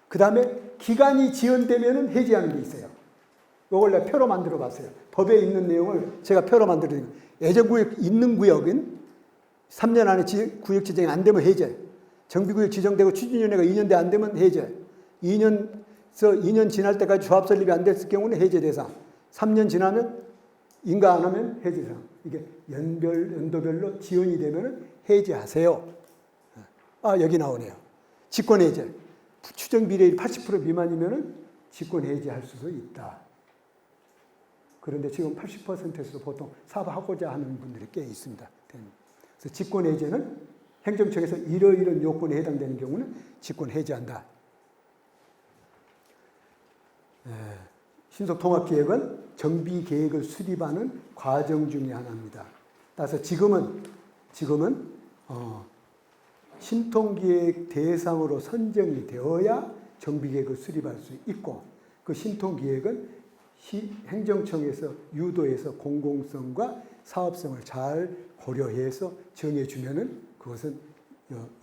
그 다음에 기간이 지연되면은 해제하는 게 있어요. 이걸 내가 표로 만들어 봤어요. 법에 있는 내용을 제가 표로 만들어 드린 거예요. 예정구역 있는 구역은 3년 안에 구역 지정이 안 되면 해제. 정비구역 지정되고 추진위원회가 2년 돼 안 되면 해제. 2년 지날 때까지 조합 설립이 안 됐을 경우는 해제 대상. 3년 지나면 인가 안 하면 해제 대상. 이게 연도별로 지연이 되면 해제하세요. 여기 나오네요. 직권 해제. 추정 비례율 80% 미만이면 직권 해제할 수도 있다. 그런데 지금 80%에서도 보통 사업하고자 하는 분들이 꽤 있습니다. 그래서 직권 해제는 행정청에서 이러이런 요건에 해당되는 경우는 직권 해제한다. 신속통합계획은 정비계획을 수립하는 과정 중에 하나입니다. 따라서 지금은 신통기획 대상으로 선정이 되어야 정비계획을 수립할 수 있고 그 신통기획은 행정청에서 유도해서 공공성과 사업성을 잘 고려해서 정해주면은 그것은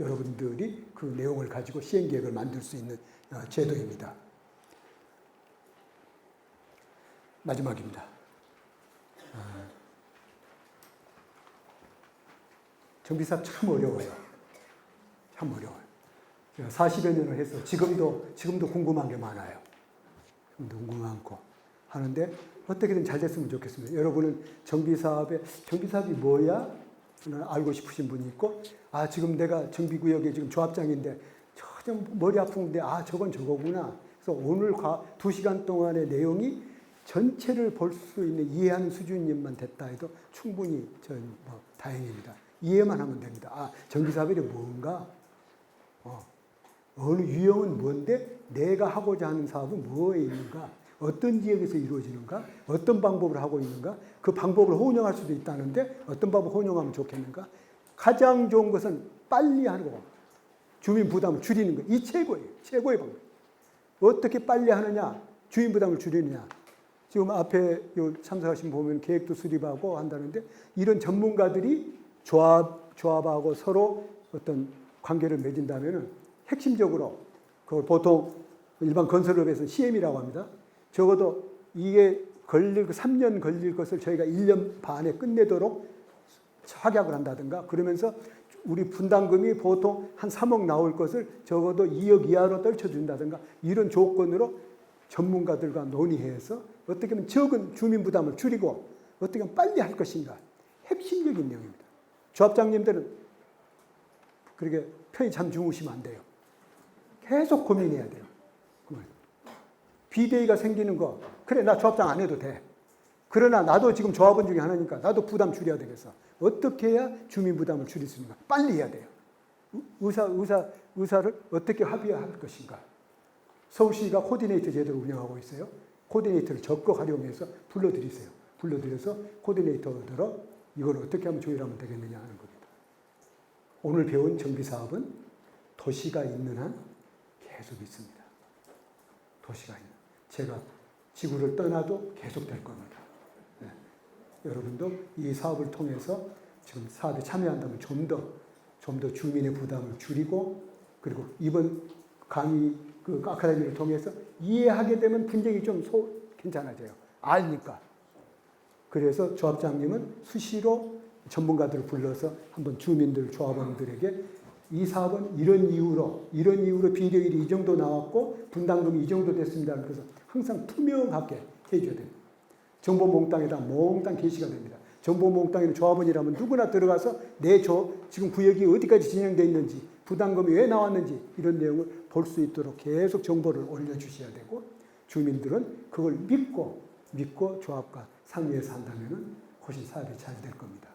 여러분들이 그 내용을 가지고 시행계획을 만들 수 있는 제도입니다. 마지막입니다. 정비사업 참 어려워요. 참 어려워요. 40여 년을 해서 지금도 궁금한 게 많아요. 지금도 궁금한 거 하는데 어떻게든 잘 됐으면 좋겠습니다. 여러분은 정비사업이 뭐야? 알고 싶으신 분이 있고, 지금 내가 정비구역에 지금 조합장인데 좀 머리 아픈데 저건 저거구나. 그래서 오늘 2시간 동안의 내용이 전체를 볼 수 있는 이해하는 수준이만 됐다 해도 충분히 다행입니다. 이해만 하면 됩니다. 전기사업이 뭔가, 어느 유형은 뭔데 내가 하고자 하는 사업은 뭐에 있는가, 어떤 지역에서 이루어지는가, 어떤 방법을 하고 있는가, 그 방법을 혼용할 수도 있다는데 어떤 방법을 혼용하면 좋겠는가. 가장 좋은 것은 빨리 하고 주민 부담을 줄이는 거. 이 최고의 방법. 어떻게 빨리 하느냐, 주민 부담을 줄이느냐. 지금 앞에 참석하신 보면 계획도 수립하고 한다는데, 이런 전문가들이 조합하고 서로 어떤 관계를 맺은다면은 핵심적으로, 그걸 보통 일반 건설업에서는 CM이라고 합니다. 적어도 이게 3년 걸릴 것을 저희가 1년 반에 끝내도록 확약을 한다든가, 그러면서 우리 분담금이 보통 한 3억 나올 것을 적어도 2억 이하로 떨쳐준다든가, 이런 조건으로 전문가들과 논의해서 어떻게 하면 적은 주민 부담을 줄이고 어떻게 하면 빨리 할 것인가. 핵심적인 내용입니다. 조합장님들은 그렇게 편히 잠 주무시면 안 돼요. 계속 고민해야 돼요. 비대위가 생기는 거, 그래 나 조합장 안 해도 돼. 그러나 나도 지금 조합원 중에 하나니까 나도 부담 줄여야 되겠어. 어떻게 해야 주민 부담을 줄일 수 있는가? 빨리 해야 돼요. 의사를 어떻게 합의할 것인가? 서울시가 코디네이터 제도를 운영하고 있어요. 코디네이터를 적극 활용해서 불러들이세요. 불러들여서 코디네이터들어 이걸 어떻게 하면 조율하면 되겠느냐 하는 겁니다. 오늘 배운 정비사업은 도시가 있는 한 계속 있습니다. 도시가 있는. 제가 지구를 떠나도 계속 될 겁니다. 네. 여러분도 이 사업을 통해서 지금 사업에 참여한다면 좀 더 주민의 부담을 줄이고, 그리고 이번 강의 아카데미를 통해서 이해하게 되면 분쟁이 좀 괜찮아져요. 알니까. 그래서 조합장님은 수시로 전문가들을 불러서 한번 주민들, 조합원들에게 이 사업은 이런 이유로 비료율이 이 정도 나왔고 분담금이 이 정도 됐습니다. 그래서 항상 투명하게 해줘야 됩니다. 정보 몽땅에다 몽땅 게시가 됩니다. 정보 몽땅에는 조합원이라면 누구나 들어가서 지금 구역이 어디까지 진행되어 있는지, 부담금이 왜 나왔는지 이런 내용을 볼 수 있도록 계속 정보를 올려주셔야 되고, 주민들은 그걸 믿고 조합과 상의해서 한다면 훨씬 사업이 잘 될 겁니다.